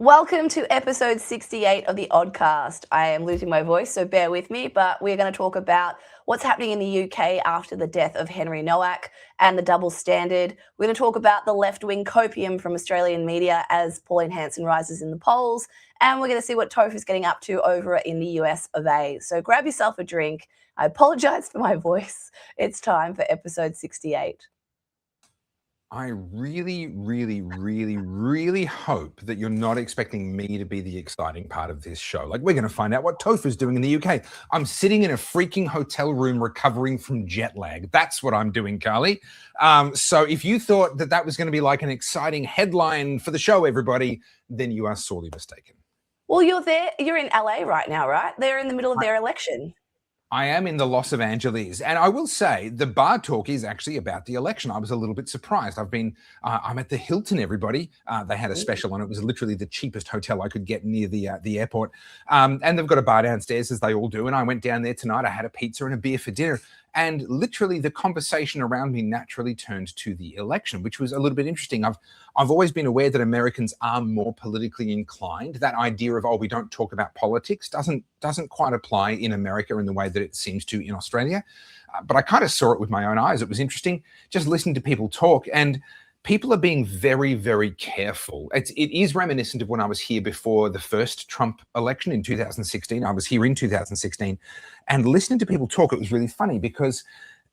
Welcome to episode 68 of the Oddcast. I am losing my voice, so bear with me, but we're going to talk about what's happening in the UK after the death of Henry Nowak and the double standard. We're going to talk about the left-wing copium from Australian media as Pauline Hanson rises in the polls, and we're going to see what Topher's getting up to over in the US of A. So grab yourself a drink. I apologize for my voice. It's time for episode 68. I really hope that you're not expecting me to be the exciting part of this show. Like, we're going to find out what Topher's doing in the UK. I'm sitting in a freaking hotel room recovering from jet lag. That's what I'm doing, Carly. So if you thought that was going to be like an exciting headline for the show, everybody, then you are sorely mistaken. Well, you're there. You're in LA right now, right? They're in the middle of their election. I am in the Los Angeles, and I will say the bar talk is actually about the election. I was a little bit surprised. I'm at the Hilton, everybody. They had a special on it. It was literally the cheapest hotel I could get near the airport. And they've got a bar downstairs, as they all do. And I went down there tonight. I had a pizza and a beer for dinner. And literally the conversation around me naturally turned to the election, which was a little bit interesting. I've always been aware that Americans are more politically inclined. That idea of, we don't talk about politics doesn't quite apply in America in the way that it seems to in Australia. But I kind of saw it with my own eyes. It was interesting just listening to people talk, and people are being very, very careful. It is reminiscent of when I was here before the first Trump election in 2016. I was here in 2016, and listening to people talk, it was really funny because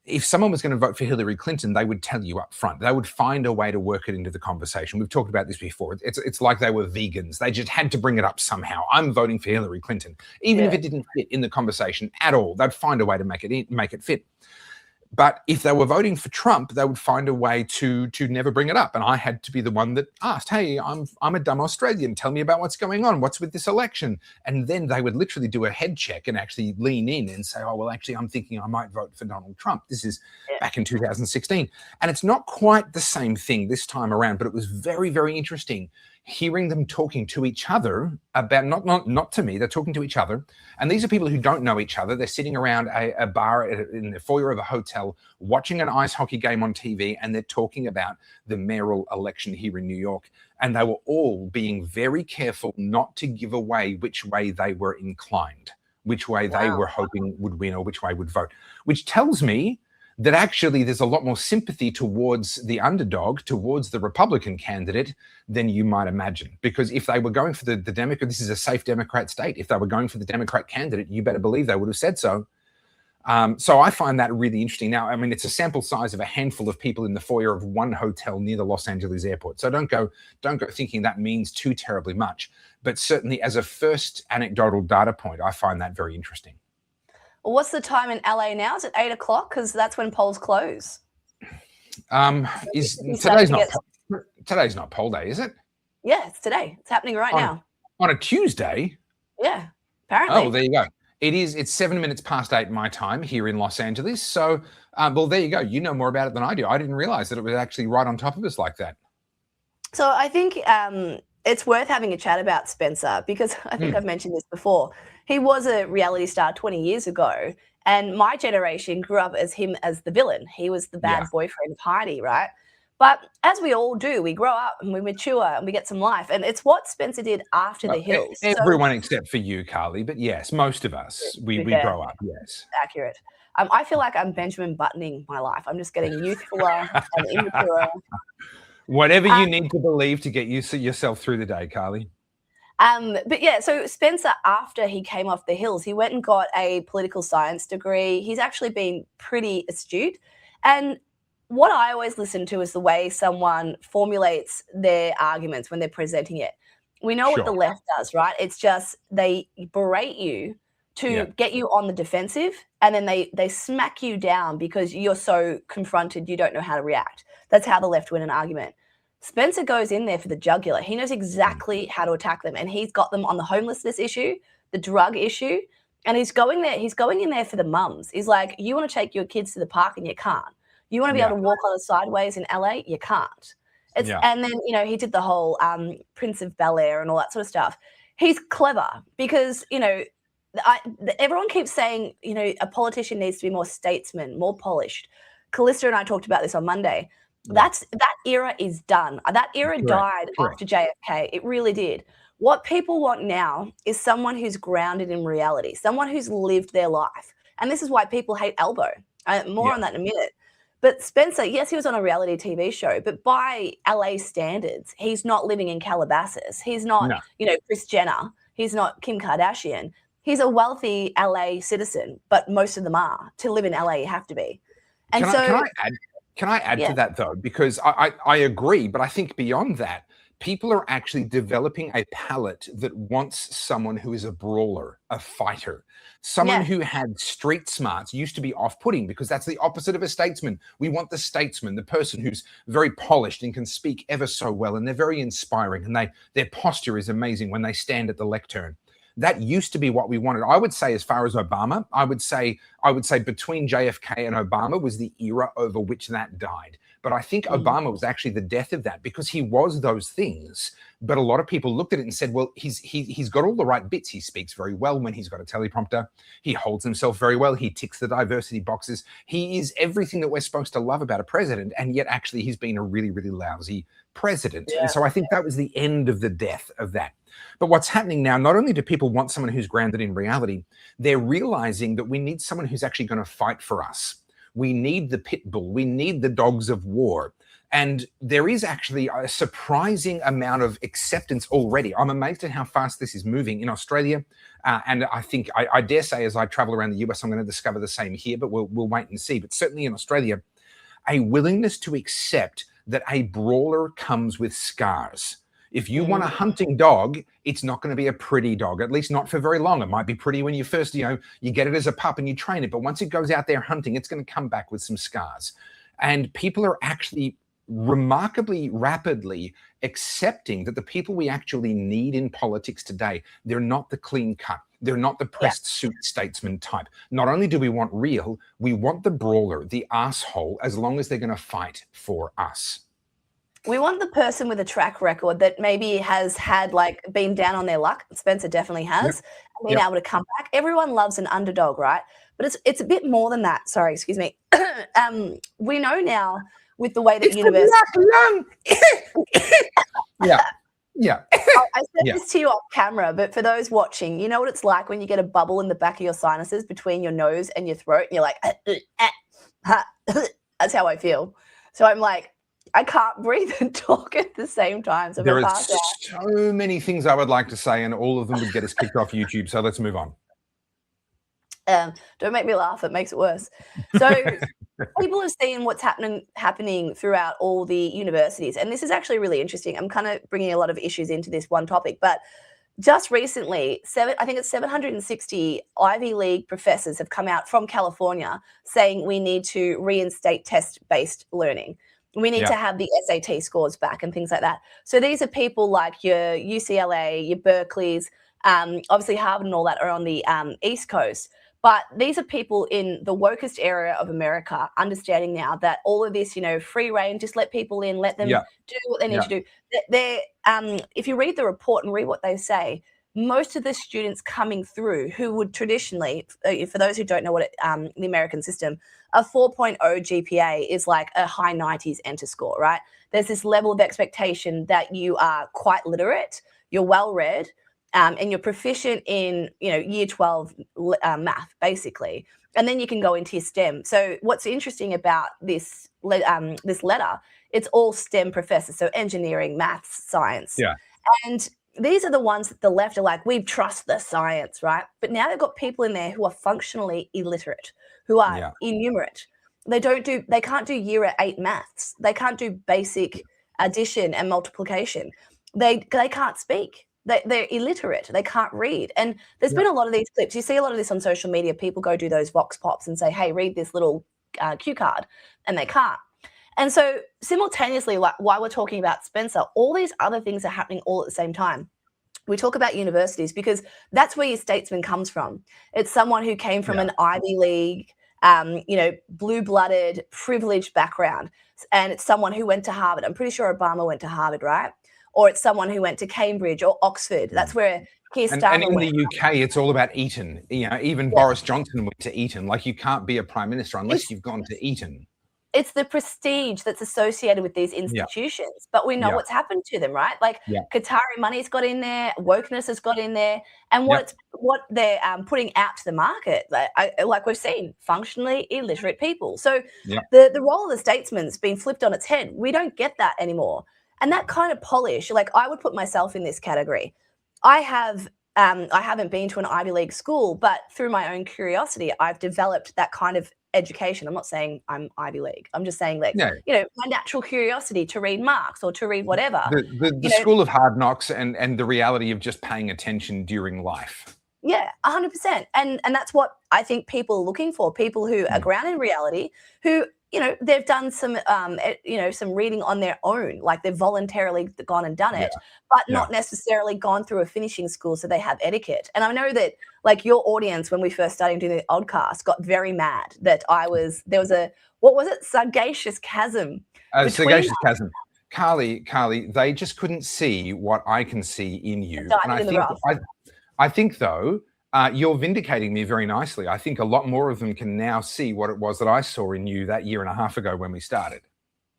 if someone was going to vote for Hillary Clinton, they would tell you up front. They would find a way to work it into the conversation. We've talked about this before. It's like they were vegans. They just had to bring it up somehow. I'm voting for Hillary Clinton. Even if it didn't fit in the conversation at all, they'd find a way to make it fit. But if they were voting for Trump, they would find a way to never bring it up. And I had to be the one that asked, hey, I'm a dumb Australian. Tell me about what's going on. What's with this election? And then they would literally do a head check and actually lean in and say, oh, well, actually, I'm thinking I might vote for Donald Trump. This is back in 2016. And it's not quite the same thing this time around, but it was very, very interesting hearing them talking to each other about, not to me, they're talking to each other. And these are people who don't know each other. They're sitting around a bar in the foyer of a hotel, watching an ice hockey game on TV, and they're talking about the mayoral election here in New York. And they were all being very careful not to give away which way they were inclined, which way they were hoping would win or which way would vote, which tells me that actually there's a lot more sympathy towards the underdog, towards the Republican candidate than you might imagine. Because if they were going for the Democrat, this is a safe Democrat state. If they were going for the Democrat candidate, you better believe they would have said so. So I find that really interesting. Now, I mean, it's a sample size of a handful of people in the foyer of one hotel near the Los Angeles airport. So don't go thinking that means too terribly much. But certainly as a first anecdotal data point, I find that very interesting. What's the time in LA now? Is it 8 o'clock? Because that's when polls close. Today's not poll day, is it? Yeah, it's today. It's happening right now. On a Tuesday? Yeah, apparently. Oh, there you go. It's 7 minutes past 8 my time here in Los Angeles. So, well, there you go. You know more about it than I do. I didn't realize that it was actually right on top of us like that. So I think it's worth having a chat about Spencer because I think I've mentioned this before. He was a reality star 20 years ago, and my generation grew up as him as the villain. He was the bad boyfriend of Heidi, right? But as we all do, we grow up and we mature and we get some life. And it's what Spencer did after the Hills. Everyone except for you, Carly. But yes, most of us, we grow up, yes. Accurate. I feel like I'm Benjamin Buttoning my life. I'm just getting youthfuler and immature. Whatever you need to believe to get yourself through the day, Carly. But yeah, so Spencer, after he came off the Hills, he went and got a political science degree. He's actually been pretty astute. And what I always listen to is the way someone formulates their arguments when they're presenting it. We know what the left does, right? It's just they berate you to get you on the defensive, and then they smack you down because you're so confronted you don't know how to react. That's how the left win an argument. Spencer goes in there for the jugular. He knows exactly how to attack them, and he's got them on the homelessness issue, the drug issue, and he's going in there for the mums. He's like, you want to take your kids to the park and you can't. You want to be able to walk on the sideways in LA? You can't. And then, he did the whole Prince of Bel-Air and all that sort of stuff. He's clever because, everyone keeps saying, a politician needs to be more statesman, more polished. Callista and I talked about this on Monday. That era is done. That era died after JFK. It really did. What people want now is someone who's grounded in reality, someone who's lived their life. And this is why people hate Elbow. More on that in a minute. But Spencer, yes, he was on a reality TV show, but by LA standards, he's not living in Calabasas. He's not, Kris Jenner. He's not Kim Kardashian. He's a wealthy LA citizen, but most of them are. To live in LA, you have to be. And can I add to that, though? Because I agree, but I think beyond that, people are actually developing a palate that wants someone who is a brawler, a fighter, someone who had street smarts. Used to be off-putting because that's the opposite of a statesman. We want the statesman, the person who's very polished and can speak ever so well, and they're very inspiring, and their posture is amazing when they stand at the lectern. That used to be what we wanted. I would say, as far as Obama, I would say between JFK and Obama was the era over which that died. But I think Obama was actually the death of that, because he was those things. But a lot of people looked at it and said, well, he's got all the right bits. He speaks very well when he's got a teleprompter. He holds himself very well. He ticks the diversity boxes. He is everything that we're supposed to love about a president. And yet actually he's been a really, really lousy president. And so I think that was the end of the death of that. But what's happening now, not only do people want someone who's grounded in reality, they're realizing that we need someone who's actually going to fight for us. We need the pit bull. We need the dogs of war. And there is actually a surprising amount of acceptance already. I'm amazed at how fast this is moving in Australia. And I think, I dare say, as I travel around the US, I'm going to discover the same here, but we'll wait and see. But certainly in Australia, a willingness to accept that a brawler comes with scars. If you want a hunting dog, it's not going to be a pretty dog, at least not for very long. It might be pretty when you first, you get it as a pup and you train it. But once it goes out there hunting, it's going to come back with some scars. And people are actually remarkably rapidly accepting that the people we actually need in politics today, they're not the clean cut. They're not the pressed suit statesman type. Not only do we want real, we want the brawler, the asshole, as long as they're going to fight for us. We want the person with a track record that maybe has had been down on their luck. Spencer definitely has. Been able to come back. Everyone loves an underdog, right? But it's a bit more than that. Sorry, excuse me. We know now with the way that universe. I said this to you off camera, but for those watching, you know what it's like when you get a bubble in the back of your sinuses between your nose and your throat, and you're like, that's how I feel. So I'm like, I can't breathe and talk at the same time. So there are so many things I would like to say, and all of them would get us kicked off YouTube. So let's move on. Don't make me laugh. It makes it worse. So people have seen what's happening throughout all the universities. And this is actually really interesting. I'm kind of bringing a lot of issues into this one topic. But just recently, I think it's 760 Ivy League professors have come out from California saying we need to reinstate test-based learning. We need to have the SAT scores back and things like that. So these are people like your UCLA, your Berkeleys, obviously Harvard and all that are on the East Coast. But these are people in the wokest area of America understanding now that all of this, free reign, just let people in, let them do what they need to do. If you read the report and read what they say, most of the students coming through who would traditionally, for those who don't know what the American system, a 4.0 GPA is like a high 90s enter score, right? There's this level of expectation that you are quite literate, you're well-read, and you're proficient in, year 12 math, basically. And then you can go into your STEM. So what's interesting about this letter, it's all STEM professors, so engineering, maths, science. Yeah. And these are the ones that the left are like, we trust the science, right? But now they've got people in there who are functionally illiterate, who are innumerate. They can't do year 8 maths. They can't do basic addition and multiplication. They can't speak. They're illiterate. They can't read. And there's been a lot of these clips. You see a lot of this on social media. People go do those vox pops and say, hey, read this little cue card, and they can't. And so simultaneously, while we're talking about Spencer, all these other things are happening all at the same time. We talk about universities because that's where your statesman comes from. It's someone who came from an Ivy League, blue-blooded, privileged background. And it's someone who went to Harvard. I'm pretty sure Obama went to Harvard, right? Or it's someone who went to Cambridge or Oxford. That's where Keir Starmer and in the UK, it's all about Eton. Even Boris Johnson went to Eton. Like, you can't be a prime minister unless you've gone to Eton. it's the prestige that's associated with these institutions, but we know what's happened to them, right? Like Qatari money's got in there, wokeness has got in there, and what they're putting out to the market, like we've seen, functionally illiterate people. So the role of the statesman's been flipped on its head. We don't get that anymore, and that kind of polish. Like I would put myself in this category. I haven't been to an Ivy League school, but through my own curiosity, I've developed that kind of education. I'm not saying I'm Ivy League. I'm just saying like, my natural curiosity to read Marx or to read whatever. The school of hard knocks and the reality of just paying attention during life. Yeah, 100%. And that's what I think people are looking for, people who are grounded in reality, who, they've done some, some reading on their own, like they've voluntarily gone and done it, but not necessarily gone through a finishing school, so they have etiquette. And I know that, like, your audience, when we first started doing the Oddcast, got very mad that there was a, what was it? Sagacious chasm. Sagacious chasm. Carly, they just couldn't see what I can see in you. And I think though, you're vindicating me very nicely. I think a lot more of them can now see what it was that I saw in you that year and a half ago when we started.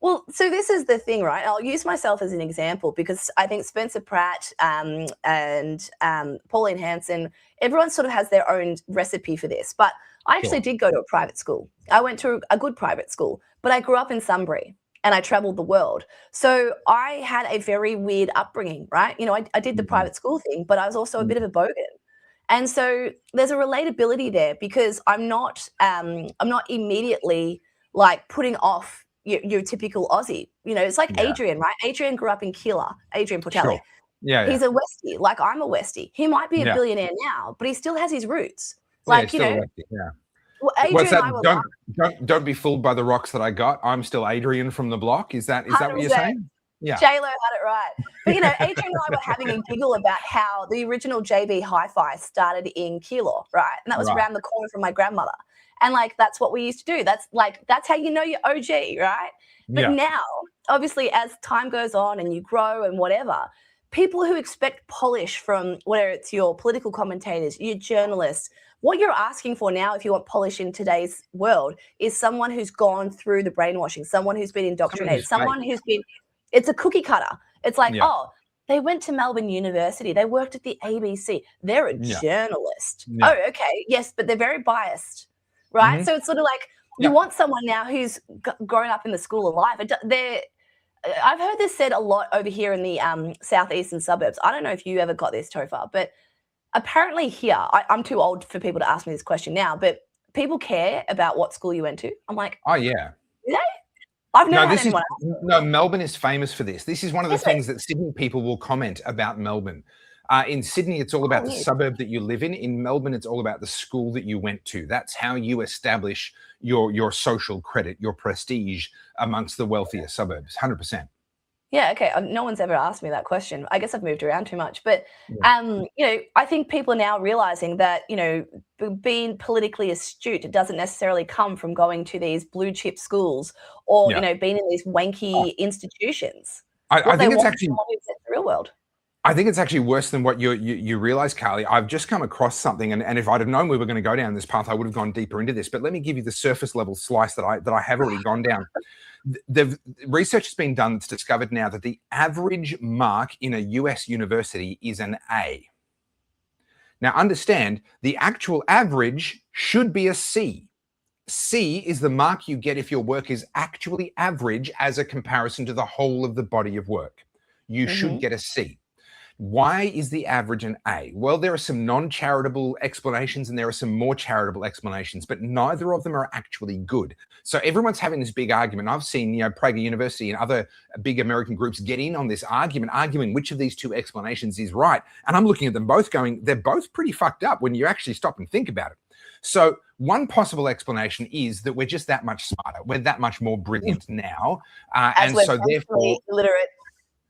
Well, so this is the thing, right? I'll use myself as an example because I think Spencer Pratt and Pauline Hanson, everyone sort of has their own recipe for this. But I actually did go to a private school. I went to a good private school, but I grew up in Sunbury and I traveled the world. So I had a very weird upbringing, right? I did the private school thing, but I was also a bit of a bogan. And so there's a relatability there because I'm not immediately like putting off your typical Aussie. It's like Adrian, right? Adrian grew up in Keilor, Adrian Portelli. Sure. Yeah. He's a Westie, like I'm a Westie. He might be a billionaire now, but he still has his roots. Like, Well, Adrian don't be fooled by the rocks that I got. I'm still Adrian from the block. Is that what you're saying? Yeah. J-Lo had it right. But, Adrian and I were having a giggle about how the original JB Hi-Fi started in Keilor, right? And that was around the corner from my grandmother. And, like, that's what we used to do. That's how you know you're OG, right? But now, obviously, as time goes on and you grow and whatever, people who expect polish from whether it's your political commentators, your journalists, what you're asking for now, if you want polish in today's world, is someone who's gone through the brainwashing, someone who's been indoctrinated, someone who's been... It's a cookie cutter. It's like, they went to Melbourne University. They worked at the ABC. They're a journalist. Oh, okay. Yes, but they're very biased, right? So it's sort of like you want someone now who's grown up in the school of life. I've heard this said a lot over here in the southeastern suburbs. I don't know if you ever got this, Topher, but apparently here, I'm too old for people to ask me this question now, but people care about what school you went to. I'm like, oh, yeah. Do they? I've never had anyone else. No, Melbourne is famous for this. This is one of the things that Sydney people will comment about Melbourne. In Sydney, it's all about the suburb that you live in. In Melbourne, it's all about the school that you went to. That's how you establish your social credit, your prestige amongst the wealthier suburbs, 100%. Yeah, okay. No one's ever asked me that question. I guess I've moved around too much. But, I think people are now realizing that, being politically astute doesn't necessarily come from going to these blue chip schools or, being in these wanky institutions. I think it's actually the real world. I think it's actually worse than what you realize, Carly. I've just come across something, and if I'd have known we were going to go down this path, I would have gone deeper into this. But let me give you the surface level slice that I have already gone down. The research has been done that's discovered now that the average mark in a US university is an A. Now, understand, the actual average should be a C. C is the mark you get if your work is actually average as a comparison to the whole of the body of work. You should get a C. Why is the average an A? Well, there are some non-charitable explanations and there are some more charitable explanations, but neither of them are actually good. So everyone's having this big argument. I've seen, Prager University and other big American groups get in on this argument, arguing which of these two explanations is right. And I'm looking at them both going, they're both pretty fucked up when you actually stop and think about it. So one possible explanation is that we're just that much smarter. We're that much more brilliant now. And so therefore... illiterate.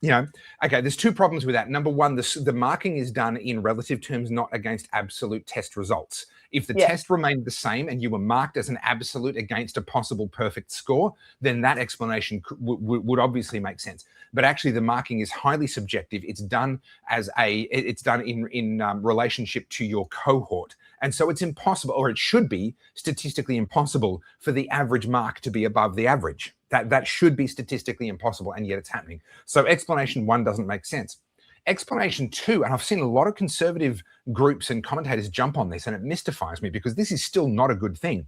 Okay, there's two problems with that. Number one, the marking is done in relative terms, not against absolute test results. If the test remained the same and you were marked as an absolute against a possible perfect score, then that explanation would obviously make sense. But actually, the marking is highly subjective. It's done in relationship to your cohort, and so it's impossible, or it should be statistically impossible, for the average mark to be above the average. That should be statistically impossible, and yet it's happening. So explanation one doesn't make sense. Explanation two, and I've seen a lot of conservative groups and commentators jump on this, and it mystifies me because this is still not a good thing.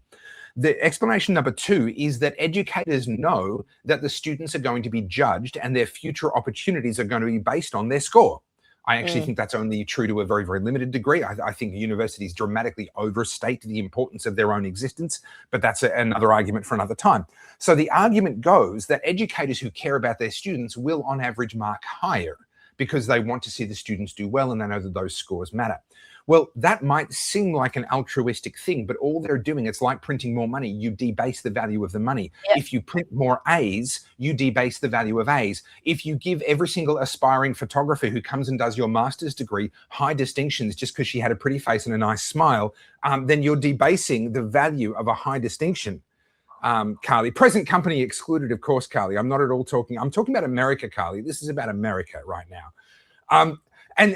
The explanation number two is that educators know that the students are going to be judged and their future opportunities are going to be based on their score. I actually think that's only true to a very, very limited degree. I think universities dramatically overstate the importance of their own existence, but that's another argument for another time. So the argument goes that educators who care about their students will, on average, mark higher because they want to see the students do well and they know that those scores matter. Well, that might seem like an altruistic thing, but all they're doing, it's like printing more money. You debase the value of the money. Yep. If you print more A's, you debase the value of A's. If you give every single aspiring photographer who comes and does your master's degree high distinctions just because she had a pretty face and a nice smile, then you're debasing the value of a high distinction. Carly, present company excluded, of course, Carly. I'm not at all talking. I'm talking about America, Carly. This is about America right now. And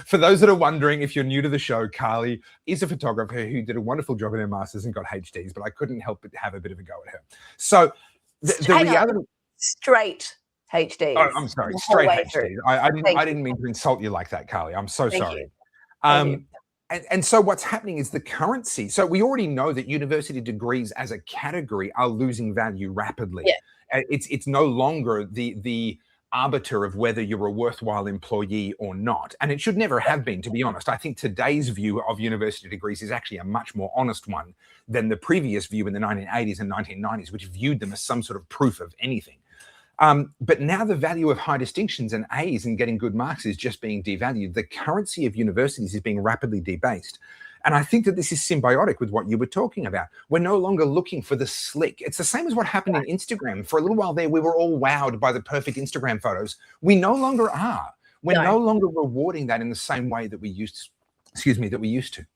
for those that are wondering, if you're new to the show, Carly is a photographer who did a wonderful job in her masters and got HDs, but I couldn't help but have a bit of a go at her. So the reality, straight HDs. Oh, I'm sorry, straight HDs. I didn't mean to insult you like that, Carly. I'm so sorry. And so what's happening is the currency. So we already know that university degrees as a category are losing value rapidly. Yeah. It's no longer the arbiter of whether you're a worthwhile employee or not. And it should never have been, to be honest. I think today's view of university degrees is actually a much more honest one than the previous view in the 1980s and 1990s, which viewed them as some sort of proof of anything. But now the value of high distinctions and A's and getting good marks is just being devalued. The currency of universities is being rapidly debased. And I think that this is symbiotic with what you were talking about. We're no longer looking for the slick. It's the same as what happened in Instagram. For a little while there, we were all wowed by the perfect Instagram photos. We no longer are. We're no longer rewarding that in the same way that we used to.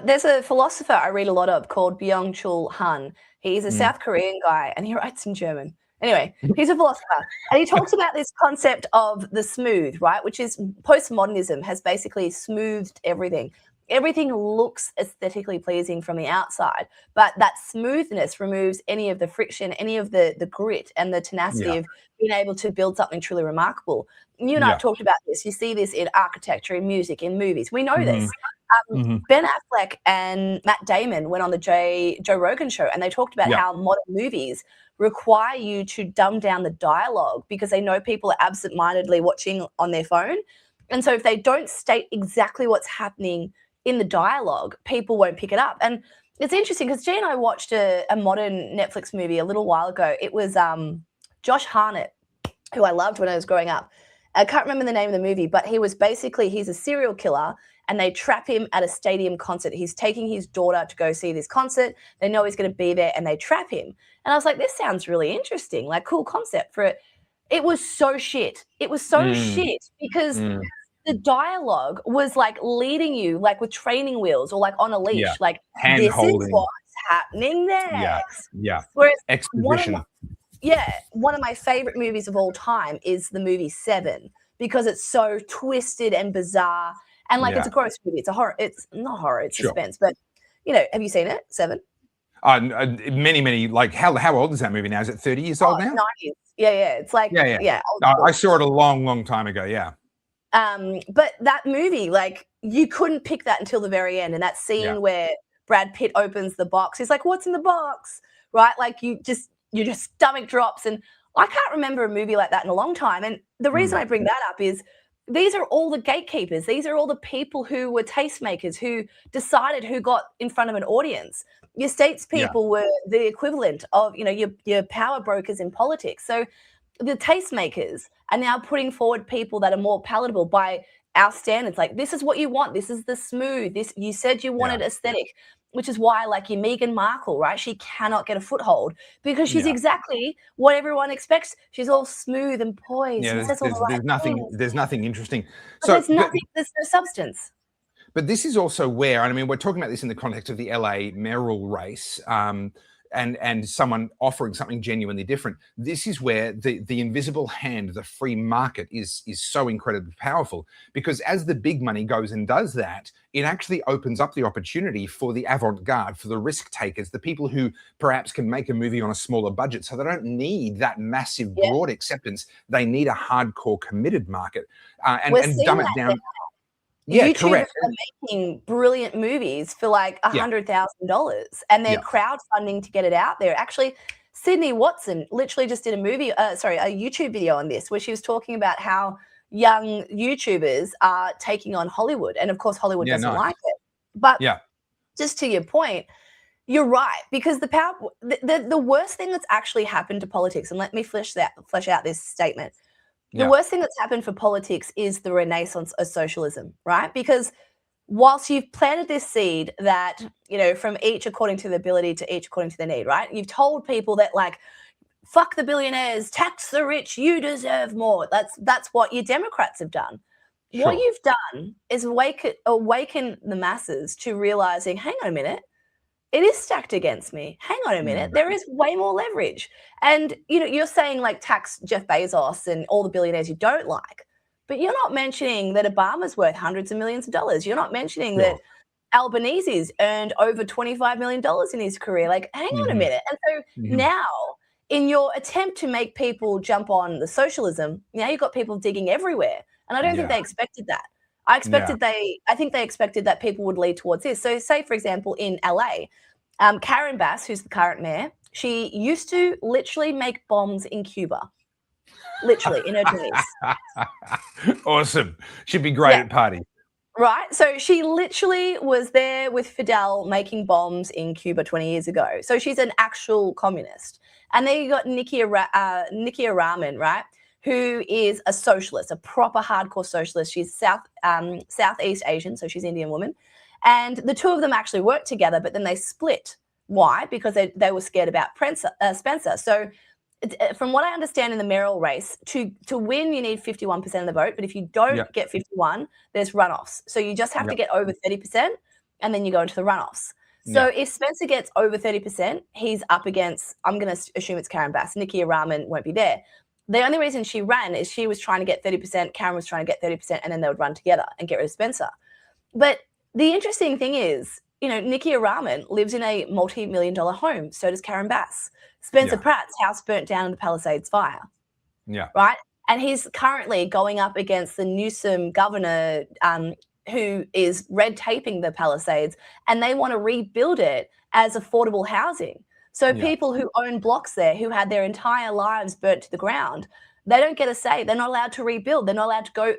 There's a philosopher I read a lot of called Byung-Chul Han. He's a South Korean guy and he writes in German. Anyway, he's a philosopher and he talks about this concept of the smooth, right? Which is postmodernism has basically smoothed everything. Everything looks aesthetically pleasing from the outside, but that smoothness removes any of the friction, any of the grit and the tenacity of being able to build something truly remarkable. You and I have talked about this. You see this in architecture, in music, in movies. We know this. Ben Affleck and Matt Damon went on the Joe Rogan show and they talked about how modern movies require you to dumb down the dialogue because they know people are absent-mindedly watching on their phone. And so if they don't state exactly what's happening in the dialogue, people won't pick it up. And it's interesting because Jay and I watched a modern Netflix movie a little while ago. It was Josh Hartnett, who I loved when I was growing up. I can't remember the name of the movie, but he's a serial killer and they trap him at a stadium concert. He's taking his daughter to go see this concert. They know he's going to be there and they trap him. And I was like, this sounds really interesting, like cool concept for it. It was so shit. It was so shit because the dialogue was like leading you like with training wheels or like on a leash, like this is what's happening next. Whereas exposition. One of my favorite movies of all time is the movie Seven because it's so twisted and bizarre and like it's a gross movie. It's a horror. It's not horror. It's suspense. But have you seen it? Seven. Many. Like how old is that movie now? Is it 30 years old now? 90s. Yeah. It's like I saw it a long time ago. Yeah. But that movie, like you couldn't pick that until the very end. And that scene where Brad Pitt opens the box, he's like, what's in the box? Right? Like your stomach drops. And I can't remember a movie like that in a long time. And the reason I bring that up is these are all the gatekeepers. These are all the people who were tastemakers, who decided who got in front of an audience. Your statespeople were the equivalent of, your power brokers in politics. So the tastemakers are now putting forward people that are more palatable by our standards. Like, this is what you want. This is the smooth. This, you said you wanted aesthetic, which is why, like, your Meghan Markle, right? She cannot get a foothold because she's exactly what everyone expects. She's all smooth and poised and says all the right things. There's nothing interesting. But there's nothing. There's no substance. But this is also where, I mean, we're talking about this in the context of the LA mayoral race, and someone offering something genuinely different. This is where the invisible hand, the free market, is so incredibly powerful, because as the big money goes and does that, it actually opens up the opportunity for the avant-garde, for the risk takers, the people who perhaps can make a movie on a smaller budget, so they don't need that massive broad acceptance. They need a hardcore committed market, and dumb it down. Yeah, YouTubers correct. Are making brilliant movies for like $100,000, and they're crowdfunding to get it out there. Actually, Sydney Watson literally just did a YouTube video on this, where she was talking about how young YouTubers are taking on Hollywood, and of course Hollywood doesn't like it. But just to your point, you're right, because the worst thing that's actually happened to politics, and let me flesh out this statement. The worst thing that's happened for politics is the renaissance of socialism, right? Because whilst you've planted this seed that, you know, from each according to the ability to each according to the need, right? You've told people that, like, fuck the billionaires, tax the rich, you deserve more. That's what your Democrats have done. Sure. What you've done is awaken the masses to realizing, hang on a minute, it is stacked against me. Hang on a minute. There is way more leverage. And, you know, you're saying, like, tax Jeff Bezos and all the billionaires you don't like, but you're not mentioning that Obama's worth hundreds of millions of dollars. You're not mentioning that Albanese's earned over $25 million in his career. Like, hang on a minute. And so now, in your attempt to make people jump on the socialism, now you've got people digging everywhere. And I don't think they expected that. I think they expected that people would lead towards this. So say, for example, in LA, Karen Bass, who's the current mayor, she used to literally make bombs in Cuba. Literally, in her 20s. Awesome. She'd be great at parties. Right? So she literally was there with Fidel making bombs in Cuba 20 years ago. So she's an actual communist. And then you got Nikia Raman, right? Who is a socialist, a proper hardcore socialist. She's Southeast Asian, so she's Indian woman. And the two of them actually worked together, but then they split. Why? Because they were scared about Spencer. So from what I understand in the mayoral race, to win, you need 51% of the vote. But if you don't get 51, there's runoffs. So you just have to get over 30%, and then you go into the runoffs. So if Spencer gets over 30%, he's up against, I'm going to assume it's Karen Bass. Nikia Raman won't be there. The only reason she ran is she was trying to get 30%, Karen was trying to get 30%, and then they would run together and get rid of Spencer. But the interesting thing is, you know, Nikia Raman lives in a multi-million-dollar home. So does Karen Bass. Spencer Pratt's house burnt down in the Palisades fire. Yeah. Right? And he's currently going up against the Newsom governor, who is red taping the Palisades, and they want to rebuild it as affordable housing. So people who own blocks there, who had their entire lives burnt to the ground, they don't get a say. They're not allowed to rebuild. They're not allowed to go.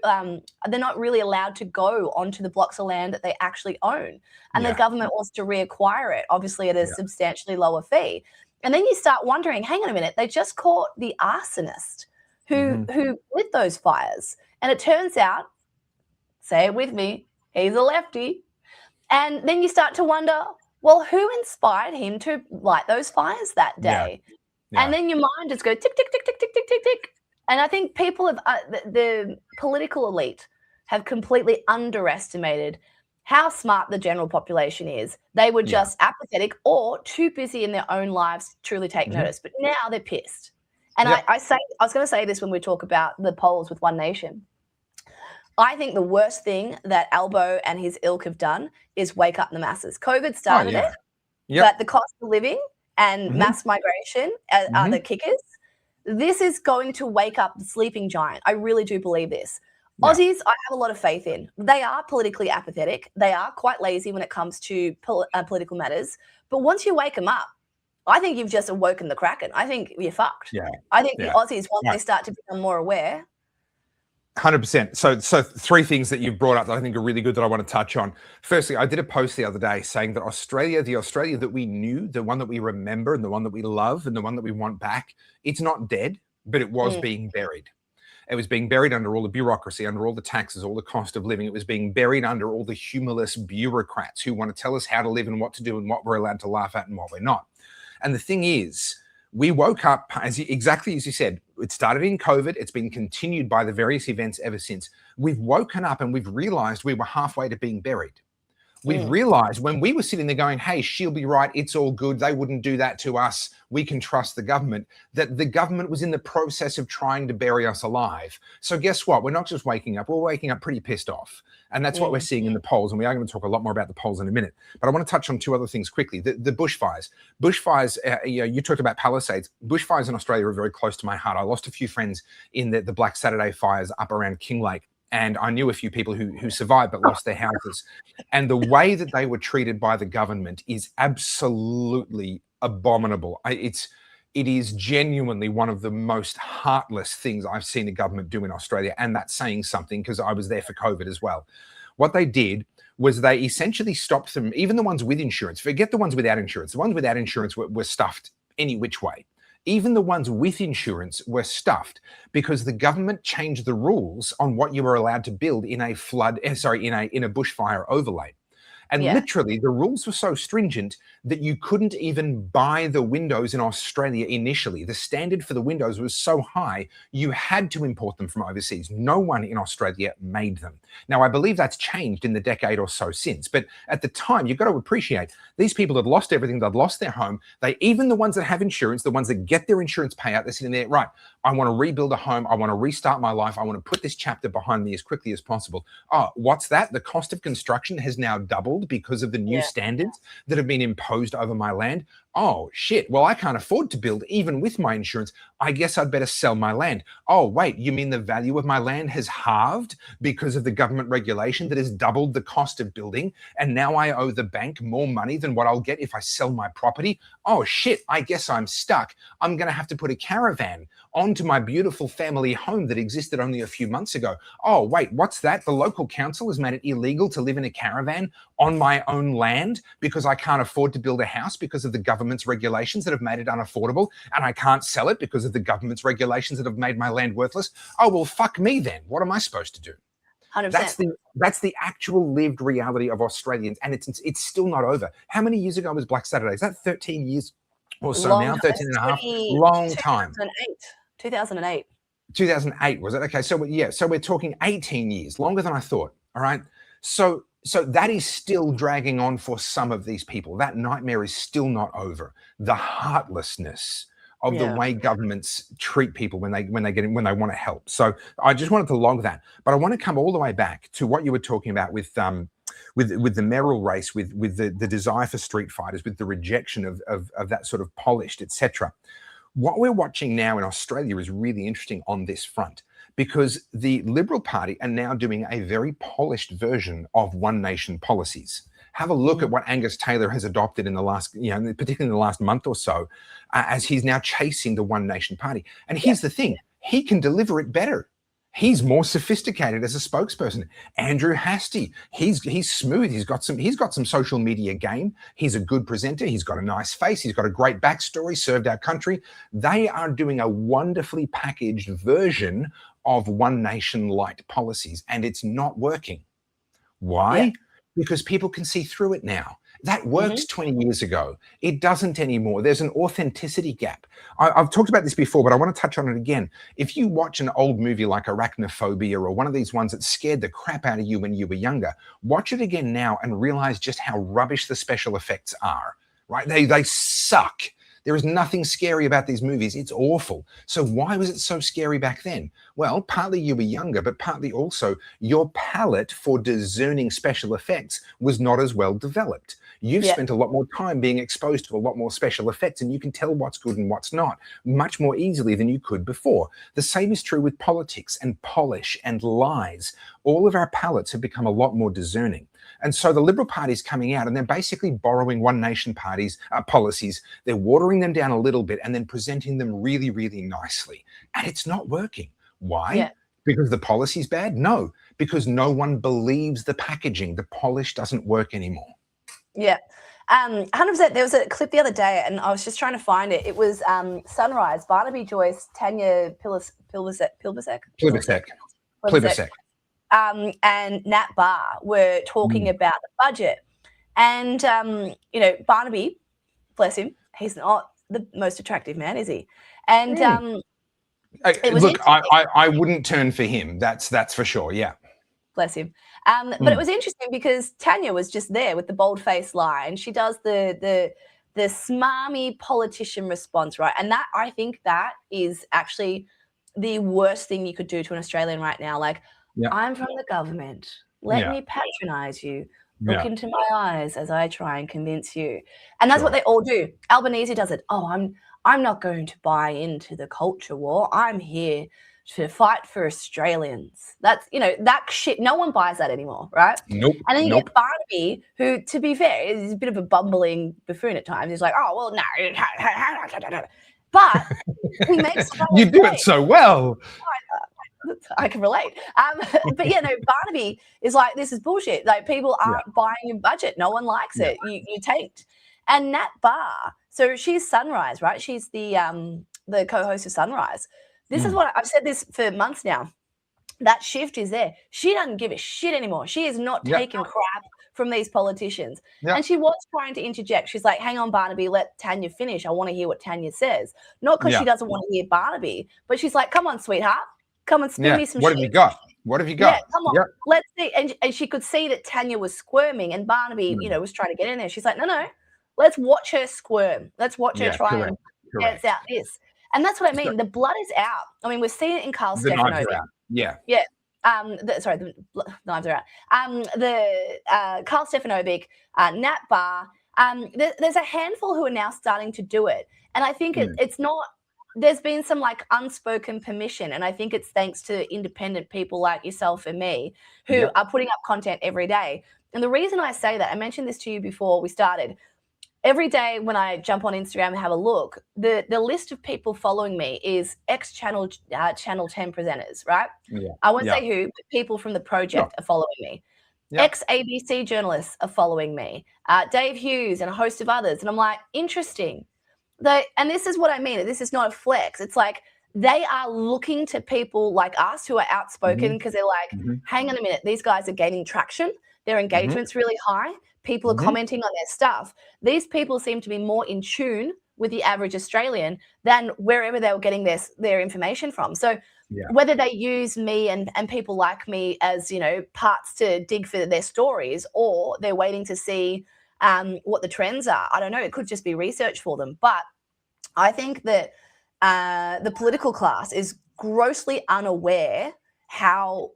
They're not really allowed to go onto the blocks of land that they actually own. And the government wants to reacquire it, obviously at a substantially lower fee. And then you start wondering, hang on a minute, they just caught the arsonist who lit those fires. And it turns out, say it with me, he's a lefty. And then you start to wonder, well, who inspired him to light those fires that day? And then your mind just goes tick, tick, tick, tick, tick, tick, tick, tick. And I think people have, the political elite have completely underestimated how smart the general population is. They were just apathetic or too busy in their own lives to truly take notice. But now they're pissed. And I was going to say this when we talk about the polls with One Nation. I think the worst thing that Albo and his ilk have done is wake up the masses. COVID started it, but the cost of living and mass migration are the kickers. This is going to wake up the sleeping giant. I really do believe this. Aussies, I have a lot of faith in. They are politically apathetic. They are quite lazy when it comes to political matters. But once you wake them up, I think you've just awoken the Kraken. I think you're fucked. I think the Aussies, once they start to become more aware. 100%. So three things that you've brought up that I think are really good that I want to touch on. Firstly, I did a post the other day saying that Australia, the Australia that we knew, the one that we remember and the one that we love and the one that we want back, it's not dead. but it was Mm. being buried. It was being buried under all the bureaucracy, under all the taxes, all the cost of living. It was being buried under all the humorless bureaucrats who want to tell us how to live and what to do and what we're allowed to laugh at and what we're not. And the thing is, we woke up, exactly as you said, it started in COVID. It's been continued by the various events ever since. We've woken up and we've realized we were halfway to being buried. We've realized when we were sitting there going, hey, she'll be right, it's all good, they wouldn't do that to us, we can trust the government, that the government was in the process of trying to bury us alive. So guess what? We're not just waking up, we're waking up pretty pissed off. And that's what we're seeing in the polls. And we are going to talk a lot more about the polls in a minute. But I want to touch on two other things quickly. The bushfires. Bushfires, you talked about Palisades. Bushfires in Australia are very close to my heart. I lost a few friends in the Black Saturday fires up around Kinglake. And I knew a few people who survived but lost their houses. And the way that they were treated by the government is absolutely abominable. It is genuinely one of the most heartless things I've seen the government do in Australia. And that's saying something because I was there for COVID as well. What they did was they essentially stopped them, even the ones with insurance. Forget the ones without insurance. The ones without insurance were stuffed any which way. Even the ones with insurance were stuffed because the government changed the rules on what you were allowed to build in a in a bushfire overlay. And literally the rules were so stringent that you couldn't even buy the windows in Australia initially. The standard for the windows was so high, you had to import them from overseas. No one in Australia made them. Now, I believe that's changed in the decade or so since. But at the time, you've got to appreciate these people had lost everything. They'd lost their home. Even the ones that have insurance, the ones that get their insurance payout, they're sitting there, right, I want to rebuild a home. I want to restart my life. I want to put this chapter behind me as quickly as possible. Oh, what's that? The cost of construction has now doubled because of the new standards that have been imposed over my land. Oh, shit. Well, I can't afford to build even with my insurance. I guess I'd better sell my land. Oh, wait, you mean the value of my land has halved because of the government regulation that has doubled the cost of building? And now I owe the bank more money than what I'll get if I sell my property? Oh, shit. I guess I'm stuck. I'm going to have to put a caravan onto my beautiful family home that existed only a few months ago. Oh, wait, what's that? The local council has made it illegal to live in a caravan on my own land because I can't afford to build a house because of the government's regulations that have made it unaffordable, and I can't sell it because of the government's regulations that have made my land worthless. Oh, well, fuck me then. What am I supposed to do? 100%. That's the actual lived reality of Australians, and it's still not over. How many years ago was Black Saturday? Is that 13 years or so now? 13 and a half? Long time. 2008. 2008, was it? Okay, so we're talking 18 years, longer than I thought, all right? So that is still dragging on for some of these people. That nightmare is still not over. The heartlessness of the way governments treat people when they want to help. So I just wanted to log that, but I want to come all the way back to what you were talking about with the mayoral race, with the desire for street fighters, with the rejection of that sort of polished, etc. What we're watching now in Australia is really interesting on this front, because the Liberal Party are now doing a very polished version of one nation policies. Have a look at what Angus Taylor has adopted in the last, particularly in the last month or so, as he's now chasing the one nation party. And here's the thing, he can deliver it better. He's more sophisticated as a spokesperson. Andrew Hastie, he's smooth. He's got some social media game. He's a good presenter. He's got a nice face. He's got a great backstory, served our country. They are doing a wonderfully packaged version of one nation light policies, and it's not working. Why? Yeah. Because people can see through it now. That worked 20 years ago. It doesn't anymore. There's an authenticity gap. I've talked about this before, but I want to touch on it again. If you watch an old movie like Arachnophobia or one of these ones that scared the crap out of you when you were younger, watch it again now and realize just how rubbish the special effects are, right? They suck. There is nothing scary about these movies. It's awful. So why was it so scary back then? Well, partly you were younger, but partly also your palette for discerning special effects was not as well developed. You've spent a lot more time being exposed to a lot more special effects, and you can tell what's good and what's not much more easily than you could before. The same is true with politics and polish and lies. All of our palettes have become a lot more discerning. And so the Liberal Party is coming out and they're basically borrowing one nation policies. They're watering them down a little bit and then presenting them really, really nicely. And it's not working. Why? Yeah. Because the policy's bad? No, because no one believes the packaging. The polish doesn't work anymore. Yeah. 100%. There was a clip the other day, and I was just trying to find it. It was Sunrise, Barnaby Joyce, Tanya Plibersek, and Nat Barr were talking about the budget. And, Barnaby, bless him, he's not the most attractive man, is he? And look, I wouldn't turn for him. That's for sure. Yeah. Bless him. But it was interesting because Tanya was just there with the bold-faced lie, and she does the smarmy politician response, right? And that, I think that is actually the worst thing you could do to an Australian right now. Like, I'm from the government. Let me patronize you. Look into my eyes as I try and convince you. And that's what they all do. Albanese does it. Oh, I'm not going to buy into the culture war. I'm here to fight for Australians. That's, that shit. No one buys that anymore, right? Nope. And then you get Barnaby, who, to be fair, is a bit of a bumbling buffoon at times. He's like, oh, well, no. But he makes you do it so well. I can relate. But Barnaby is like, this is bullshit. Like, people aren't buying your budget. No one likes it. You tanked. And Nat Barr, so she's Sunrise, right? She's the co-host of Sunrise. This is what I've said this for months now. That shift is there. She doesn't give a shit anymore. She is not taking crap from these politicians. And she was trying to interject. She's like, hang on, Barnaby, let Tanya finish. I want to hear what Tanya says. Not because she doesn't want to hear Barnaby, but she's like, come on, sweetheart. Come and spin me some What shit. have you got? What have you got? Yeah, come on. Let's see. And she could see that Tanya was squirming, and Barnaby, was trying to get in there. She's like, no. Let's watch her squirm. Let's watch her try and dance out this. And that's what I mean. The blood is out. I mean, we're seeing it in Carlz J Söda. Yeah. The knives are out. The Carl Stefanovic, Nat Barr. There's a handful who are now starting to do it. And I think it's not, there's been some like unspoken permission. And I think it's thanks to independent people like yourself and me who are putting up content every day. And the reason I say that, I mentioned this to you before we started. Every day when I jump on Instagram and have a look, the list of people following me is ex-Channel 10 presenters, right? Yeah. I won't say who, but people from the project are following me. Ex-ABC journalists are following me. Dave Hughes and a host of others. And I'm like, interesting. And this is what I mean. This is not a flex. It's like they are looking to people like us who are outspoken because they're like, hang on a minute, these guys are gaining traction. Their engagement's really high. People are commenting on their stuff. These people seem to be more in tune with the average Australian than wherever they were getting their information from. So whether they use me and people like me as, parts to dig for their stories, or they're waiting to see what the trends are, I don't know. It could just be research for them. But I think that the political class is grossly unaware how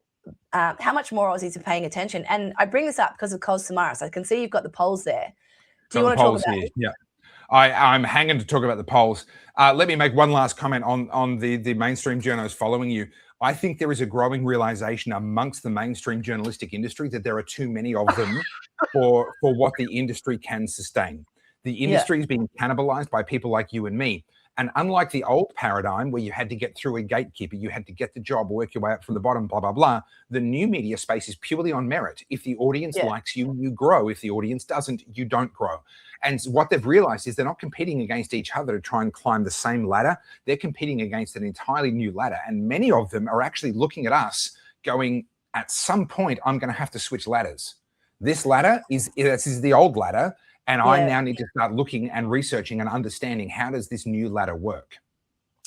much more Aussies are paying attention. And I bring this up because of Carlz Samaras. I can see you've got the polls there. Do you want to talk about it? Yeah. I'm hanging to talk about the polls. Let me make one last comment on the mainstream journalists following you. I think there is a growing realization amongst the mainstream journalistic industry that there are too many of them for what the industry can sustain. The industry is being cannibalized by people like you and me. And unlike the old paradigm where you had to get through a gatekeeper, you had to get the job, work your way up from the bottom, blah, blah, blah, the new media space is purely on merit. If the audience likes you, you grow. If the audience doesn't, you don't grow. And what they've realized is they're not competing against each other to try and climb the same ladder. They're competing against an entirely new ladder. And many of them are actually looking at us going, at some point, I'm going to have to switch ladders. This ladder is the old ladder. And I now need to start looking and researching and understanding, how does this new ladder work?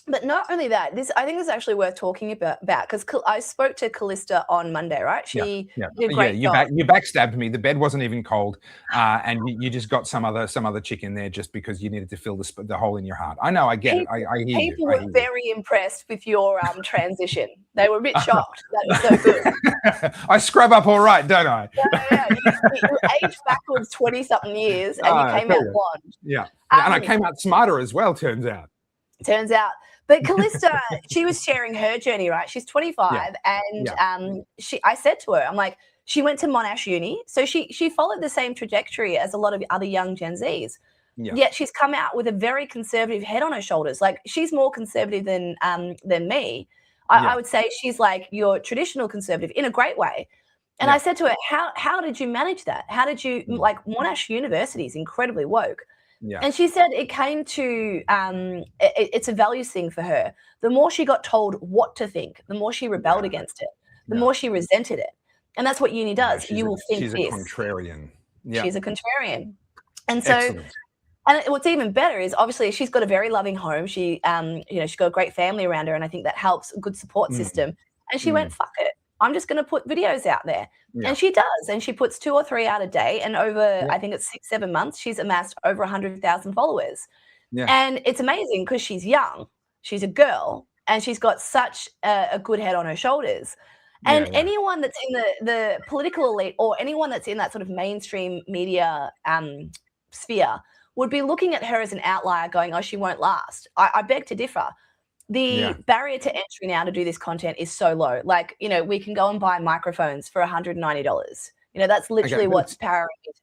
But not only that, I think this is actually worth talking about because I spoke to Callista on Monday, right? She did a great job. You backstabbed me. The bed wasn't even cold, and you just got some other chick in there just because you needed to fill the hole in your heart. I know, I get it. I hear you. People were very impressed with your transition. They were a bit shocked. That was so good. I scrub up all right, don't I? Yeah. You aged backwards 20-something years, and you came out blonde. Yeah, and I came out smarter as well. Turns out. But Callista, she was sharing her journey, right? She's 25, and I said to her, I'm like, she went to Monash Uni, so she followed the same trajectory as a lot of other young Gen Zs. Yet she's come out with a very conservative head on her shoulders. Like, she's more conservative than me. I would say she's like your traditional conservative in a great way. And I said to her, how did you manage that? How did you, like, Monash University is incredibly woke. And she said it came to, it's a values thing for her. The more she got told what to think, the more she rebelled against it, the more she resented it. And that's what uni does. You will think she's a contrarian. She's a contrarian. And so, and what's even better is obviously she's got a very loving home. She, she's got a great family around her, and I think that helps, a good support system. And she went, fuck it. I'm just going to put videos out there. And she does. And she puts 2 or 3 out a day. And over, I think it's 6-7 months, she's amassed over 100,000 followers. And it's amazing because she's young. She's a girl. And she's got such a good head on her shoulders. And anyone that's in the political elite, or anyone that's in that sort of mainstream media sphere, would be looking at her as an outlier going, oh, she won't last. I beg to differ. The barrier to entry now to do this content is so low. Like, we can go and buy microphones for $190. That's literally what's powering me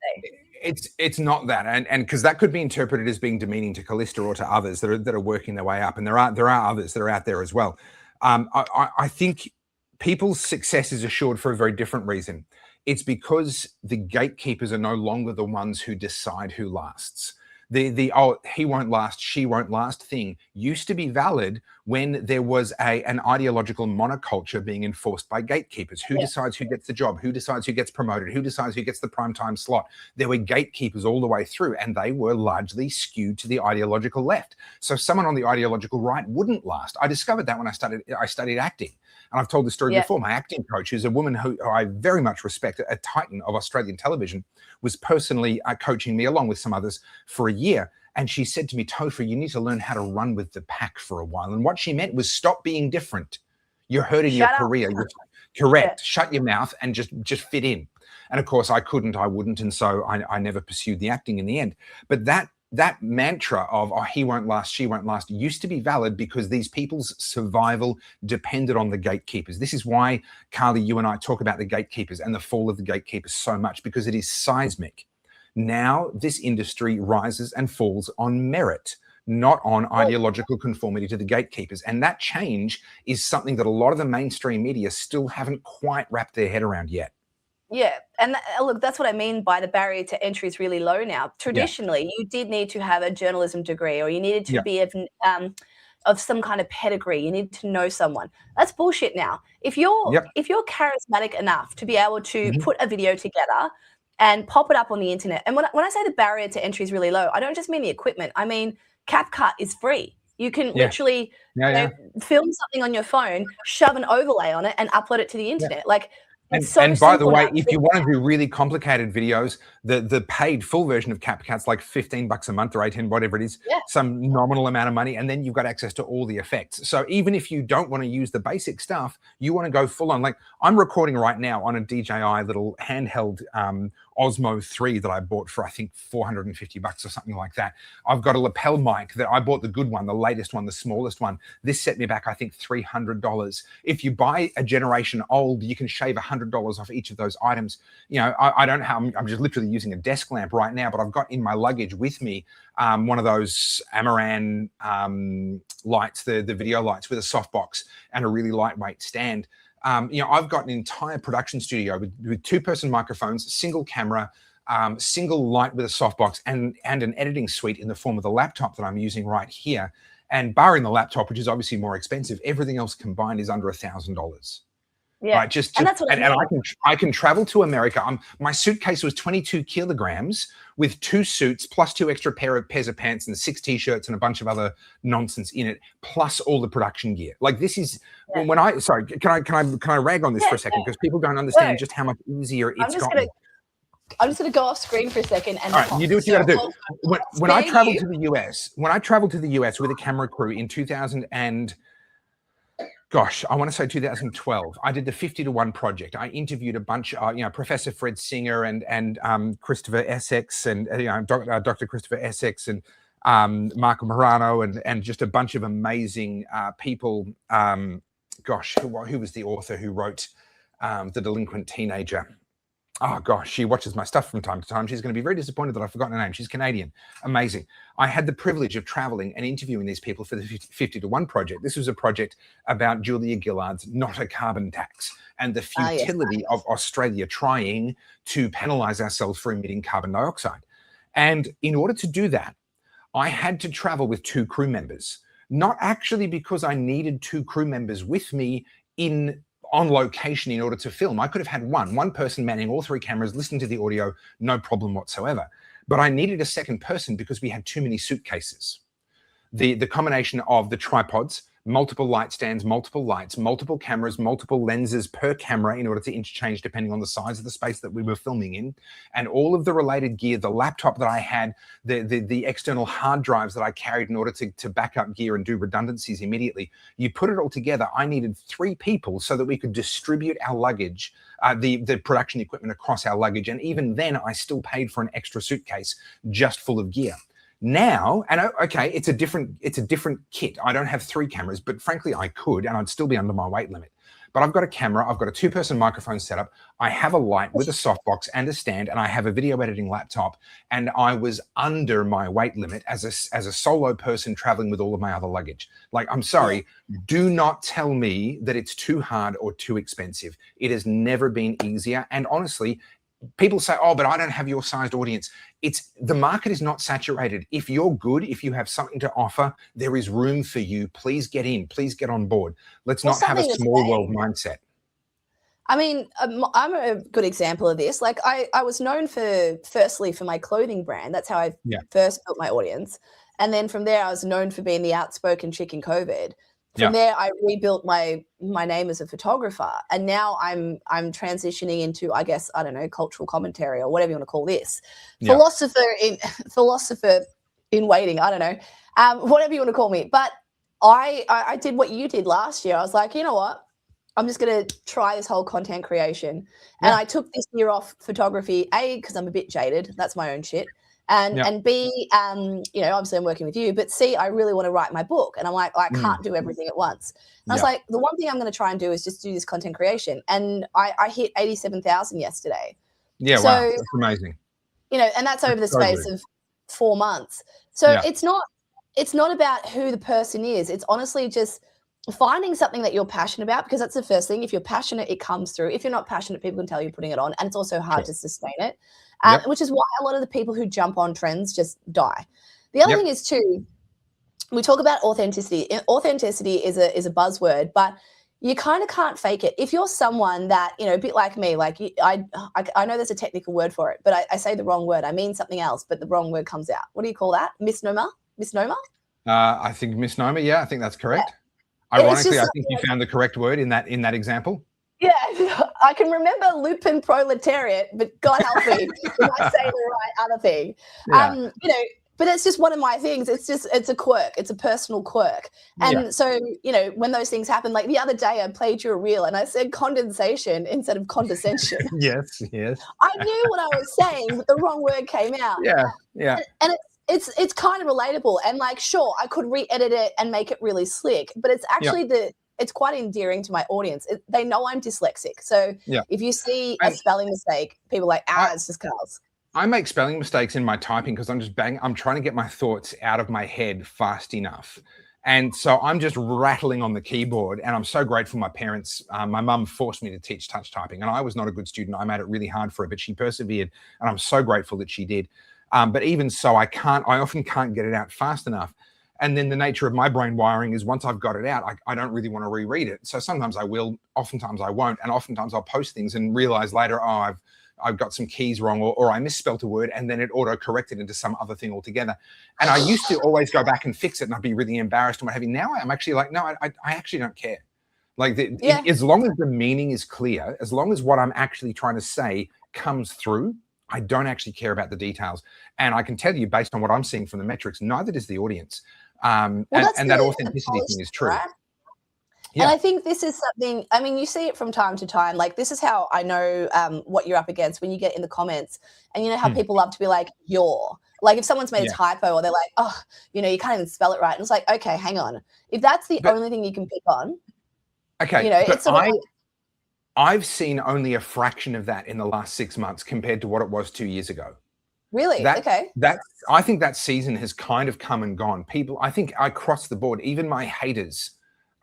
today. It's not that, and because that could be interpreted as being demeaning to Callista or to others that are working their way up, and there are others that are out there as well. I think people's success is assured for a very different reason. It's because the gatekeepers are no longer the ones who decide who lasts. The oh, he won't last, she won't last thing used to be valid when there was an ideological monoculture being enforced by gatekeepers. Who decides who gets the job? Who decides who gets promoted? Who decides who gets the primetime slot? There were gatekeepers all the way through, and they were largely skewed to the ideological left. So someone on the ideological right wouldn't last. I discovered that when I studied acting. And I've told the story before. My acting coach, who's a woman who I very much respect, a titan of Australian television, was personally coaching me along with some others for a year. And she said to me, Topher, you need to learn how to run with the pack for a while. And what she meant was stop being different. You're hurting your career. You're correct. Shut your mouth and just fit in. And of course, I wouldn't. And so I never pursued the acting in the end. But that mantra of, oh, he won't last, she won't last, used to be valid because these people's survival depended on the gatekeepers. This is why, Carly, you and I talk about the gatekeepers and the fall of the gatekeepers so much, because it is seismic. Now, this industry rises and falls on merit, not on ideological conformity to the gatekeepers. And that change is something that a lot of the mainstream media still haven't quite wrapped their head around yet. Yeah, and look, that's what I mean by the barrier to entry is really low now. Traditionally, you did need to have a journalism degree, or you needed to be of some kind of pedigree. You needed to know someone. That's bullshit now. If you're charismatic enough to be able to put a video together and pop it up on the internet, and when I say the barrier to entry is really low, I don't just mean the equipment. I mean CapCut is free. You can literally film something on your phone, shove an overlay on it, and upload it to the internet. Like. And by the way, if you want to do really complicated videos, the paid full version of CapCut's like $15 a month or 18, whatever it is, some nominal amount of money, and then you've got access to all the effects. So even if you don't want to use the basic stuff, you want to go full on. Like I'm recording right now on a DJI little handheld Osmo 3 that I bought for I think $450 or something like that. I've got a lapel mic that I bought, the good one, the latest one, the smallest one. This set me back I think $300. If you buy a generation old, you can shave $100 off each of those items. I don't have, I'm just literally using a desk lamp right now, but I've got in my luggage with me one of those Amaran lights, the video lights with a softbox and a really lightweight stand. I've got an entire production studio with 2-person microphones, single camera, single light with a softbox, and an editing suite in the form of the laptop that I'm using right here. And barring the laptop, which is obviously more expensive, everything else combined is under $1,000. Yeah, right. And that's what I can travel to America. My suitcase was 22 kilograms with 2 suits plus 2 extra pairs of pants and 6 t-shirts and a bunch of other nonsense in it, plus all the production gear. Like this is when I sorry, can I rag on this for a second, because people don't understand just how much easier it's gotten. I'm just going to go off screen for a second. And all right, you do what you got to do. When I traveled to the US, with a camera crew in 2000 and gosh, I want to say 2012. I did the 50-to-1 project. I interviewed a bunch of, Professor Fred Singer and Christopher Essex and Dr. Christopher Essex and Marco Morano and just a bunch of amazing people. Who was the author who wrote The Delinquent Teenager? Oh gosh, she watches my stuff from time to time. She's going to be very disappointed that I've forgotten her name. She's Canadian. Amazing. I had the privilege of traveling and interviewing these people for the 50 to 1 project. This was a project about Julia Gillard's Not a Carbon Tax and the futility of Australia trying to penalize ourselves for emitting carbon dioxide. And in order to do that, I had to travel with 2 crew members, not actually because I needed 2 crew members with me on location in order to film. I could have had one person manning all 3 cameras, listening to the audio, no problem whatsoever. But I needed a second person because we had too many suitcases. The combination of the tripods, multiple light stands, multiple lights, multiple cameras, multiple lenses per camera in order to interchange depending on the size of the space that we were filming in, and all of the related gear, the laptop that I had, the external hard drives that I carried in order to back up gear and do redundancies immediately. You put it all together, I needed 3 people so that we could distribute our luggage, the production equipment across our luggage, and even then I still paid for an extra suitcase just full of gear. Now, and okay, it's a different kit. I don't have 3 cameras, but frankly, I could, and I'd still be under my weight limit. But I've got a camera, I've got a 2-person microphone setup, I have a light with a softbox and a stand, and I have a video editing laptop, and I was under my weight limit as a solo person traveling with all of my other luggage. Like, I'm sorry, do not tell me that it's too hard or too expensive. It has never been easier, and honestly, people say, oh, but I don't have your sized audience. The market is not saturated. If you're good, if you have something to offer, there is room for you. Please get in, please get on board. Let's not have a small world mindset. I mean, I'm a good example of this. Like I was known firstly for my clothing brand. That's how I first built my audience. And then from there, I was known for being the outspoken chick in COVID. From there, I rebuilt my name as a photographer, and now I'm transitioning into, I guess, I don't know, cultural commentary or whatever you want to call this, philosopher in waiting. I don't know, whatever you want to call me. But I did what you did last year. I was like, you know what? I'm just going to try this whole content creation, and I took this year off photography. A, because I'm a bit jaded. That's my own shit. And B, you know, obviously I'm working with you, but C, I really want to write my book. And I'm like, I can't do everything at once. And I was like, the one thing I'm going to try and do is just do this content creation. And I hit 87,000 yesterday. Yeah, so, wow, that's amazing. You know, and that's over the space of 4 months. So it's not about who the person is. It's honestly just finding something that you're passionate about, because that's the first thing. If you're passionate, it comes through. If you're not passionate, people can tell you're putting it on. And it's also hard to sustain it. Which is why a lot of the people who jump on trends just die. The other thing is too, we talk about authenticity. Authenticity is a buzzword, but you kind of can't fake it. If you're someone that, you know, a bit like me, like I know there's a technical word for it, but I say the wrong word. I mean something else, but the wrong word comes out. What do you call that? Misnomer? I think misnomer. Yeah, I think that's correct. Ironically, I think you found the correct word in that example. Yeah, I can remember Lupin proletariat, but God help me if I say the right other thing. You know, but it's just one of my things. It's a quirk. It's a personal quirk. And so, you know, when those things happen, like the other day I played you a reel and I said condensation instead of condescension. Yes. I knew what I was saying, but the wrong word came out. Yeah. And it's kind of relatable. And like, sure, I could re-edit it and make it really slick, but it's actually it's quite endearing to my audience. They know I'm dyslexic. So if you see a spelling mistake, people are like, it's just Carlz. I make spelling mistakes in my typing because I'm trying to get my thoughts out of my head fast enough. And so I'm just rattling on the keyboard, and I'm so grateful my parents, my mum forced me to teach touch typing, and I was not a good student. I made it really hard for her, but she persevered, and I'm so grateful that she did. But even so, I often can't get it out fast enough. And then the nature of my brain wiring is once I've got it out, I don't really want to reread it. So sometimes I will, oftentimes I won't. And oftentimes I'll post things and realize later, I've got some keys wrong, or I misspelt a word, and then it auto-corrected into some other thing altogether. And I used to always go back and fix it, and I'd be really embarrassed and what have you. Now I'm actually like, no, I actually don't care. Like as long as the meaning is clear, as long as what I'm actually trying to say comes through, I don't actually care about the details. And I can tell you, based on what I'm seeing from the metrics, neither does the audience. And that authenticity thing is true. Right? Yeah. And I think this is something, I mean, you see it from time to time. Like, this is how I know what you're up against when you get in the comments. And you know how people love to be like, you're. Like, if someone's made a typo, or they're like, oh, you know, you can't even spell it right. And it's like, okay, hang on. If that's the only thing you can pick on, okay, you know, it's I've seen only a fraction of that in the last 6 months compared to what it was 2 years ago. Really? Okay. I think that season has kind of come and gone. People, I think across the board, even my haters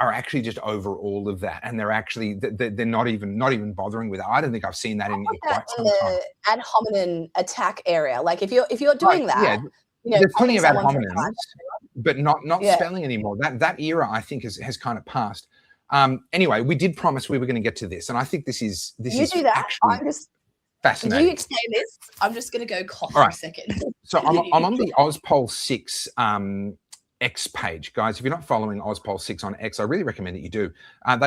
are actually just over all of that, and they're not even bothering with it. I don't think I've seen that in quite some time. Ad hominem attack area, like if you're doing that, Yeah, there's plenty of ad hominems, but not Yeah. spelling anymore. That era, I think, has kind of passed. Anyway, we did promise we were going to get to this, and I think this is You do that. actually fascinating. Did you explain this? I'm just going to go cough for a second. So I'm on the Ozpol 6 X page, guys. If you're not following Ozpol 6 on X, I really recommend that you do.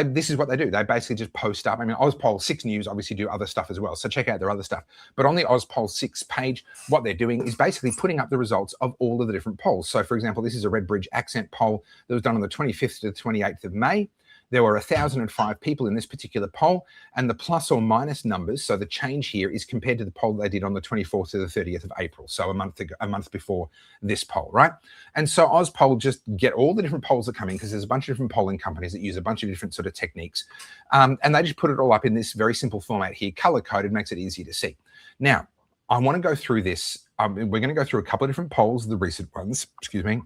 This is what they do. They basically just post up. I mean, Ozpol 6 News obviously do other stuff as well, so check out their other stuff. But on the Ozpol 6 page, what they're doing is basically putting up the results of all of the different polls. So, for example, this is a Redbridge accent poll that was done on the 25th to the 28th of May. There were 1,005 people in this particular poll, and the plus or minus numbers, so the change here is compared to the poll they did on the 24th to the 30th of April, so a month before this poll, right? And so Ozpol just get all the different polls that come in, because there's a bunch of different polling companies that use a bunch of different sort of techniques, and they just put it all up in this very simple format here, color-coded, makes it easy to see. Now, I want to go through this. We're going to go through a couple of different polls, the recent ones, excuse me.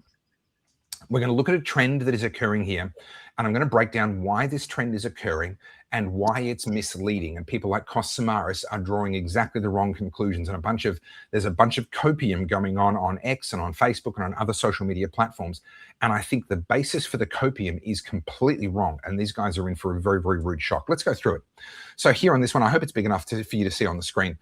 We're going to look at a trend that is occurring here, and I'm going to break down why this trend is occurring and why it's misleading. And people like Kos Samaras are drawing exactly the wrong conclusions. And there's a bunch of copium going on X and on Facebook and on other social media platforms. And I think the basis for the copium is completely wrong. And these guys are in for a very, very rude shock. Let's go through it. So here on this one, I hope it's big enough for you to see on the screen.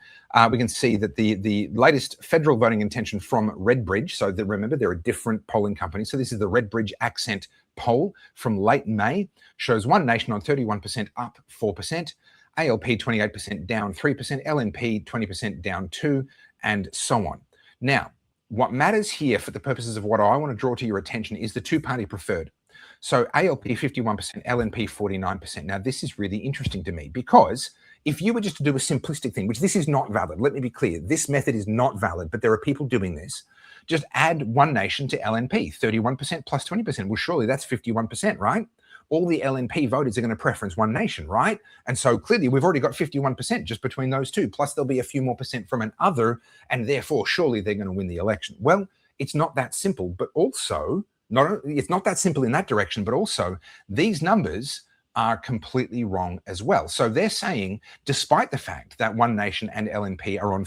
We can see that the latest federal voting intention from Redbridge. So remember, there are different polling companies. So this is the Redbridge accent poll from late May, shows One Nation on 31% up 4%, ALP 28% down 3%, LNP 20% down 2%, and so on. Now, what matters here for the purposes of what I want to draw to your attention is the two-party preferred. So ALP 51%, LNP 49%. Now, this is really interesting to me, because if you were just to do a simplistic thing, which this is not valid, let me be clear, this method is not valid, but there are people doing this. Just add One Nation to LNP, 31% plus 20%. Well, surely that's 51%, right? All the LNP voters are going to preference One Nation, right? And so clearly we've already got 51% just between those two, plus there'll be a few more percent from an other, and therefore surely they're going to win the election. Well, it's not that simple, but also, it's not that simple in that direction, but also these numbers are completely wrong as well. So they're saying, despite the fact that One Nation and LNP are on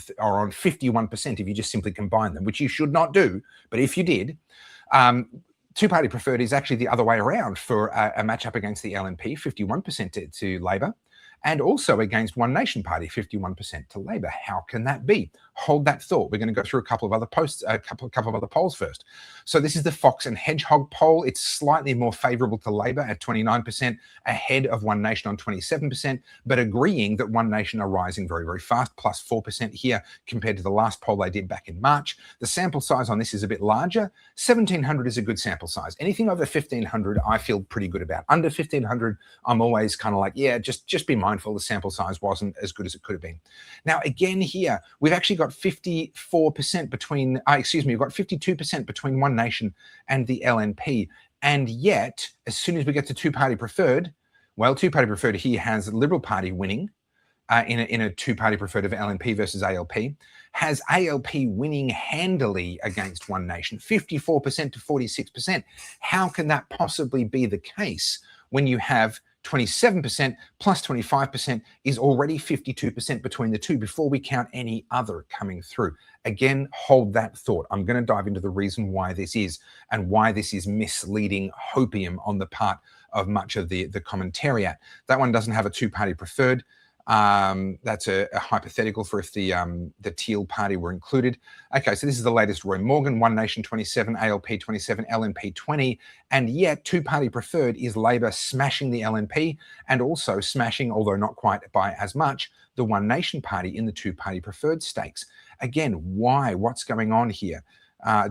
51%, if you just simply combine them, which you should not do, but if you did, two-party preferred is actually the other way around for a matchup against the LNP, 51% to Labor, and also against One Nation Party, 51% to Labor. How can that be? Hold that thought. We're going to go through a couple of other polls first. So this is the Fox and Hedgehog poll. It's slightly more favorable to Labor at 29%, ahead of One Nation on 27%, but agreeing that One Nation are rising very, very fast, plus 4% here compared to the last poll they did back in March. The sample size on this is a bit larger. 1,700 is a good sample size. Anything over 1,500, I feel pretty good about. Under 1,500, I'm always kind of like, yeah, just be mindful the sample size wasn't as good as it could have been. Now, again here, we've actually got 54% between, we've got 52% between One Nation and the LNP. And yet, as soon as we get to two-party preferred, well, two-party preferred here has the Liberal Party winning in a two-party preferred of LNP versus ALP, has ALP winning handily against One Nation, 54% to 46%. How can that possibly be the case when you have 27% plus 25% is already 52% between the two before we count any other coming through? Again, hold that thought. I'm going to dive into the reason why this is and why this is misleading hopium on the part of much of the commentariat. That one doesn't have a two-party preferred. That's a hypothetical for if the Teal Party were included. Okay, so this is the latest Roy Morgan, One Nation 27, ALP 27, LNP 20, and yet two-party preferred is Labor smashing the LNP and also smashing, although not quite by as much, the One Nation Party in the two-party preferred stakes. Again, why? What's going on here?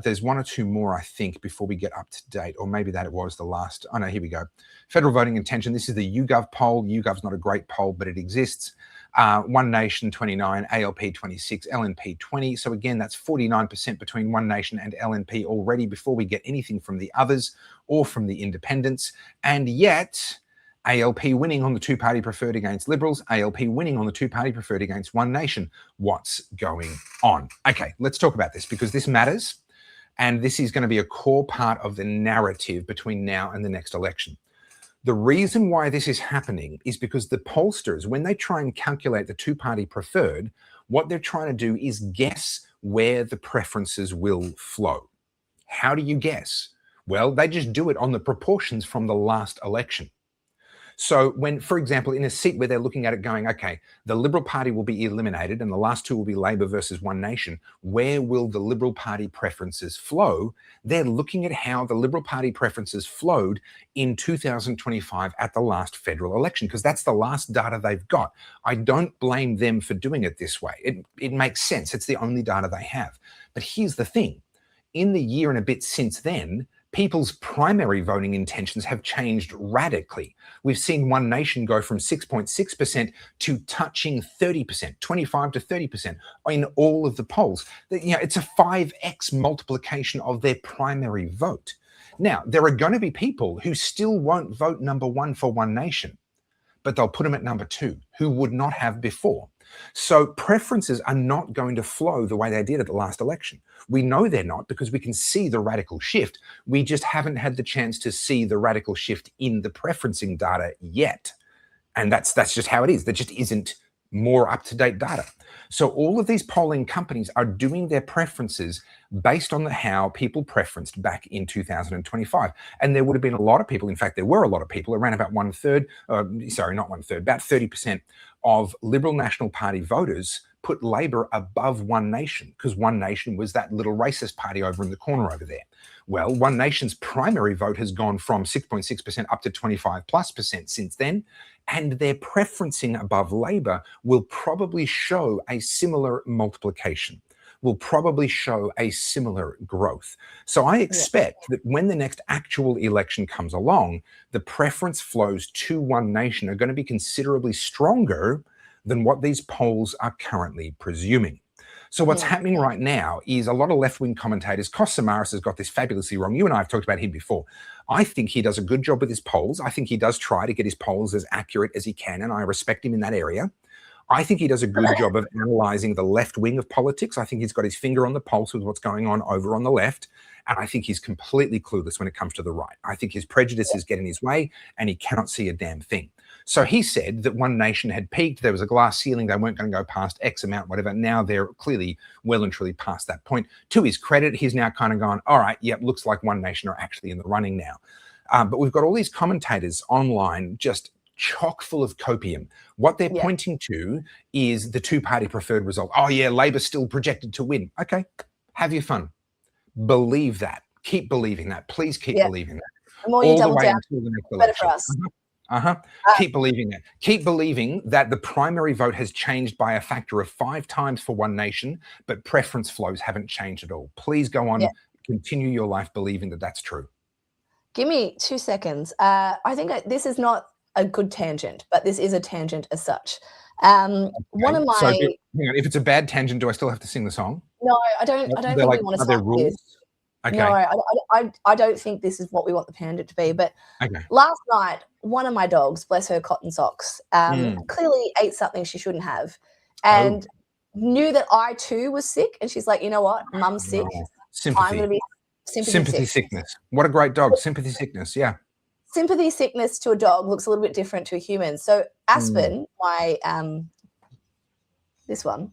There's one or two more, I think, before we get up to date, or maybe that it was the last. Oh, no, here we go. Federal voting intention. This is the YouGov poll. YouGov's not a great poll, but it exists. One Nation 29, ALP 26, LNP 20. So again, that's 49% between One Nation and LNP already before we get anything from the others or from the independents. And yet, ALP winning on the two-party preferred against Liberals, ALP winning on the two-party preferred against One Nation. What's going on? Okay, let's talk about this because this matters, and this is going to be a core part of the narrative between now and the next election. The reason why this is happening is because the pollsters, when they try and calculate the two-party preferred, what they're trying to do is guess where the preferences will flow. How do you guess? Well, they just do it on the proportions from the last election. So when, for example, in a seat where they're looking at it going, okay, the Liberal Party will be eliminated and the last two will be Labor versus One Nation, where will the Liberal Party preferences flow? They're looking at how the Liberal Party preferences flowed in 2025 at the last federal election, because that's the last data they've got. I don't blame them for doing it this way. It makes sense. It's the only data they have. But here's the thing. In the year and a bit since then, people's primary voting intentions have changed radically. We've seen One Nation go from 6.6% to touching 30%, 25 to 30% in all of the polls. It's a 5x multiplication of their primary vote. Now, there are going to be people who still won't vote number one for One Nation, but they'll put them at number two, who would not have before. So preferences are not going to flow the way they did at the last election. We know they're not because we can see the radical shift. We just haven't had the chance to see the radical shift in the preferencing data yet. And that's just how it is. There just isn't more up-to-date data. So all of these polling companies are doing their preferences based on how people preferenced back in 2025. And there would have been a lot of people, in fact, there were a lot of people, around about about 30% of Liberal National Party voters put Labor above One Nation because One Nation was that little racist party over in the corner over there. Well, One Nation's primary vote has gone from 6.6% up to 25+% since then, and their preferencing above Labor will probably show a similar multiplication, will probably show a similar growth. So I expect that when the next actual election comes along, the preference flows to One Nation are going to be considerably stronger than what these polls are currently presuming. So what's happening right now is a lot of left-wing commentators, Kos Samaras has got this fabulously wrong. You and I have talked about him before. I think he does a good job with his polls. I think he does try to get his polls as accurate as he can, and I respect him in that area. I think he does a good job of analysing the left wing of politics. I think he's got his finger on the pulse with what's going on over on the left. And I think he's completely clueless when it comes to the right. I think his prejudices get in his way and he cannot see a damn thing. So he said that One Nation had peaked. There was a glass ceiling. They weren't going to go past X amount, whatever. Now they're clearly well and truly past that point. To his credit, he's now kind of gone, all right, yep, looks like One Nation are actually in the running now. But we've got all these commentators online just chock full of copium. What they're pointing to is the two-party preferred result. Oh, yeah, Labor's still projected to win. Okay, have your fun. Believe that. Keep believing that. Please keep believing that. The more you double down, until the next the better election. for us. Keep believing that. Keep believing that the primary vote has changed by a factor of 5 times for One Nation, but preference flows haven't changed at all. Please go on, continue your life believing that that's true. Give me 2 seconds. I think this is not a good tangent, but this is a tangent as such. One of my... So hang on, if it's a bad tangent, do I still have to sing the song? No, I don't think we want to start with this. Okay. No, I don't think this is what we want the tangent to be. But last night, one of my dogs, bless her cotton socks, clearly ate something she shouldn't have and knew that I too was sick. And she's like, you know what? Mum's sick. Sympathy. I'm going to be sympathy sickness. What a great dog. Sympathy sickness. Yeah. Sympathy sickness to a dog looks a little bit different to a human. So Aspen, my this one,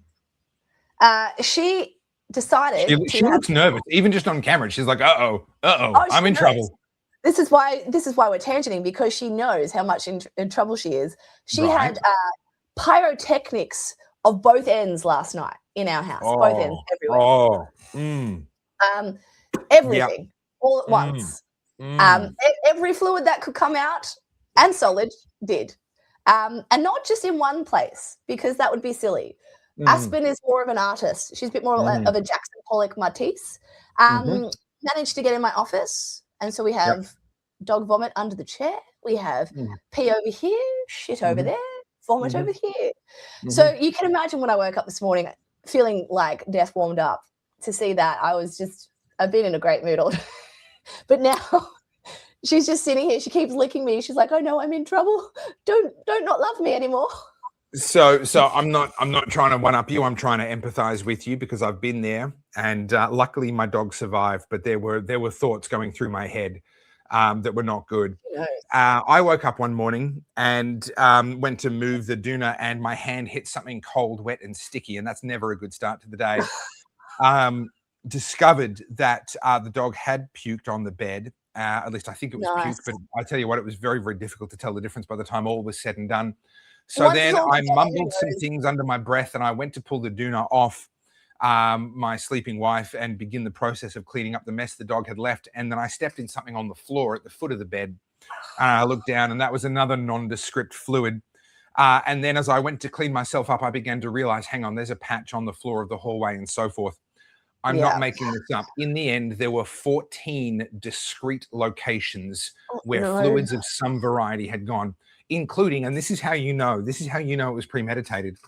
she decided she looks nervous, even just on camera. She's like, I'm in trouble. This is why we're tangenting, because she knows how much in trouble she is. She had pyrotechnics of both ends last night in our house, both ends everywhere. Everything all at once. Every fluid that could come out and solid did. And not just in one place, because that would be silly. Aspen is more of an artist. She's a bit more of a Jackson Pollock Matisse. Managed to get in my office. And so we have dog vomit under the chair. We have pee over here, shit over there, vomit over here. So you can imagine when I woke up this morning feeling like death warmed up. To see that, I've been in a great mood all day. But she's just sitting here. She keeps licking me. She's like, "Oh no, I'm in trouble. Don't not love me anymore." So I'm not trying to one up you. I'm trying to empathize with you because I've been there, and luckily my dog survived. But there were thoughts going through my head that were not good. I woke up one morning and went to move the doona, and my hand hit something cold, wet, and sticky, and that's never a good start to the day. Discovered that the dog had puked on the bed. At least I think it was puke, but I tell you what, it was very, very difficult to tell the difference by the time all was said and done. So then I mumbled some things under my breath, and I went to pull the doona off my sleeping wife and begin the process of cleaning up the mess the dog had left. And then I stepped in something on the floor at the foot of the bed. I looked down, and that was another nondescript fluid. And then as I went to clean myself up, I began to realize, hang on, there's a patch on the floor of the hallway and so forth. I'm not making this up. In the end, there were 14 discrete locations where fluids of some variety had gone, including, and this is how you know it was premeditated,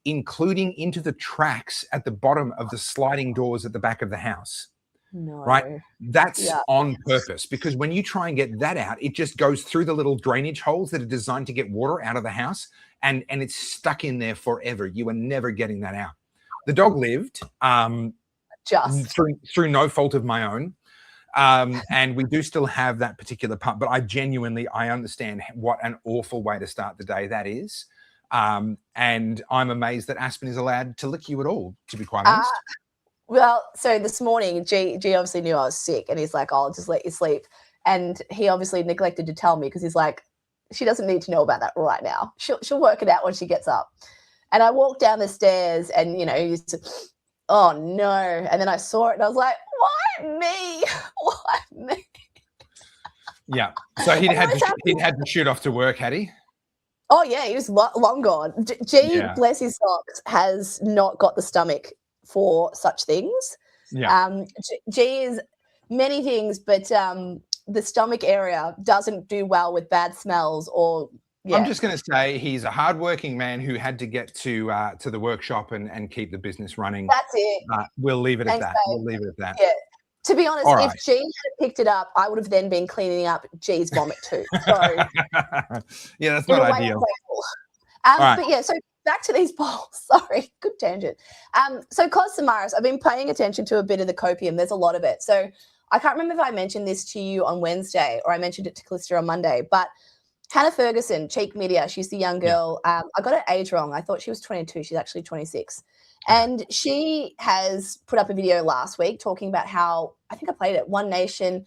including into the tracks at the bottom of the sliding doors at the back of the house. Right? That's on purpose, because when you try and get that out, it just goes through the little drainage holes that are designed to get water out of the house, and it's stuck in there forever. You are never getting that out. The dog lived just through no fault of my own. And we do still have that particular part, but I understand what an awful way to start the day that is. And I'm amazed that Aspen is allowed to lick you at all, to be quite honest. Well, so this morning, G obviously knew I was sick, and he's like, "I'll just let you sleep." And he obviously neglected to tell me, because he's like, "She doesn't need to know about that right now. She'll work it out when she gets up." And I walked down the stairs, and he said, "Oh no!" And then I saw it, and I was like, "Why me? Why me?" Yeah. So he'd had to shoot off to work, had he? Oh yeah, he was long gone. G, bless his socks, has not got the stomach for such things. G is many things, but the stomach area doesn't do well with bad smells or. Yeah. I'm just going to say he's a hardworking man who had to get to the workshop and keep the business running. That's it. We'll leave it at that. We'll leave it at that. Yeah. To be honest, if G had picked it up, I would have then been cleaning up G's vomit too. So yeah, that's not ideal. But yeah, so back to these polls. Sorry, good tangent. So Carlz Samaras, I've been paying attention to a bit of the copium. There's a lot of it. So I can't remember if I mentioned this to you on Wednesday or I mentioned it to Calista on Monday, but Hannah Ferguson, Cheek Media, she's the young girl. I got her age wrong. I thought she was 22. She's actually 26. And she has put up a video last week talking about how, I think I played it, One Nation,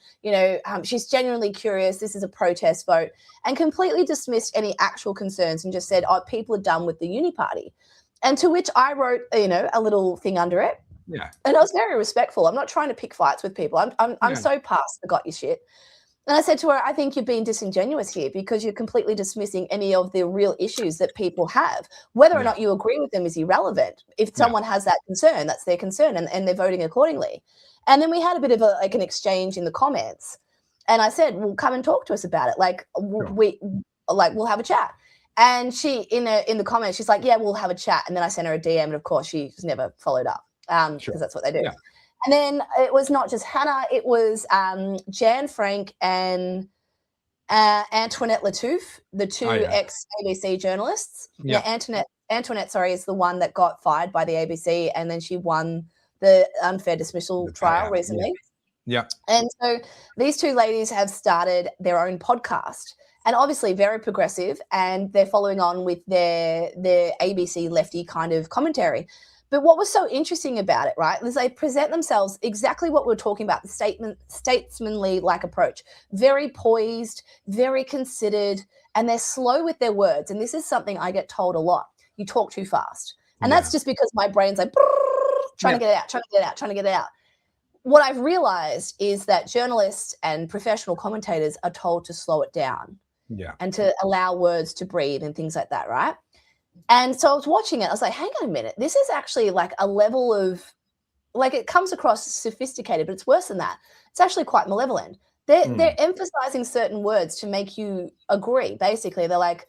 she's genuinely curious. This is a protest vote, and completely dismissed any actual concerns and just said, "Oh, people are done with the uni party." And to which I wrote, a little thing under it. Yeah. And I was very respectful. I'm not trying to pick fights with people. I'm so past the got your shit. And I said to her, "I think you're being disingenuous here because you're completely dismissing any of the real issues that people have. Whether or not you agree with them is irrelevant. If someone has that concern, that's their concern, and they're voting accordingly." And then we had a bit of an exchange in the comments. And I said, "Well, come and talk to us about it. Like, we'll have a chat." And she, in the comments, she's like, "Yeah, we'll have a chat." And then I sent her a DM, and of course, she's never followed up because that's what they do. Yeah. And then it was not just Hannah, it was Jan Frank and Antoinette Lattouf, the two ex-ABC journalists. Yeah, Antoinette, is the one that got fired by the ABC, and then she won the unfair dismissal trial recently. Yeah. And so these two ladies have started their own podcast, and obviously very progressive, and they're following on with their ABC lefty kind of commentary. But what was so interesting about it, right, is they present themselves exactly what we're talking about, the statesmanly-like approach. Very poised, very considered, and they're slow with their words. And this is something I get told a lot. You talk too fast. And that's just because my brain's like, trying to get it out. What I've realized is that journalists and professional commentators are told to slow it down and to allow words to breathe and things like that, right? And so I was watching it. I was like, hang on a minute. This is actually like a level of, like, it comes across sophisticated, but it's worse than that. It's actually quite malevolent. They're emphasizing certain words to make you agree. Basically, they're like,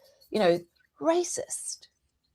racist.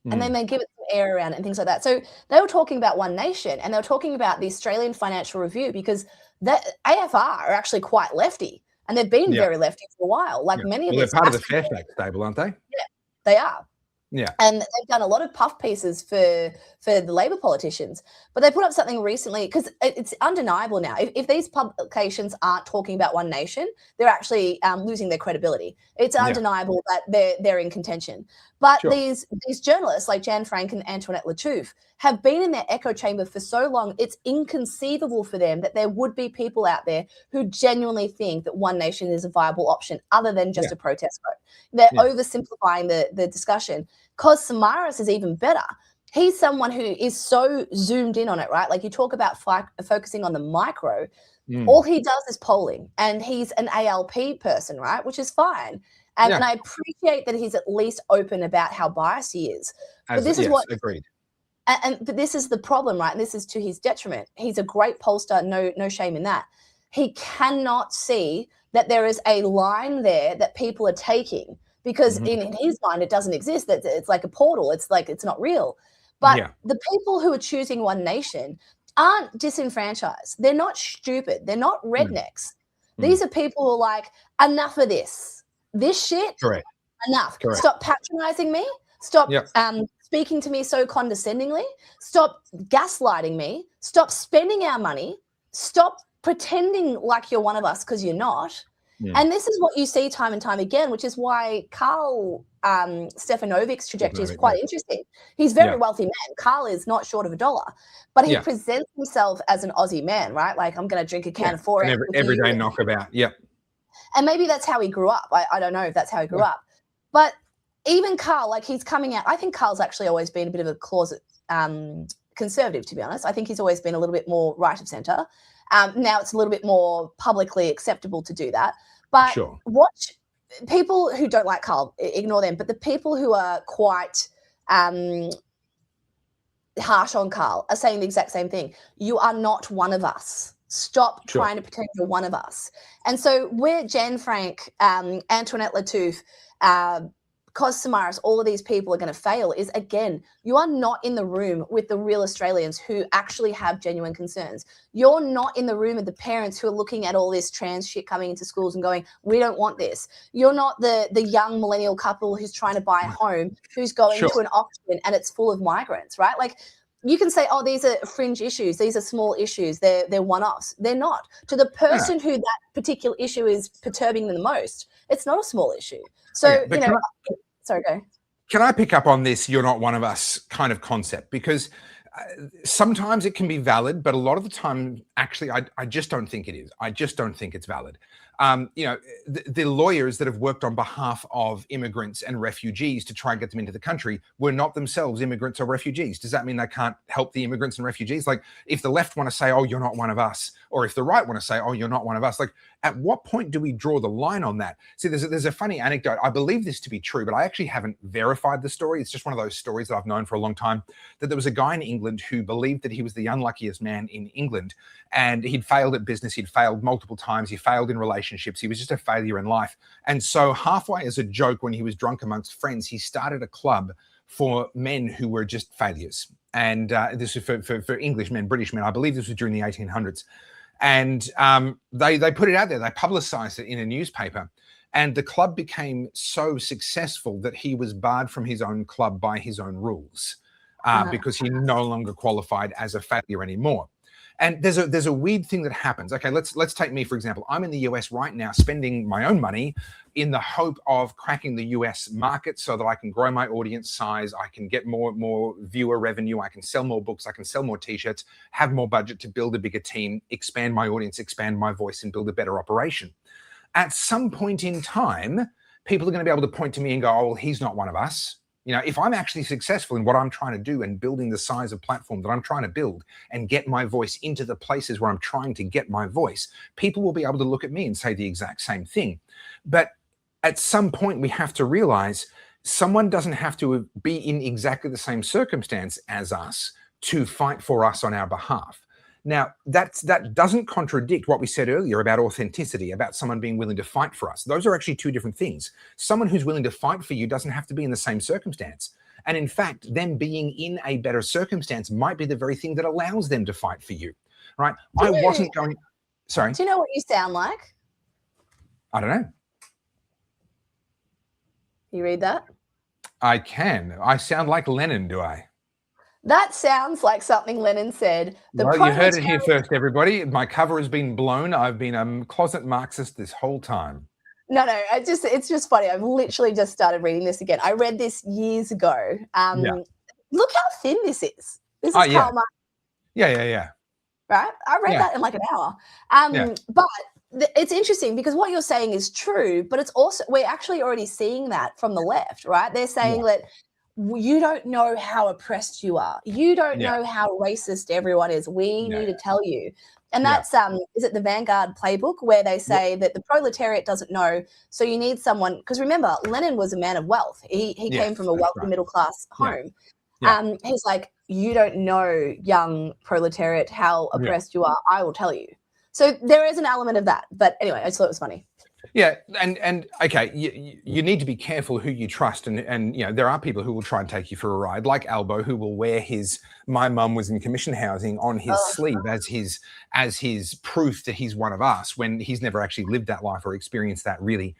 And then they give it some air around it and things like that. So they were talking about One Nation, and they were talking about the Australian Financial Review, because the AFR are actually quite lefty. And they've been very lefty for a while, like many of they're these. part of the Fairfax stable, aren't they? Yeah, they are. Yeah. And they've done a lot of puff pieces for the Labor politicians. But they put up something recently, because it's undeniable now. If these publications aren't talking about One Nation, they're actually losing their credibility. It's undeniable that they're in contention. But these journalists like Jan Frank and Antoinette Lattouf have been in their echo chamber for so long, it's inconceivable for them that there would be people out there who genuinely think that One Nation is a viable option other than just a protest vote. They're oversimplifying the discussion. Carlz Samaras is even better. He's someone who is so zoomed in on it, right? Like, you talk about focusing on the micro. All he does is polling, and he's an ALP person, right? Which is fine. And I appreciate that he's at least open about how biased he is. But this is agreed. But this is the problem, right? And this is to his detriment. He's a great pollster, no shame in that. He cannot see that there is a line there that people are taking, because in his mind it doesn't exist. It's like a portal. It's like it's not real. But the people who are choosing One Nation aren't disenfranchised. They're not stupid. They're not rednecks. These are people who are like, enough of this shit. Correct. Enough. Correct. Stop patronizing me. Stop speaking to me so condescendingly. Stop gaslighting me. Stop spending our money. Stop pretending like you're one of us, because you're not. And this is what you see time and time again, which is why Carl Stefanovic's trajectory is quite interesting. He's a very wealthy man. Carl is not short of $1, but he presents himself as an Aussie man, right? Like, I'm going to drink a can of 4 everyday knockabout. And maybe that's how he grew up. I don't know if that's how he grew up. But even Carl, like, he's coming out. I think Carl's actually always been a bit of a closet conservative, to be honest. I think he's always been a little bit more right of centre. Now it's a little bit more publicly acceptable to do that. But watch people who don't like Carl, ignore them. But the people who are quite harsh on Carl are saying the exact same thing. You are not one of us. Stop trying to pretend you're one of us. And so where Jan Frank, Antoinette Lattouf, Carlz Samaras, all of these people are going to fail is, again, you are not in the room with the real Australians who actually have genuine concerns. You're not in the room with the parents who are looking at all this trans shit coming into schools and going, we don't want this. You're not the young millennial couple who's trying to buy a home, who's going to an auction and it's full of migrants, right? Like, you can say, oh, these are fringe issues. These are small issues. They're one-offs. They're not. To the person who that particular issue is perturbing them the most, it's not a small issue. So, sorry, go. Can I pick up on this "you're not one of us" kind of concept? Because sometimes it can be valid, but a lot of the time, actually, I just don't think it is. I just don't think it's valid. The lawyers that have worked on behalf of immigrants and refugees to try and get them into the country were not themselves immigrants or refugees. Does that mean they can't help the immigrants and refugees? Like, if the left want to say, oh, you're not one of us, or if the right want to say, oh, you're not one of us, like, at what point do we draw the line on that? See, there's a funny anecdote. I believe this to be true, but I actually haven't verified the story. It's just one of those stories that I've known for a long time, that there was a guy in England who believed that he was the unluckiest man in England, and he'd failed at business. He'd failed multiple times. He failed in relationships. He was just a failure in life. And so halfway as a joke, when he was drunk amongst friends, he started a club for men who were just failures. And this is for English men, British men. I believe this was during the 1800s. And they put it out there. They publicized it in a newspaper. And the club became so successful that he was barred from his own club by his own rules because he no longer qualified as a failure anymore. And there's a weird thing that happens. Okay, let's take me, for example. I'm in the US right now spending my own money in the hope of cracking the US market so that I can grow my audience size, I can get more viewer revenue, I can sell more books, I can sell more t-shirts, have more budget to build a bigger team, expand my audience, expand my voice, and build a better operation. At some point in time, people are going to be able to point to me and go, oh, well, he's not one of us. You know, if I'm actually successful in what I'm trying to do and building the size of platform that I'm trying to build and get my voice into the places where I'm trying to get my voice, people will be able to look at me and say the exact same thing. But at some point, we have to realize someone doesn't have to be in exactly the same circumstance as us to fight for us on our behalf. Now, that doesn't contradict what we said earlier about authenticity, about someone being willing to fight for us. Those are actually two different things. Someone who's willing to fight for you doesn't have to be in the same circumstance. And in fact, them being in a better circumstance might be the very thing that allows them to fight for you, right? I wasn't going... Sorry? Do you know what you sound like? I don't know. You read that? I can. I sound like Lenin, do I? That sounds like something Lenin said. Well, you heard it here first, everybody. My cover has been blown. I've been a closet Marxist this whole time. No, it's just funny. I've literally just started reading this again. I read this years ago. Look how thin this is. This is Karl Marx. Yeah. Right? I read that in like an hour. But it's interesting because what you're saying is true, but it's also, we're actually already seeing that from the left, right? They're saying that you don't know how oppressed you are. You don't know how racist everyone is. We need to tell you. And that's, is it the Vanguard playbook where they say that the proletariat doesn't know, so you need someone, because remember, Lenin was a man of wealth. He came from a wealthy middle class home. He's like, you don't know, young proletariat, how oppressed you are. I will tell you. So there is an element of that. But anyway, I just thought it was funny. Yeah, and okay, you need to be careful who you trust, and you know there are people who will try and take you for a ride, like Albo, who will wear his "My mum was in commission housing" on his sleeve as his proof that he's one of us, when he's never actually lived that life or experienced that really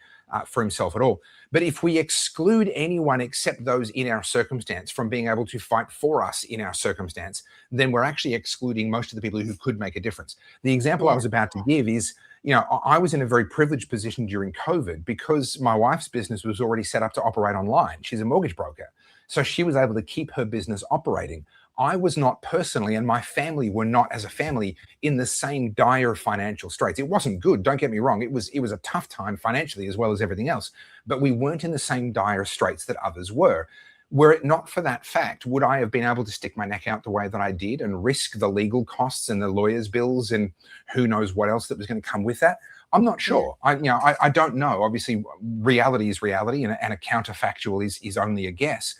for himself at all. But if we exclude anyone except those in our circumstance from being able to fight for us in our circumstance, then we're actually excluding most of the people who could make a difference. The example I was about to give is, you know, I was in a very privileged position during COVID because my wife's business was already set up to operate online. She's a mortgage broker. So she was able to keep her business operating. I was not personally, and my family were not as a family, in the same dire financial straits. It wasn't good, don't get me wrong. It was a tough time financially as well as everything else, but we weren't in the same dire straits that others were. Were it not for that fact, would I have been able to stick my neck out the way that I did and risk the legal costs and the lawyers' bills and who knows what else that was going to come with that? I'm not sure. I don't know. Obviously, reality is reality, and a counterfactual is only a guess.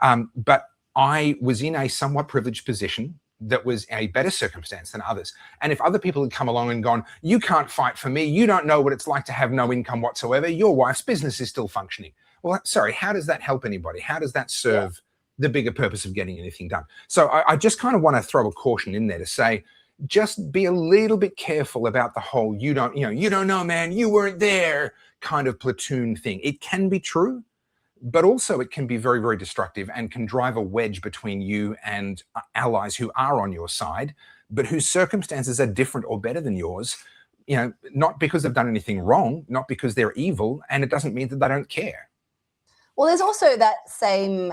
But I was in a somewhat privileged position that was a better circumstance than others. And if other people had come along and gone, you can't fight for me, you don't know what it's like to have no income whatsoever, your wife's business is still functioning. Well, sorry, how does that help anybody? How does that serve the bigger purpose of getting anything done? So I just kind of want to throw a caution in there to say, just be a little bit careful about the whole, you don't know, man, you weren't there kind of platoon thing. It can be true, but also it can be very, very destructive and can drive a wedge between you and allies who are on your side, but whose circumstances are different or better than yours, you know, not because they've done anything wrong, not because they're evil, and it doesn't mean that they don't care. Well, there's also that same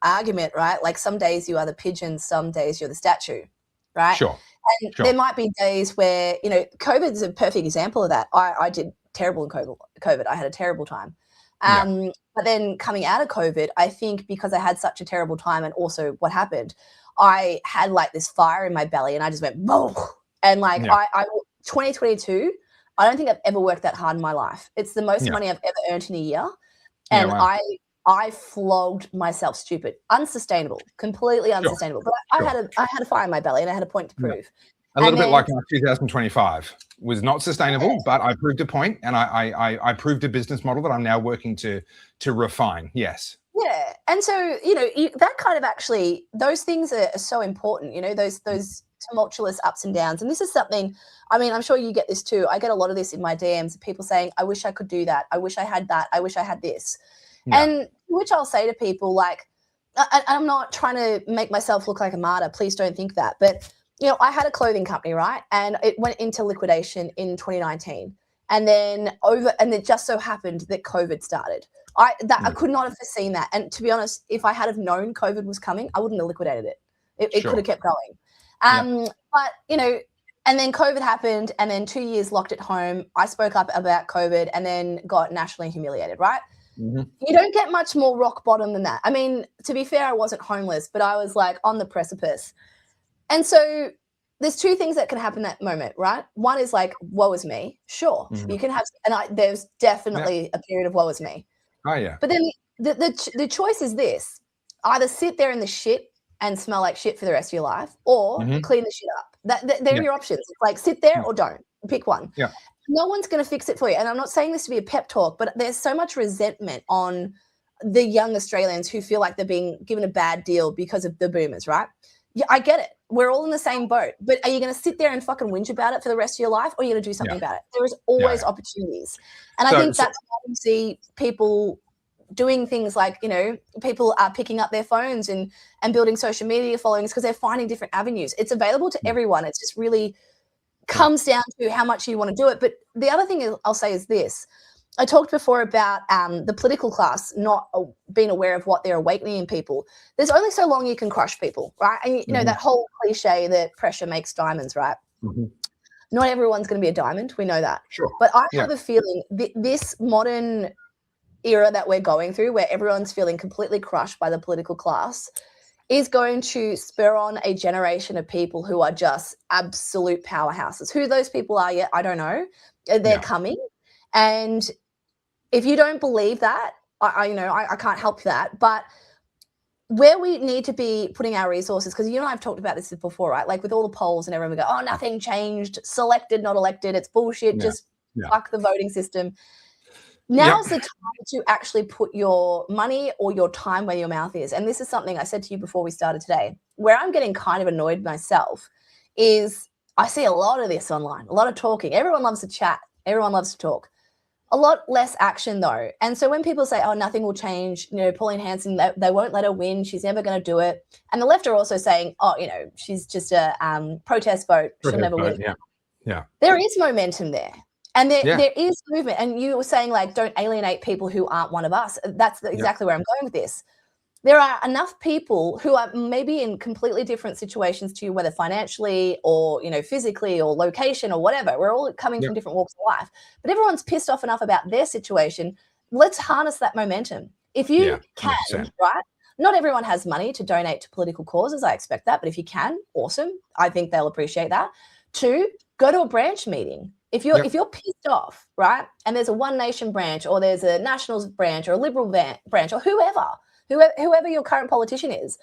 argument, right? Like some days you are the pigeon, some days you're the statue, right? Sure. And there might be days where, you know, COVID is a perfect example of that. I did terrible in COVID. I had a terrible time. But then coming out of COVID, I think because I had such a terrible time and also what happened, I had like this fire in my belly and I just went, boom. And like 2022, I don't think I've ever worked that hard in my life. It's the most money I've ever earned in a year. And I flogged myself stupid, unsustainable, completely unsustainable. But I had a fire in my belly and I had a point to prove. A little bit like 2025 was not sustainable, but I proved a point and I proved a business model that I'm now working to refine. Yes. Yeah. And so, you know, that kind of actually, those things are so important, you know, those tumultuous ups and downs. And this is something, I mean, I'm sure you get this too. I get a lot of this in my DMs, people saying, I wish I could do that. I wish I had that. I wish I had this. Yeah. And which I'll say to people, like, I'm not trying to make myself look like a martyr. Please don't think that. But, you know, I had a clothing company, right? And it went into liquidation in 2019. And then it just so happened that COVID started. I could not have foreseen that. And to be honest, if I had have known COVID was coming, I wouldn't have liquidated it. It could have kept going. But, you know, and then COVID happened and then 2 years locked at home. I spoke up about COVID and then got nationally humiliated, right? Mm-hmm. You don't get much more rock bottom than that. I mean, to be fair, I wasn't homeless, but I was like on the precipice. And so there's two things that can happen that moment, right? One is like, woe is me. Sure, you can have, and there's definitely a period of woe is me. Oh, yeah. But then the choice is this: either sit there in the shit and smell like shit for the rest of your life, or clean the shit up. They're your options. It's like sit there or don't. Pick one. Yeah. No one's going to fix it for you. And I'm not saying this to be a pep talk, but there's so much resentment on the young Australians who feel like they're being given a bad deal because of the boomers, right? Yeah, I get it. We're all in the same boat. But are you going to sit there and fucking whinge about it for the rest of your life, or are you going to do something about it? There is always opportunities. And I think that's why you see people doing things like, people are picking up their phones and building social media followings because they're finding different avenues. It's available to everyone. It's just really comes down to how much you want to do it. But the other thing I'll say is this. I talked before about the political class not being aware of what they're awakening in people. There's only so long you can crush people, right? And you know that whole cliche that pressure makes diamonds, right? Not everyone's going to be a diamond. We know that. Sure. But I have a feeling this modern era that we're going through, where everyone's feeling completely crushed by the political class, is going to spur on a generation of people who are just absolute powerhouses. Who those people are yet, I don't know. They're coming. And if you don't believe that, I can't help that. But where we need to be putting our resources, because you and I have talked about this before, right? Like with all the polls and everyone, we go, oh, nothing changed, selected, not elected, it's bullshit, just fuck the voting system. Now's the time to actually put your money or your time where your mouth is. And this is something I said to you before we started today, where I'm getting kind of annoyed myself is I see a lot of this online, a lot of talking. Everyone loves to chat. Everyone loves to talk. A lot less action, though. And so when people say, oh, nothing will change, Pauline Hanson, they won't let her win, she's never going to do it. And the left are also saying, oh, she's just a protest vote, she'll never win. Yeah. There is momentum there. And there is movement. And you were saying, like, don't alienate people who aren't one of us. That's exactly where I'm going with this. There are enough people who are maybe in completely different situations to you, whether financially or, physically or location or whatever. We're all coming from different walks of life. But everyone's pissed off enough about their situation. Let's harness that momentum. If you can, 100%. Right? Not everyone has money to donate to political causes. I expect that. But if you can, awesome. I think they'll appreciate that. 2, go to a branch meeting. If you're pissed off, right, and there's a One Nation branch or there's a Nationals branch or a Liberal branch or whoever your current politician is,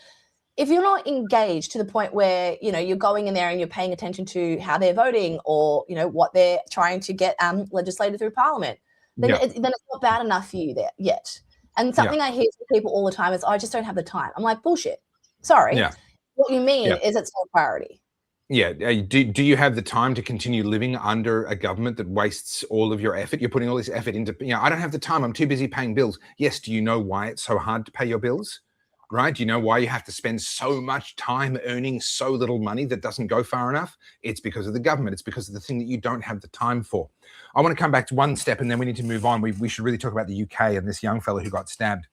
if you're not engaged to the point where, you're going in there and you're paying attention to how they're voting or, what they're trying to get legislated through Parliament, then it's not bad enough for you there yet. And something I hear from people all the time is, I just don't have the time. I'm like, bullshit. Sorry. Yeah. What you mean is it's not a priority. Yeah. Do you have the time to continue living under a government that wastes all of your effort? You're putting all this effort into, I don't have the time. I'm too busy paying bills. Yes. Do you know why it's so hard to pay your bills? Right? Do you know why you have to spend so much time earning so little money that doesn't go far enough? It's because of the government. It's because of the thing that you don't have the time for. I want to come back to one step and then we need to move on. We should really talk about the UK and this young fellow who got stabbed.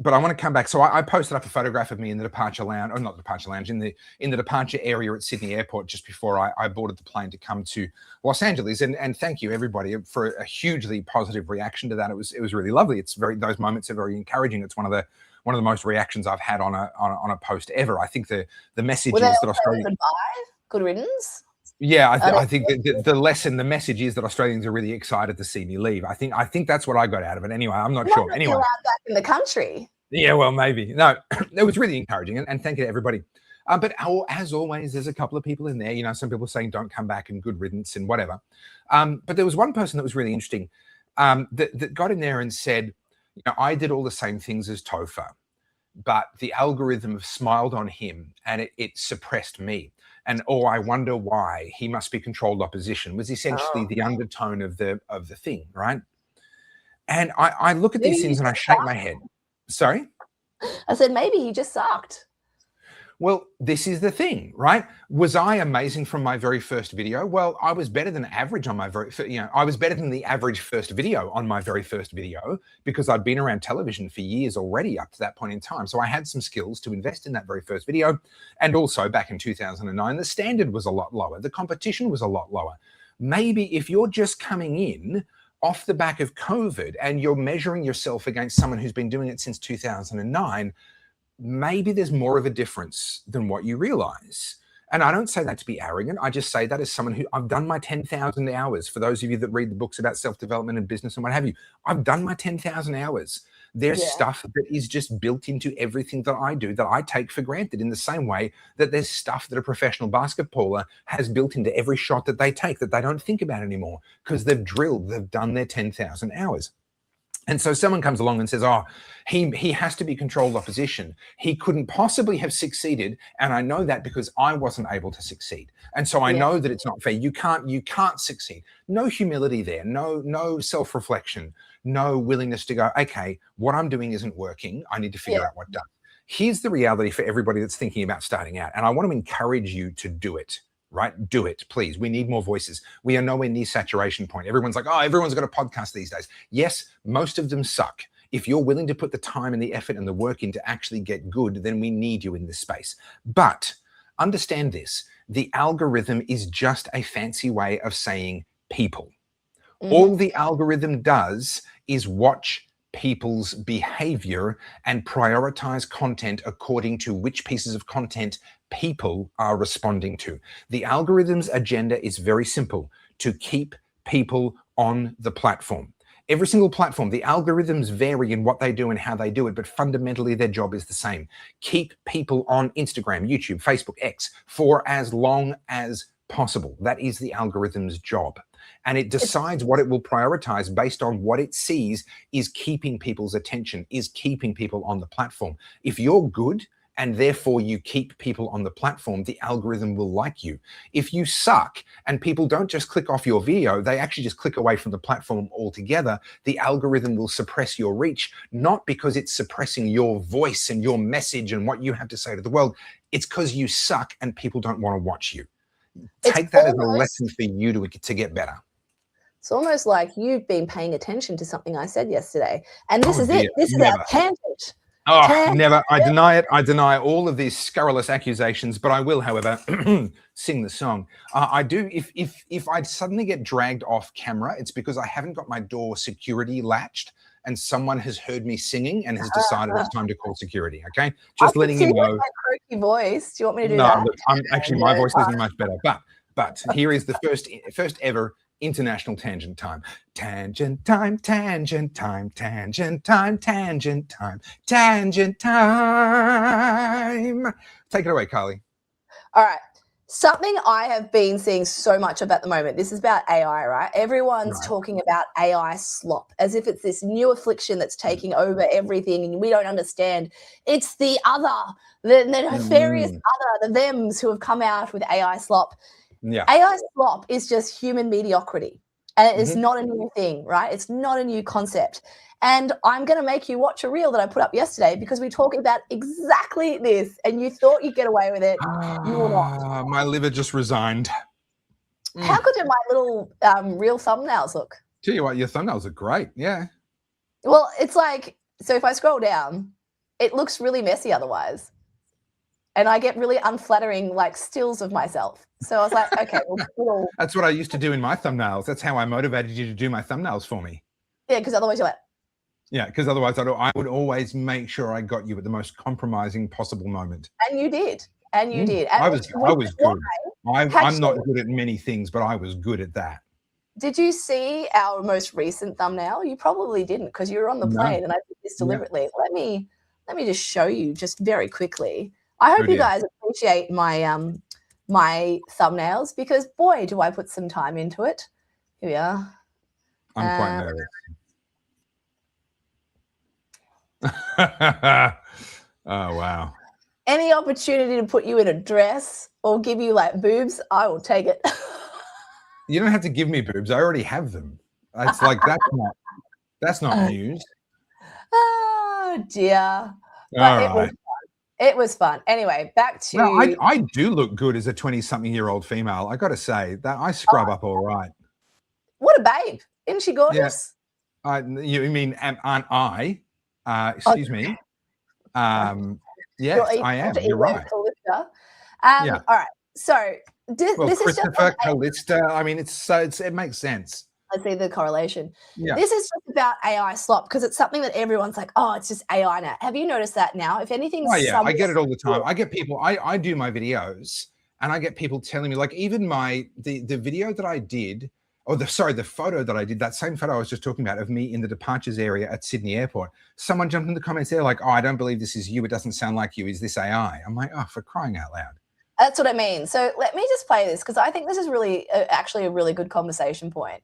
But I want to come back. So I posted up a photograph of me in the departure lounge, or not the departure lounge, in the departure area at Sydney Airport just before I boarded the plane to come to Los Angeles. And thank you everybody for a hugely positive reaction to that. It was really lovely. Those moments are very encouraging. It's one of the most reactions I've had on a post ever. I think the message is that Australia. Goodbye, good riddance. Yeah, I think the message is that Australians are really excited to see me leave. I think that's what I got out of it. Anyway, I'm not sure. Anyway, back in the country. Yeah, well, maybe. No, it was really encouraging, and thank you to everybody. But as always, there's a couple of people in there. Some people saying don't come back and good riddance and whatever. But there was one person that was really interesting that got in there and said, I did all the same things as Topher, but the algorithm smiled on him and it suppressed me. And I wonder why. He must be controlled opposition was essentially the undertone of the thing, right? And I look at these things and I shake my head. Sorry? I said, maybe he just sucked. Well, this is the thing, right? Was I amazing from my very first video? Well, I was better than average on my I was better than the average first video on my very first video because I'd been around television for years already up to that point in time. So I had some skills to invest in that very first video. And also back in 2009, the standard was a lot lower. The competition was a lot lower. Maybe if you're just coming in off the back of COVID and you're measuring yourself against someone who's been doing it since 2009, maybe there's more of a difference than what you realize. And I don't say that to be arrogant. I just say that as someone who I've done my 10,000 hours. For those of you that read the books about self-development and business and what have you, I've done my 10,000 hours. There's stuff that is just built into everything that I do that I take for granted in the same way that there's stuff that a professional basketballer has built into every shot that they take that they don't think about anymore because they've drilled, they've done their 10,000 hours. And so someone comes along and says, oh, he has to be controlled opposition. He couldn't possibly have succeeded. And I know that because I wasn't able to succeed. And so I know that it's not fair. You can't succeed. No humility there, no self-reflection, no willingness to go, okay, what I'm doing isn't working. I need to figure out what does. Here's the reality for everybody that's thinking about starting out. And I want to encourage you to do it. Right? Do it, please. We need more voices. We are nowhere near saturation point. Everyone's like, oh, everyone's got a podcast these days. Yes, most of them suck. If you're willing to put the time and the effort and the work in to actually get good, then we need you in this space. But understand this, the algorithm is just a fancy way of saying people. All the algorithm does is watch people's behavior and prioritize content according to which pieces of content people are responding to. The algorithm's agenda is very simple: to keep people on the platform. Every single platform, the algorithms vary in what they do and how they do it, but fundamentally their job is the same. Keep people on Instagram, YouTube, Facebook, X for as long as possible. That is the algorithm's job. And it decides what it will prioritize based on what it sees is keeping people's attention, is keeping people on the platform. If you're good and therefore you keep people on the platform, the algorithm will like you. If you suck and people don't just click off your video, they actually just click away from the platform altogether, the algorithm will suppress your reach, not because it's suppressing your voice and your message and what you have to say to the world. It's because you suck and people don't want to watch you. Take that as a lesson for you to get better. It's almost like you've been paying attention to something I said yesterday. And this is it. This is our tangent. Oh, never. I deny it. I deny all of these scurrilous accusations, but I will, however, sing the song. I do. If I suddenly get dragged off camera, it's because I haven't got my door security latched and someone has heard me singing and has decided it's time to call security. Okay, just letting you know. My croaky voice. Do you want me to do that? Look, actually, my voice isn't much better. But here is the first ever international tangent time. Tangent time, tangent time, tangent time, tangent time, tangent time. Take it away, Carly. All right. Something I have been seeing so much of at the moment, this is about AI, right? Everyone's talking about AI slop as if it's this new affliction that's taking over everything and we don't understand. It's the other, the nefarious other, the thems who have come out with AI slop. Yeah. AI slop is just human mediocrity. And it's not a new thing, right? It's not a new concept. And I'm going to make you watch a reel that I put up yesterday because we're talking about exactly this. And you thought you'd get away with it. You will not. My liver just resigned. How good do my little reel thumbnails look? Tell you what, your thumbnails are great. Yeah. Well, it's like, so if I scroll down, it looks really messy otherwise. And I get really unflattering like stills of myself. So I was like, okay. Well, that's what I used to do in my thumbnails. That's how I motivated you to do my thumbnails for me. Yeah, because otherwise you're like. Yeah, because otherwise I would always make sure I got you at the most compromising possible moment. And you did. And you did. And I was good. I'm not good at many things, but I was good at that. Did you see our most recent thumbnail? You probably didn't because you were on the plane and I did this deliberately. Let me just show you just very quickly. I hope you guys appreciate my my thumbnails because boy, do I put some time into it. Here we are. I'm quite nervous. Oh wow. Any opportunity to put you in a dress or give you like boobs, I will take it. You don't have to give me boobs. I already have them. It's like that's not news. Oh dear. But it was fun. Anyway, back to I do look good as a 20-something-year-old female. I got to say that I scrub up all right. What a babe! Isn't she gorgeous? Yeah. You mean aren't I? Excuse me. Yes, I am. You're right. All right. So this is just Callista. I mean, it makes sense. I see the correlation. Yeah. This is just about AI slop because it's something that everyone's like, oh, it's just AI now. Have you noticed that now? If anything, I get it all the time. I get people. I do my videos, and I get people telling me, like, even the video that I did, or the photo that I did, that same photo I was just talking about of me in the departures area at Sydney Airport. Someone jumped in the comments there, like, oh, I don't believe this is you. It doesn't sound like you. Is this AI? I'm like, oh, for crying out loud. That's what I mean. So let me just play this because I think this is really actually a really good conversation point.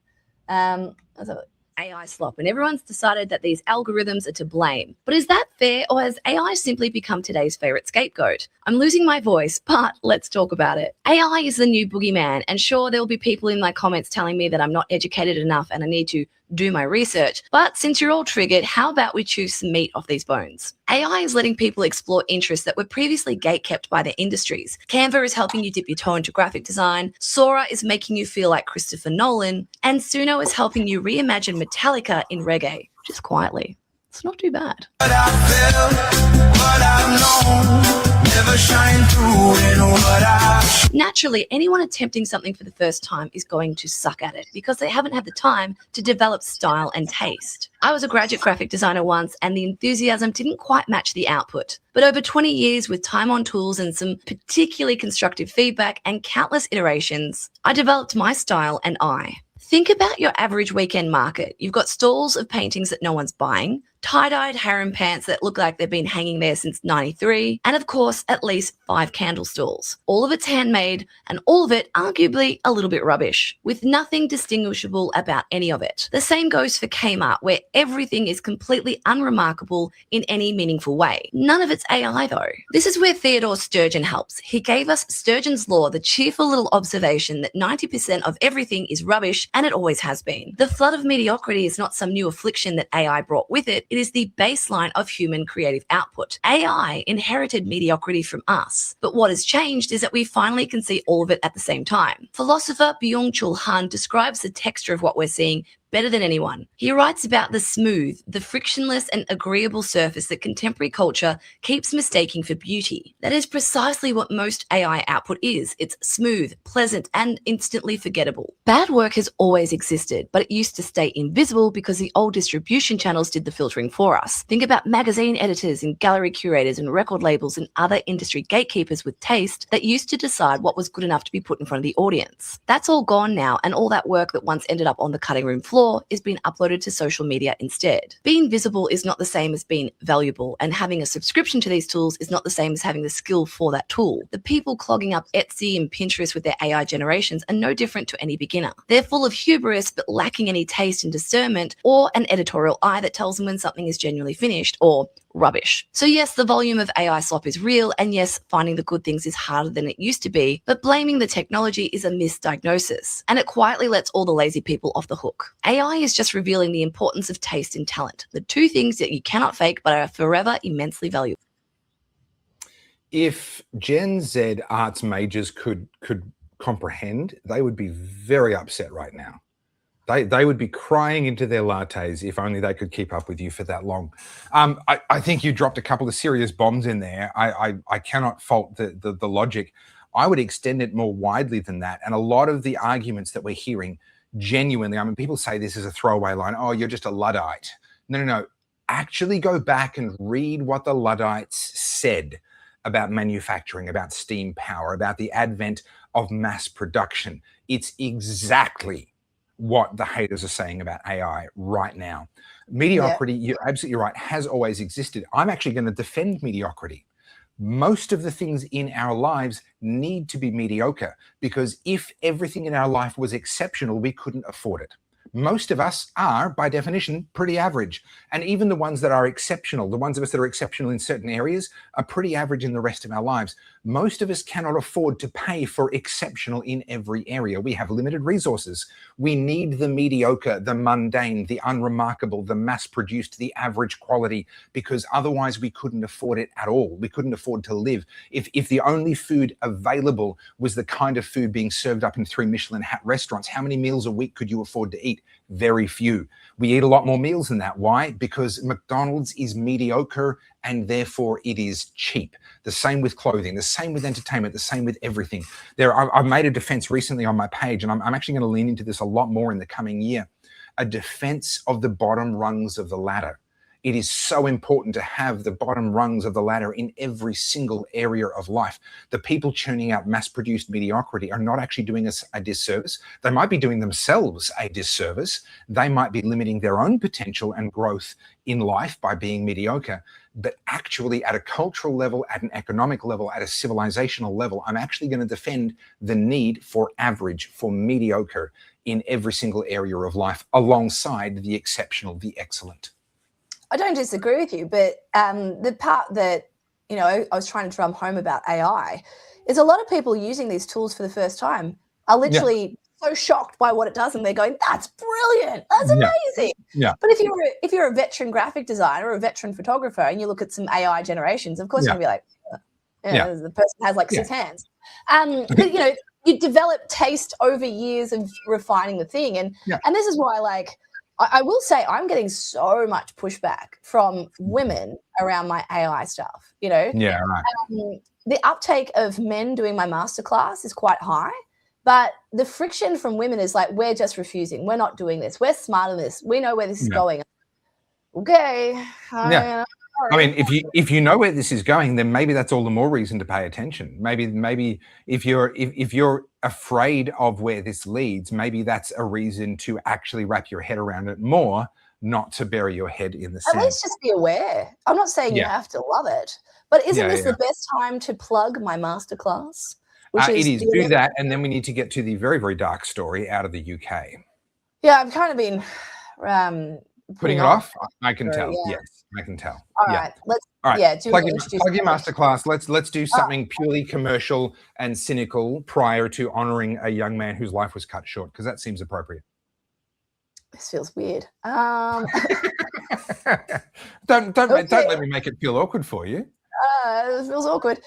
AI slop, and everyone's decided that these algorithms are to blame. But is that fair, or has AI simply become today's favorite scapegoat? I'm losing my voice, but let's talk about it. AI is the new boogeyman, and sure, there will be people in my comments telling me that I'm not educated enough and I need to do my research. But since you're all triggered, how about we choose some meat off these bones? AI is letting people explore interests that were previously gatekept by their industries. Canva is helping you dip your toe into graphic design, Sora is making you feel like Christopher Nolan, and Suno is helping you reimagine Metallica in reggae, just quietly. It's not too bad. What I felt, what I've known, never shine through in what I've. Naturally, anyone attempting something for the first time is going to suck at it because they haven't had the time to develop style and taste. I was a graduate graphic designer once, and the enthusiasm didn't quite match the output. But over 20 years with time on tools and some particularly constructive feedback and countless iterations, I developed my style and eye. Think about your average weekend market. You've got stalls of paintings that no one's buying, tie-dyed harem pants that look like they've been hanging there since '93, and of course, at least 5 candle stalls. All of it's handmade, and all of it arguably a little bit rubbish, with nothing distinguishable about any of it. The same goes for Kmart, where everything is completely unremarkable in any meaningful way. None of it's AI though. This is where Theodore Sturgeon helps. He gave us Sturgeon's Law, the cheerful little observation that 90% of everything is rubbish, and it always has been. The flood of mediocrity is not some new affliction that AI brought with it. It is the baseline of human creative output. AI inherited mediocrity from us, but what has changed is that we finally can see all of it at the same time. Philosopher Byung-Chul Han describes the texture of what we're seeing better than anyone. He writes about the smooth, the frictionless and agreeable surface that contemporary culture keeps mistaking for beauty. That is precisely what most AI output is. It's smooth, pleasant, and instantly forgettable. Bad work has always existed, but it used to stay invisible because the old distribution channels did the filtering for us. Think about magazine editors and gallery curators and record labels and other industry gatekeepers with taste that used to decide what was good enough to be put in front of the audience. That's all gone now, and all that work that once ended up on the cutting room floor is being uploaded to social media instead. Being visible is not the same as being valuable, and having a subscription to these tools is not the same as having the skill for that tool. The people clogging up Etsy and Pinterest with their AI generations are no different to any beginner. They're full of hubris but lacking any taste and discernment, or an editorial eye that tells them when something is genuinely finished or rubbish. So yes, the volume of AI slop is real, and yes, finding the good things is harder than it used to be, but blaming the technology is a misdiagnosis, and it quietly lets all the lazy people off the hook. AI is just revealing the importance of taste and talent, the two things that you cannot fake but are forever immensely valuable. If Gen Z arts majors could comprehend, they would be very upset right now. They would be crying into their lattes if only they could keep up with you for that long. I think you dropped a couple of serious bombs in there. I cannot fault the logic. I would extend it more widely than that. And a lot of the arguments that we're hearing genuinely, I mean, people say this is a throwaway line. Oh, you're just a Luddite. No. Actually go back and read what the Luddites said about manufacturing, about steam power, about the advent of mass production. It's exactly what the haters are saying about AI right now. Mediocrity, You're absolutely right, has always existed. I'm actually going to defend mediocrity. Most of the things in our lives need to be mediocre, because if everything in our life was exceptional, we couldn't afford it. Most of us are, by definition, pretty average. And even the ones that are exceptional, the ones of us that are exceptional in certain areas, are pretty average in the rest of our lives. Most of us cannot afford to pay for exceptional in every area. We have limited resources. We need the mediocre, the mundane, the unremarkable, the mass-produced, the average quality, because otherwise we couldn't afford it at all. We couldn't afford to live. If the only food available was the kind of food being served up in 3 Michelin restaurants, how many meals a week could you afford to eat? Very few. We eat a lot more meals than that. Why? Because McDonald's is mediocre and therefore it is cheap. The same with clothing, the same with entertainment, the same with everything. I've made a defense recently on my page, and I'm actually going to lean into this a lot more in the coming year. A defense of the bottom rungs of the ladder. It is so important to have the bottom rungs of the ladder in every single area of life. The people churning out mass-produced mediocrity are not actually doing us a disservice. They might be doing themselves a disservice. They might be limiting their own potential and growth in life by being mediocre. But actually, at a cultural level, at an economic level, at a civilizational level, I'm actually going to defend the need for average, for mediocre. in every single area of life, alongside the exceptional, the excellent. I don't disagree with you, but the part that, I was trying to drum home about AI is a lot of people using these tools for the first time are literally so shocked by what it does, and they're going, "That's brilliant! That's amazing!" Yeah. But if you're a veteran graphic designer or a veteran photographer, and you look at some AI generations, of course you're gonna be like, the person has like 6 hands. But you develop taste over years of refining the thing, and this is why, like, I will say I'm getting so much pushback from women around my AI stuff. Yeah, right. The uptake of men doing my masterclass is quite high, but the friction from women is like, we're just refusing. We're not doing this. We're smart in this. We know where this is going. Okay. I mean, if you know where this is going, then maybe that's all the more reason to pay attention. Maybe if you're afraid of where this leads, maybe that's a reason to actually wrap your head around it more, not to bury your head in the sand. At least just be aware. I'm not saying you have to love it, but isn't this the best time to plug my masterclass? It is. Do that, and then we need to get to the very, very dark story out of the UK. Yeah, I've kind of been putting it off. I can tell. Yes, I can tell. All right, let's. All right. Yeah, plug your masterclass. Let's do something purely commercial and cynical prior to honouring a young man whose life was cut short, because that seems appropriate. This feels weird. Don't let me make it feel awkward for you. It feels awkward.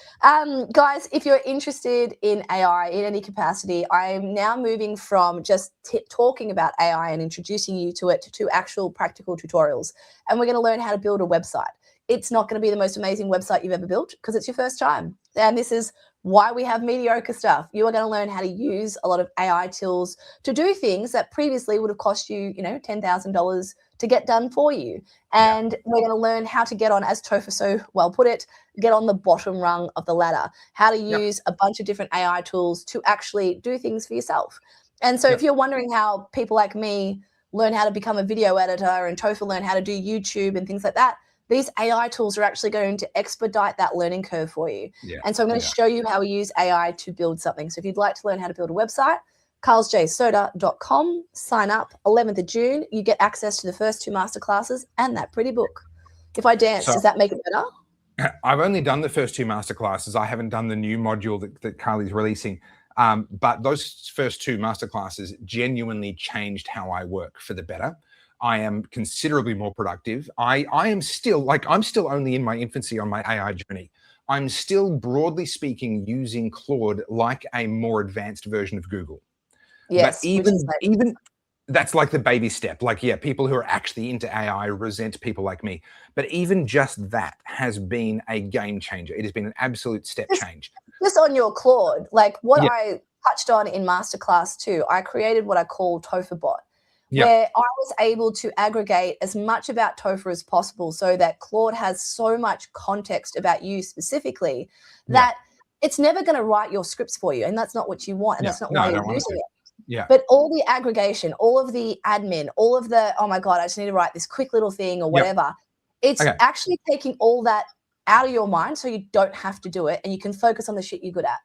Guys, if you're interested in AI in any capacity, I'm now moving from just talking about AI and introducing you to it to actual practical tutorials. And we're going to learn how to build a website. It's not going to be the most amazing website you've ever built because it's your first time. And this is why we have mediocre stuff. You are going to learn how to use a lot of AI tools to do things that previously would have cost you, $10,000 to get done for you. And we're going to learn how to get on, as Topher so well put it, get on the bottom rung of the ladder, how to use a bunch of different AI tools to actually do things for yourself. And so if you're wondering how people like me learn how to become a video editor and Topher learn how to do YouTube and things like that, these AI tools are actually going to expedite that learning curve for you. And so I'm going to show you how we use AI to build something. So if you'd like to learn how to build a website, carlzjsoda.com, sign up, 11th of June. You get access to the first 2 masterclasses and that pretty book. If I dance, does that make it better? I've only done the first 2 masterclasses. I haven't done the new module that Carly's releasing. But those first 2 masterclasses genuinely changed how I work for the better. I am considerably more productive. I'm still only in my infancy on my AI journey. I'm still, broadly speaking, using Claude like a more advanced version of Google. Yes, but even that's like the baby step. Like, people who are actually into AI resent people like me. But even just that has been a game changer. It has been an absolute step change. Just on your Claude, like what I touched on in Masterclass 2, I created what I call Topher Bot, where I was able to aggregate as much about Topher as possible so that Claude has so much context about you specifically that it's never going to write your scripts for you. And that's not what you want. And that's not why you're using it. But all the aggregation, all of the admin, all of the, oh my God, I just need to write this quick little thing or whatever. It's actually taking all that out of your mind so you don't have to do it and you can focus on the shit you're good at.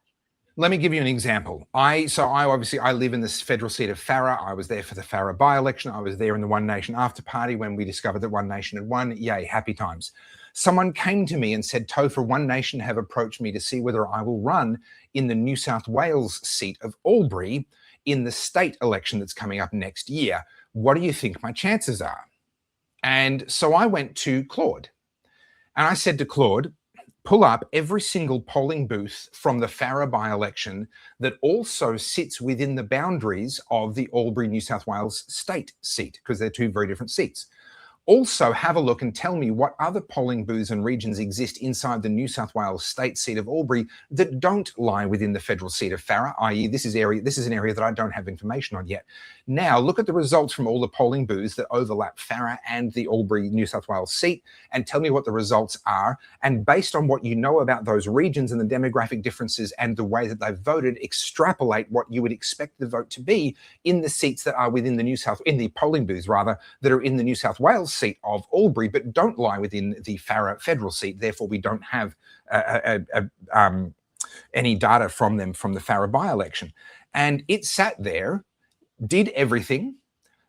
Let me give you an example. I live in this federal seat of Farah. I was there for the Farah by-election. I was there in the One Nation after party when we discovered that One Nation had won. Yay, happy times. Someone came to me and said, Topher, One Nation have approached me to see whether I will run in the New South Wales seat of Albury in the state election that's coming up next year. What do you think my chances are? And so I went to Claude and I said to Claude, pull up every single polling booth from the Farah by-election that also sits within the boundaries of the Albury, New South Wales state seat, because they're 2 very different seats. Also, have a look and tell me what other polling booths and regions exist inside the New South Wales state seat of Albury that don't lie within the federal seat of Farah, i.e. this is an area that I don't have information on yet. Now, look at the results from all the polling booths that overlap Farah and the Albury, New South Wales seat and tell me what the results are. And based on what you know about those regions and the demographic differences and the way that they've voted, extrapolate what you would expect the vote to be in the seats that are within in the polling booths rather, that are in the New South Wales seat of Albury, but don't lie within the Farah federal seat. Therefore, we don't have any data from them from the Farah by-election. And it sat there did everything,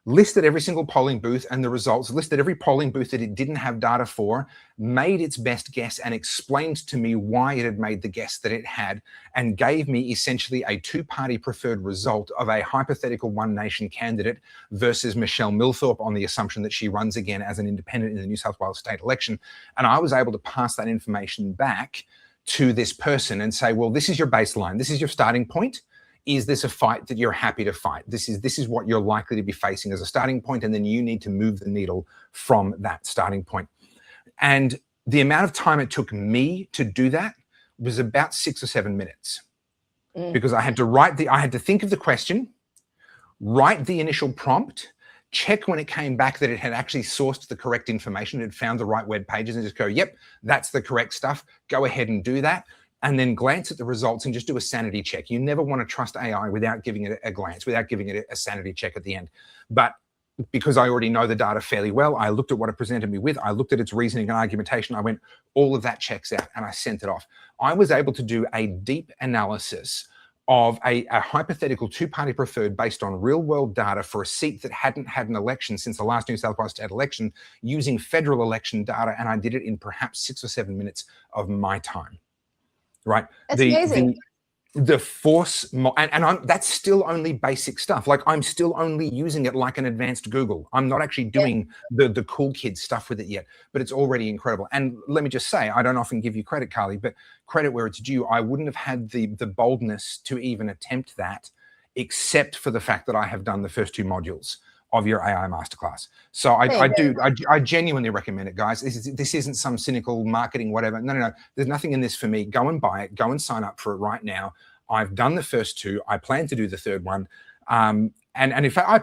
listed every single polling booth and the results, listed every polling booth that it didn't have data for, made its best guess and explained to me why it had made the guess that it had, and gave me essentially a two-party preferred result of a hypothetical one nation candidate versus Michelle Milthorpe on the assumption that she runs again as an independent in the New South Wales state election. And I was able to pass that information back to this person and say, well, this is your baseline. This is your starting point. Is this a fight that you're happy to fight? This is what you're likely to be facing as a starting point, and then you need to move the needle from that starting point. And the amount of time it took me to do that was about 6 or 7 minutes, because I had to think of the question, write the initial prompt, check when it came back that it had actually sourced the correct information, it had found the right web pages, and just go, yep, that's the correct stuff. Go ahead and do that. And then glance at the results and just do a sanity check. You never want to trust AI without giving it a glance, without giving it a sanity check at the end. But because I already know the data fairly well, I looked at what it presented me with, I looked at its reasoning and argumentation, I went, all of that checks out, and I sent it off. I was able to do a deep analysis of a hypothetical two-party preferred based on real-world data for a seat that hadn't had an election since the last New South Wales state election, using federal election data, and I did it in perhaps 6 or 7 minutes of my time. Right. That's amazing. The force, and that's still only basic stuff. Like, I'm still only using it like an advanced Google. I'm not actually doing the cool kid stuff with it yet, but it's already incredible. And let me just say, I don't often give you credit, Carly, but credit where it's due. I wouldn't have had the boldness to even attempt that, except for the fact that I have done the first 2 modules of your AI masterclass. So I genuinely recommend it, guys. This isn't some cynical marketing, whatever. No. There's nothing in this for me. Go and buy it. Go and sign up for it right now. I've done the first 2. I plan to do the 3rd one. And in fact, I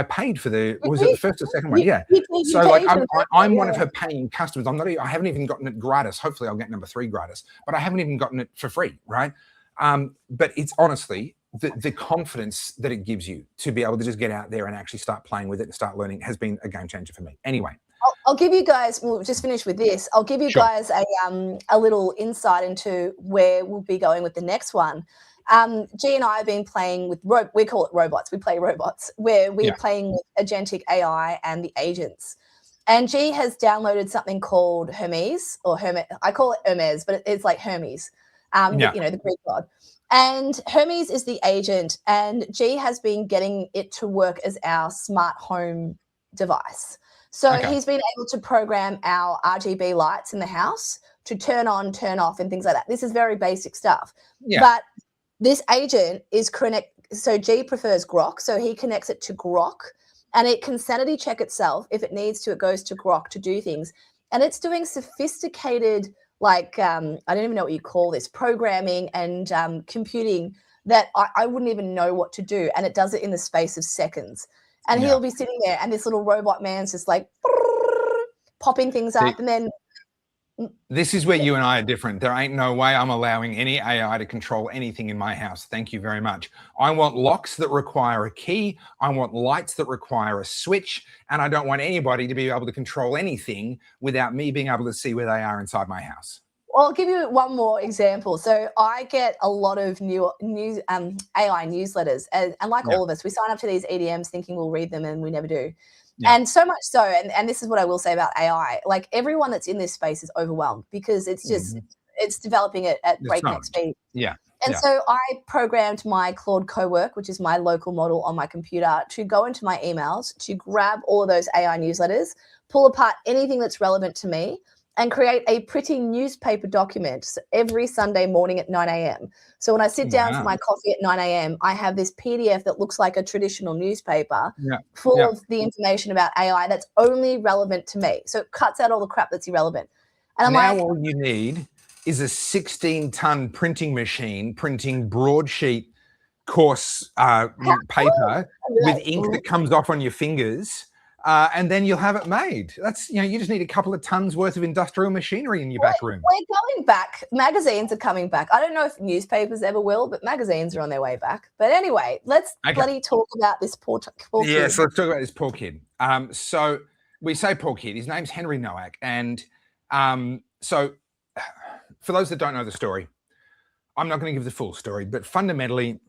paid for was it the first or second one? Yeah. So like, I'm one of her paying customers. I haven't even gotten it gratis. Hopefully I'll get number 3 gratis, but I haven't even gotten it for free. Right. But it's honestly, the confidence that it gives you to be able to just get out there and actually start playing with it and start learning has been a game changer for me. Anyway, I'll give you guys, we'll just finish with this. I'll give you guys a little insight into where we'll be going with the next one. G and I have been playing with, we call it robots. We play robots, where we're playing with agentic AI and the agents. And G has downloaded something called Hermes, or Hermes. I call it Hermes, but it's like Hermes, you know, the Greek god. And Hermes is the agent, and G has been getting it to work as our smart home device. So he's been able to program our RGB lights in the house to turn on, turn off, and things like that. This is very basic stuff. But this agent is so G prefers Grok, so he connects it to Grok, and it can sanity check itself. If it needs to, it goes to Grok to do things. And it's doing sophisticated, like, I don't even know what you call this, programming and computing that I wouldn't even know what to do. And it does it in the space of seconds. And he'll be sitting there, and this little robot man's just like popping things up. And then this is where you and I are different. There ain't no way I'm allowing any AI to control anything in my house. Thank you very much. I want locks that require a key. I want lights that require a switch. And I don't want anybody to be able to control anything without me being able to see where they are inside my house. Well, I'll give you one more example. So I get a lot of new AI newsletters, and like all of us, we sign up to these EDMs thinking we'll read them, and we never do. And so much so, and this is what I will say about AI, like everyone that's in this space is overwhelmed because it's just, it's developing at breakneck speed. And so I programmed my Claude Cowork, which is my local model on my computer, to go into my emails, to grab all of those AI newsletters, pull apart anything that's relevant to me, and create a pretty newspaper document every Sunday morning at 9 a.m. So when I sit down for my coffee at 9 a.m., I have this PDF that looks like a traditional newspaper full of the information about AI that's only relevant to me. So it cuts out all the crap that's irrelevant. And I'm now all you need is a 16-ton printing machine printing broadsheet coarse paper with ink that comes off on your fingers. And then you'll have it made. That's, you just need a couple of tons worth of industrial machinery in your back room. We're going back. Magazines are coming back. I don't know if newspapers ever will, but magazines are on their way back. But anyway, let's bloody talk about this poor kid. Yes, let's talk about this poor kid. So we say poor kid. His name's Henry Nowak. And so for those that don't know the story, I'm not going to give the full story, but fundamentally,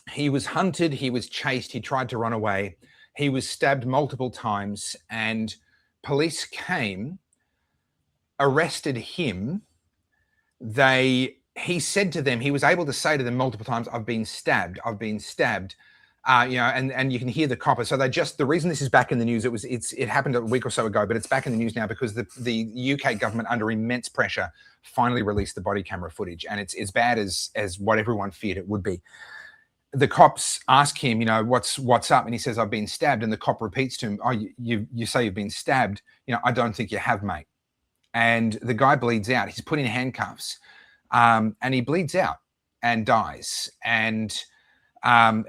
He was hunted, he was chased, he tried to run away. He was stabbed multiple times, and police came, arrested him. He said to them, he was able to say to them multiple times, I've been stabbed. And you can hear the copper. So the reason this is back in the news, it happened a week or so ago, but it's back in the news now because the UK government, under immense pressure, finally released the body camera footage, and it's as bad as what everyone feared it would be. The cops ask him, what's up, and he says, I've been stabbed. And the cop repeats to him, oh, you say you've been stabbed? I don't think you have, mate. And the guy bleeds out. He's put in handcuffs, and he bleeds out and dies. And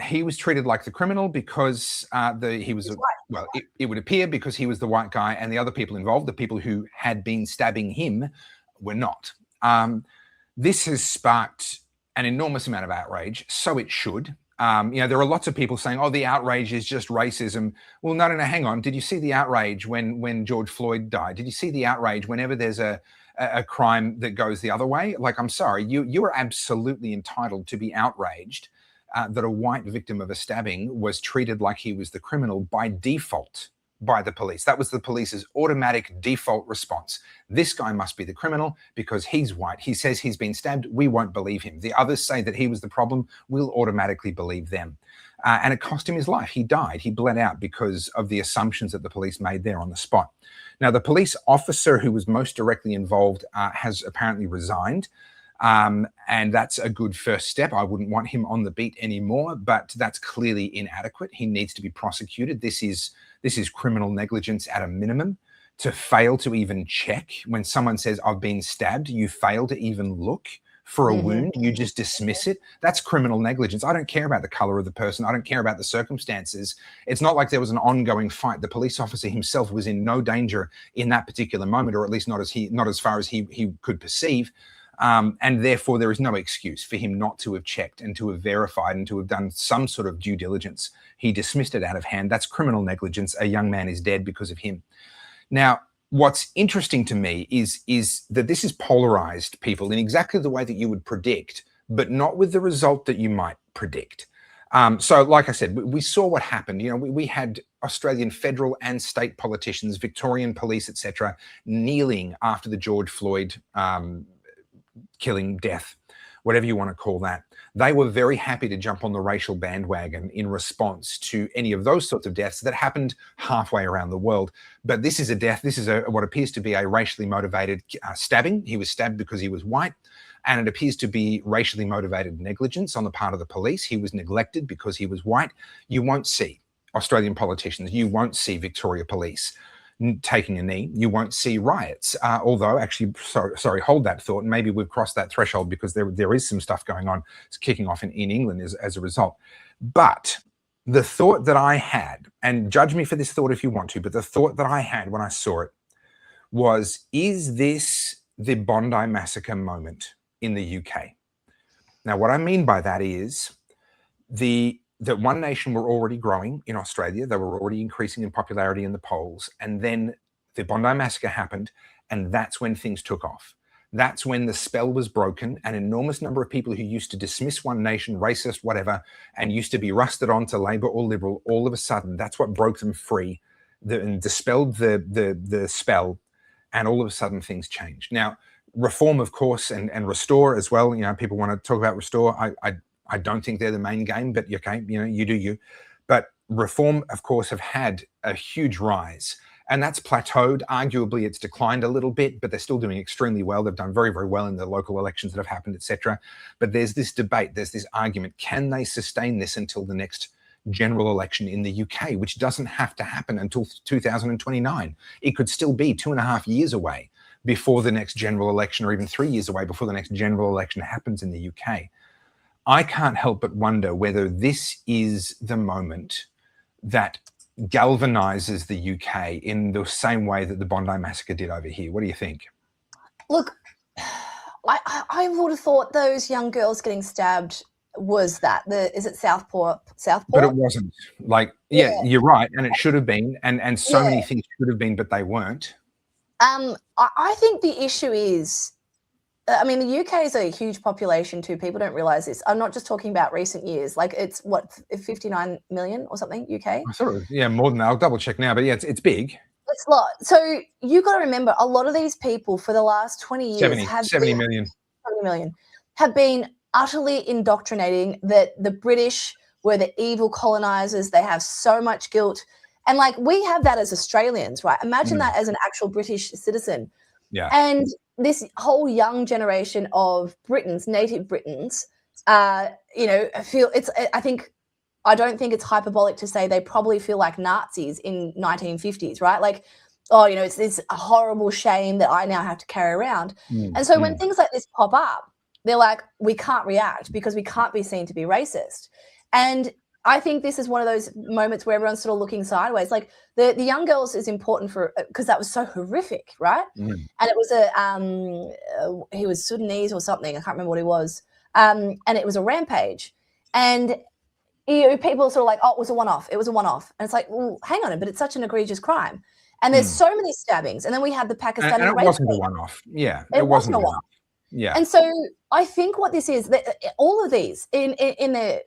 he was treated like the criminal because it would appear because he was the white guy, and the other people involved, the people who had been stabbing him, were not. This has sparked an enormous amount of outrage, so it should. There are lots of people saying, oh, the outrage is just racism. Well, no, hang on. Did you see the outrage when George Floyd died? Did you see the outrage whenever there's a crime that goes the other way? Like, I'm sorry, you are absolutely entitled to be outraged that a white victim of a stabbing was treated like he was the criminal by default by the police. That was the police's automatic default response. This guy must be the criminal because he's white. He says he's been stabbed. We won't believe him. The others say that he was the problem. We'll automatically believe them. And it cost him his life. He died. He bled out because of the assumptions that the police made there on the spot. Now, the police officer who was most directly involved has apparently resigned. And that's a good first step. I wouldn't want him on the beat anymore, but that's clearly inadequate. He needs to be prosecuted. This is criminal negligence at a minimum. To fail to even check when someone says, I've been stabbed, you fail to even look for a wound, you just dismiss it. That's criminal negligence. I don't care about the color of the person. I don't care about the circumstances. It's not like there was an ongoing fight. The police officer himself was in no danger in that particular moment, or at least not as far as he could perceive. And therefore, there is no excuse for him not to have checked and to have verified and to have done some sort of due diligence. He dismissed it out of hand. That's criminal negligence. A young man is dead because of him. Now, what's interesting to me is that this has polarized people in exactly the way that you would predict, but not with the result that you might predict. So, like I said, we saw what happened. We had Australian federal and state politicians, Victorian police, etc., kneeling after the George Floyd killing, death, whatever you want to call that. They were very happy to jump on the racial bandwagon in response to any of those sorts of deaths that happened halfway around the world. But this is a death. This is what appears to be a racially motivated stabbing. He was stabbed because he was white. And it appears to be racially motivated negligence on the part of the police. He was neglected because he was white. You won't see Australian politicians. You won't see Victoria Police taking a knee. You won't see riots, although actually, sorry, hold that thought. Maybe we've crossed that threshold because there is some stuff going on. It's kicking off in England as a result. But the thought that I had, and judge me for this thought if you want to, but the thought that I had when I saw it was, is this the Bondi Massacre moment in the UK? Now, what I mean by that is that One Nation were already growing in Australia. They were already increasing in popularity in the polls. And then the Bondi Massacre happened, and that's when things took off. That's when the spell was broken. An enormous number of people who used to dismiss One Nation, racist, whatever, and used to be rusted on to Labor or Liberal, all of a sudden, that's what broke them free and dispelled the spell, and all of a sudden things changed. Now, Reform, of course, and Restore as well. People want to talk about Restore. I don't think they're the main game, but okay, you do you. But Reform, of course, have had a huge rise, and that's plateaued. Arguably, it's declined a little bit, but they're still doing extremely well. They've done very, very well in the local elections that have happened, etc. But there's this debate, there's this argument: can they sustain this until the next general election in the UK, which doesn't have to happen until 2029? It could still be 2.5 years away before the next general election, or even 3 years away before the next general election happens in the UK. I can't help but wonder whether this is the moment that galvanizes the UK in the same way that the Bondi Massacre did over here. What do you think? Look, I would have thought those young girls getting stabbed was is it Southport? But it wasn't. Yeah, you're right, and it should have been, and so many things should have been, but they weren't. I think the issue is I mean, the UK is a huge population too. People don't realise this. I'm not just talking about recent years. Like it's what 59 million or something UK. I thought it was, yeah, more than that. I'll double check now, but yeah, it's big. It's a lot. So you got to remember, a lot of these people for the last 20 years 70 million. 70 million have been utterly indoctrinating that the British were the evil colonizers. They have so much guilt. And like we have that as Australians, right? Imagine that as an actual British citizen. Yeah. And this whole young generation of Britons, native Britons, feel it's, I don't think it's hyperbolic to say they probably feel like Nazis in 1950s, right? Like, oh, it's this horrible shame that I now have to carry around. And so when things like this pop up, they're like, we can't react because we can't be seen to be racist. And I think this is one of those moments where everyone's sort of looking sideways. Like the young girls is important because that was so horrific, right? And it was he was Sudanese or something. I can't remember what he was. And it was a rampage. And people are sort of like, oh, it was a one-off. It was a one-off. And it's like, well, hang on, but it's such an egregious crime. And there's so many stabbings. And then we had the Pakistani and it rape wasn't thing. a one-off. Yeah, It wasn't a one-off. Yeah. And so I think what this is, that all of these in their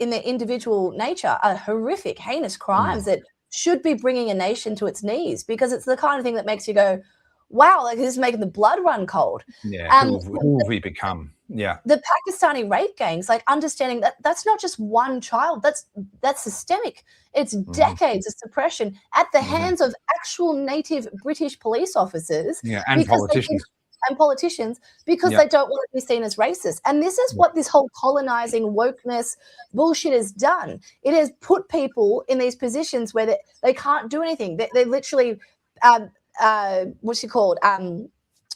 individual nature are horrific, heinous crimes that should be bringing a nation to its knees, because it's the kind of thing that makes you go, wow, like this is making the blood run cold. Yeah, who have we become? Yeah. The Pakistani rape gangs, like understanding that that's not just one child, that's systemic. It's decades of suppression at the hands of actual native British police officers. Yeah, and politicians. Because they don't want to be seen as racist. And this is what this whole colonizing wokeness bullshit has done. It has put people in these positions where they can't do anything. They literally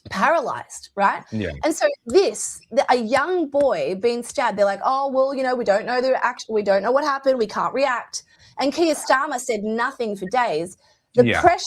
paralyzed, right? Yeah. And so a young boy being stabbed, they're like, oh, well, we don't know we don't know what happened, we can't react. And Keir Starmer said nothing for days. The pressure,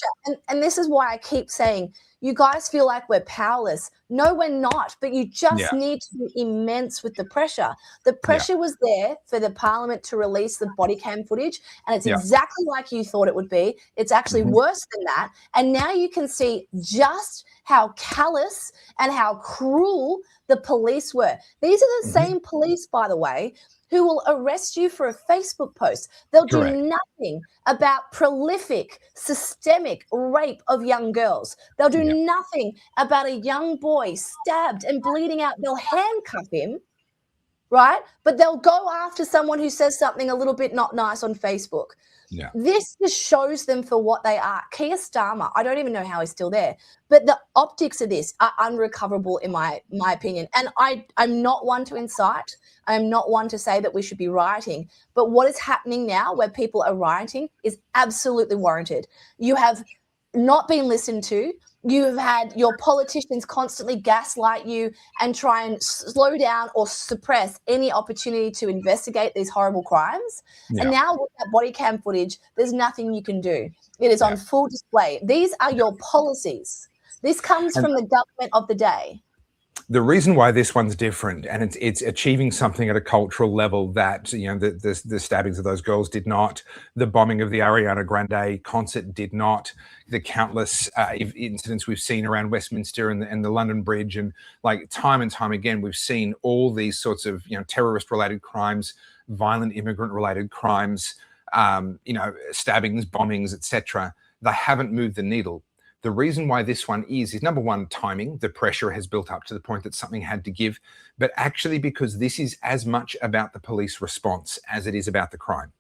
and this is why I keep saying, you guys feel like we're powerless. No, we're not, but you just need to be immense with the pressure. The pressure was there for the parliament to release the body cam footage, and it's exactly like you thought it would be. It's actually worse than that. And now you can see just how callous and how cruel the police were. These are the same police, by the way, who will arrest you for a Facebook post. They'll do nothing about prolific, systemic rape of young girls. They'll do nothing about a young boy stabbed and bleeding out. They'll handcuff him, right? But they'll go after someone who says something a little bit not nice on Facebook. Yeah. This just shows them for what they are. Keir Starmer, I don't even know how he's still there, but the optics of this are unrecoverable in my opinion. And I'm not one to incite. I'm not one to say that we should be rioting. But what is happening now where people are rioting is absolutely warranted. You have not been listened to. You have had your politicians constantly gaslight you and try and slow down or suppress any opportunity to investigate these horrible crimes. And now with that body cam footage, there's nothing you can do. It is on full display. These are your policies. This comes from the government of the day. The reason why this one's different, and it's achieving something at a cultural level that the stabbings of those girls did not, the bombing of the Ariana Grande concert did not, the countless incidents we've seen around Westminster and the London Bridge, and like time and time again we've seen all these sorts of terrorist related crimes, violent immigrant related crimes, stabbings, bombings, etc. They haven't moved the needle. The reason why this one is number one, timing. The pressure has built up to the point that something had to give, but actually because this is as much about the police response as it is about the crime,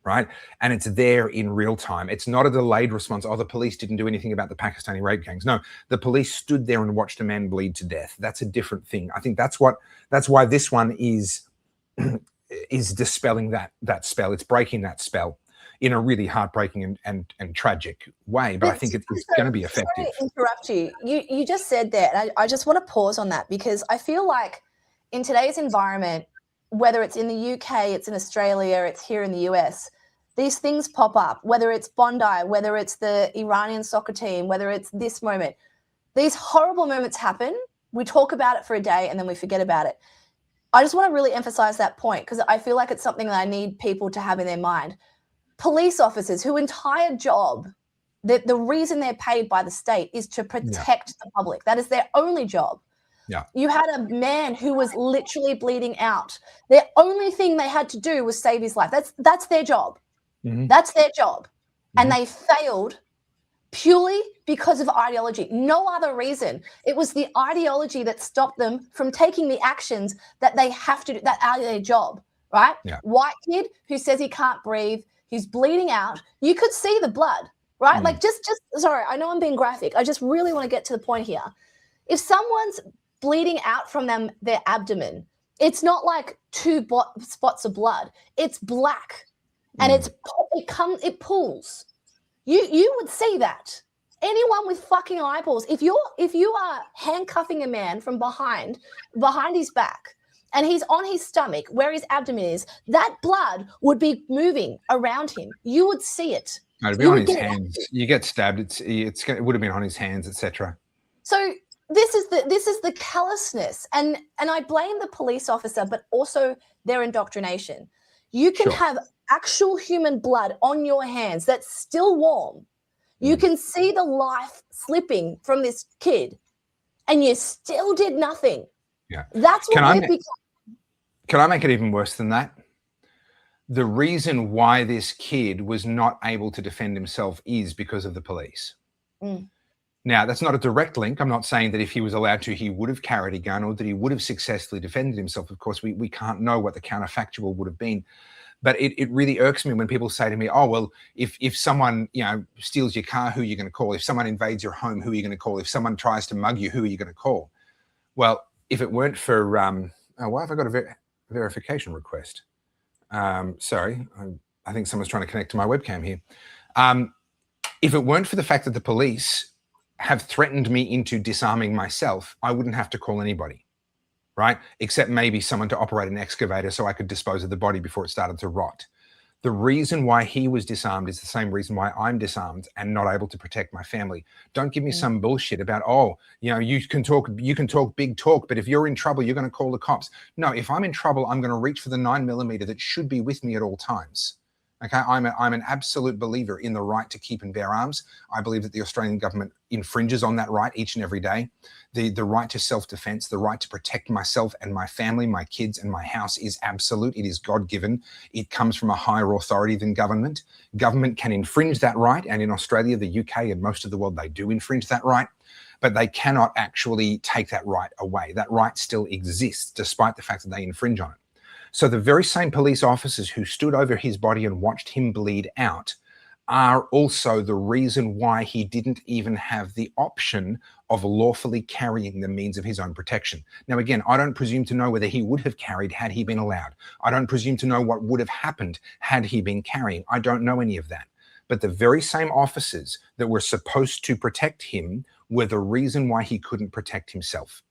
right? And it's there in real time. It's not a delayed response. Oh, the police didn't do anything about the Pakistani rape gangs. No, the police stood there and watched a man bleed to death. That's a different thing. I think that's why this one is dispelling that spell. It's breaking that spell in a really heartbreaking and tragic way, but I think it's going to be effective. Sorry to interrupt you. You just said that, and I just want to pause on that, because I feel like in today's environment, whether it's in the UK, it's in Australia, it's here in the US, these things pop up, whether it's Bondi, whether it's the Iranian soccer team, whether it's this moment. These horrible moments happen. We talk about it for a day and then we forget about it. I just want to really emphasize that point, because I feel like it's something that I need people to have in their mind. Police officers whose entire job, the reason they're paid by the state is to protect the public. That is their only job. Yeah. You had a man who was literally bleeding out. The only thing they had to do was save his life. That's their job. Mhm. That's their job. And Mhm. they failed purely because of ideology. No other reason. It was the ideology that stopped them from taking the actions that they have to do, that are their job, right? Yeah. White kid who says he can't breathe, he's bleeding out. You could see the blood, right? Like just sorry, I know I'm being graphic. I just really want to get to the point here. If someone's bleeding out from their abdomen, it's not like two spots of blood. It's black, and it pulls. You would see that. Anyone with fucking eyeballs, if you are handcuffing a man from behind his back, and he's on his stomach where his abdomen is, that blood would be moving around him. You would see it. No, it'd be on his hands. You get stabbed. It would have been on his hands, etc. So this is the callousness, and I blame the police officer, but also their indoctrination. You can have actual human blood on your hands that's still warm. You can see the life slipping from this kid, and you still did nothing. Yeah, that's what we've become. Can I make it even worse than that? The reason why this kid was not able to defend himself is because of the police. Now, that's not a direct link. I'm not saying that if he was allowed to, he would have carried a gun or that he would have successfully defended himself. Of course, we can't know what the counterfactual would have been. But it really irks me when people say to me, oh, well, if someone, steals your car, who are you going to call? If someone invades your home, who are you going to call? If someone tries to mug you, who are you going to call? Well, if it weren't for, why have I got a verification request? Sorry, I think someone's trying to connect to my webcam here. If it weren't for the fact that the police have threatened me into disarming myself, I wouldn't have to call anybody. Right? Except maybe someone to operate an excavator so I could dispose of the body before it started to rot. The reason why he was disarmed is the same reason why I'm disarmed and not able to protect my family. Don't give me some bullshit about, you can talk big talk, but if you're in trouble, you're going to call the cops. No, if I'm in trouble, I'm going to reach for the 9mm that should be with me at all times. Okay, I'm an absolute believer in the right to keep and bear arms. I believe that the Australian government infringes on that right each and every day. The right to self-defense, the right to protect myself and my family, my kids and my house is absolute. It is God-given. It comes from a higher authority than government. Government can infringe that right. And in Australia, the UK and most of the world, they do infringe that right. But they cannot actually take that right away. That right still exists despite the fact that they infringe on it. So the very same police officers who stood over his body and watched him bleed out are also the reason why he didn't even have the option of lawfully carrying the means of his own protection. Now, again, I don't presume to know whether he would have carried had he been allowed. I don't presume to know what would have happened had he been carrying. I don't know any of that. But the very same officers that were supposed to protect him were the reason why he couldn't protect himself.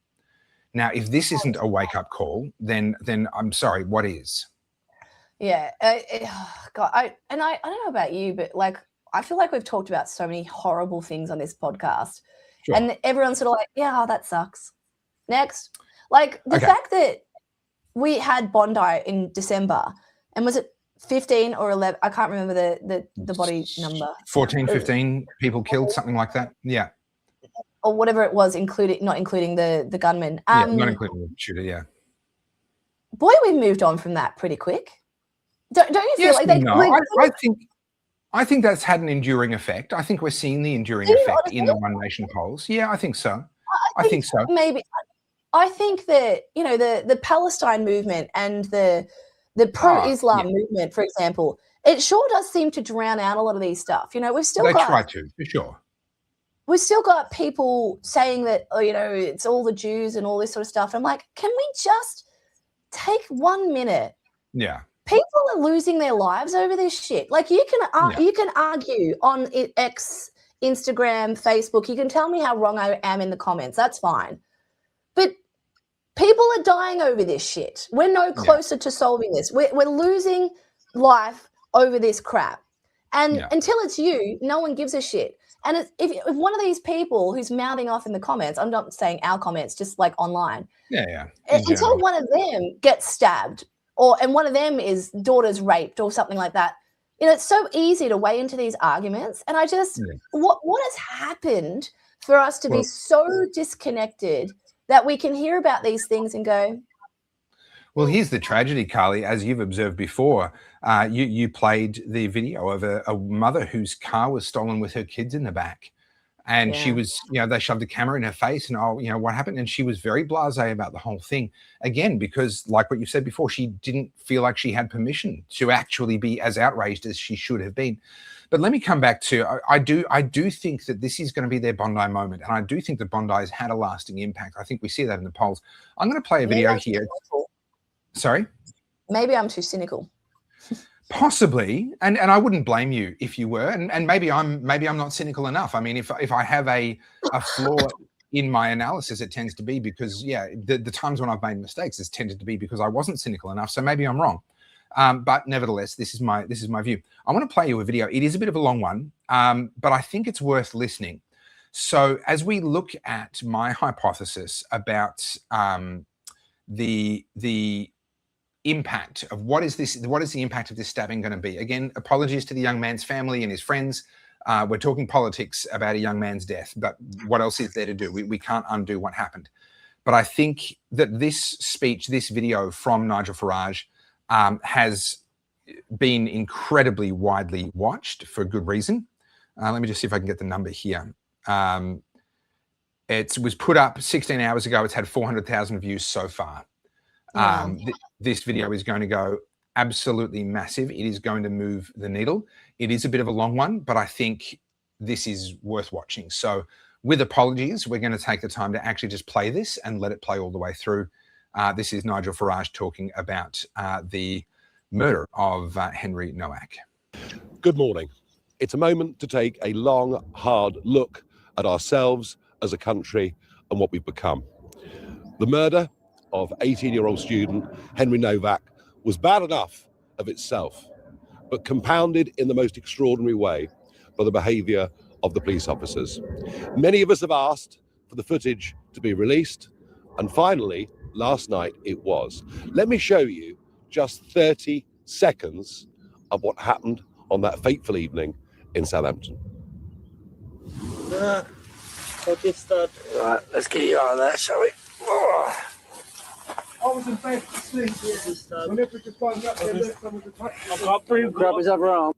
Now, if this isn't a wake-up call, then I'm sorry, what is? Yeah, God, I don't know about you, but I feel like we've talked about so many horrible things on this podcast, and everyone's sort of like, yeah, that sucks. Next, the fact that we had Bondi in December, and was it 15 or 11? I can't remember the body number. 14, 15 people killed, something like that. Yeah. Or whatever it was, not including the gunman. Not including the shooter, yeah. Boy, we've moved on from that pretty quick. Don't you feel like they? No, I think that's had an enduring effect. I think we're seeing the enduring effect in the One Nation polls. Yeah, I think so. I think so. Maybe. I think that the Palestine movement and the pro-Islam movement, for example, it sure does seem to drown out a lot of these stuff. We've still they try to, for sure. We've still got people saying that, it's all the Jews and all this sort of stuff. I'm like, can we just take 1 minute? Yeah. People are losing their lives over this shit. You can argue on X, Instagram, Facebook. You can tell me how wrong I am in the comments. That's fine. But people are dying over this shit. We're no closer to solving this. We're losing life over this crap. And until it's you, no one gives a shit. And if one of these people who's mouthing off in the comments, I'm not saying our comments, just online. Until one of them gets stabbed and one of them is daughter's raped or something like that, it's so easy to weigh into these arguments. And I just, what has happened for us to be so disconnected that we can hear about these things and go, Well, here's the tragedy, Carly. As you've observed before, you played the video of a mother whose car was stolen with her kids in the back. And she Yeah. was, they shoved a camera in her face and, what happened? And she was very blasé about the whole thing. Again, because like what you said before, she didn't feel like she had permission to actually be as outraged as she should have been. But let me come back to, I do think that this is going to be their Bondi moment. And I do think that Bondi has had a lasting impact. I think we see that in the polls. I'm going to play a video here. Sorry? Maybe I'm too cynical. Possibly, and I wouldn't blame you if you were, and maybe I'm not cynical enough. I mean, if I have a flaw in my analysis, it tends to be because the times when I've made mistakes has tended to be because I wasn't cynical enough. So maybe I'm wrong, but nevertheless, this is my view. I want to play you a video. It is a bit of a long one, but I think it's worth listening. So as we look at my hypothesis about the impact of what is the impact of this stabbing going to be? Again, apologies to the young man's family and his friends. We're talking politics about a young man's death, but what else is there to do? We can't undo what happened. But I think that this speech, this video from Nigel Farage has been incredibly widely watched for good reason. Let me just see if I can get the number here. It was put up 16 hours ago. It's had 400,000 views so far. This video is going to go absolutely massive. It is going to move the needle. It is a bit of a long one, but I think this is worth watching. So with apologies, we're going to take the time to actually just play this and let it play all the way through. This is Nigel Farage talking about the murder of Henry Nowak. Good morning. It's a moment to take a long, hard look at ourselves as a country and what we've become. The murder of 18-year-old student Henry Nowak was bad enough of itself, but compounded in the most extraordinary way by the behaviour of the police officers. Many of us have asked for the footage to be released, and finally, last night it was. Let me show you just 30 seconds of what happened on that fateful evening in Southampton. Right, let's get you out of there, shall we? Oh. I was in bed asleep. Whenever the phone up there, I can't breathe. Grab his other arm.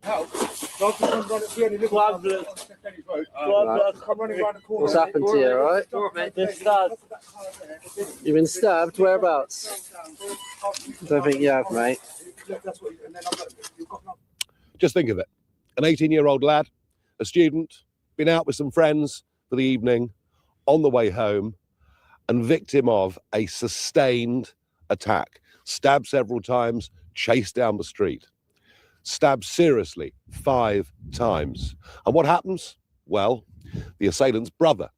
help. What's happened to you, right? You've been stabbed? Whereabouts? I don't think you have, mate. Just think of it. An 18-year-old lad, a student, been out with some friends for the evening, on the way home, and victim of a sustained attack. Stabbed several times, chased down the street. Stabbed seriously 5 times. And what happens? Well, the assailant's brother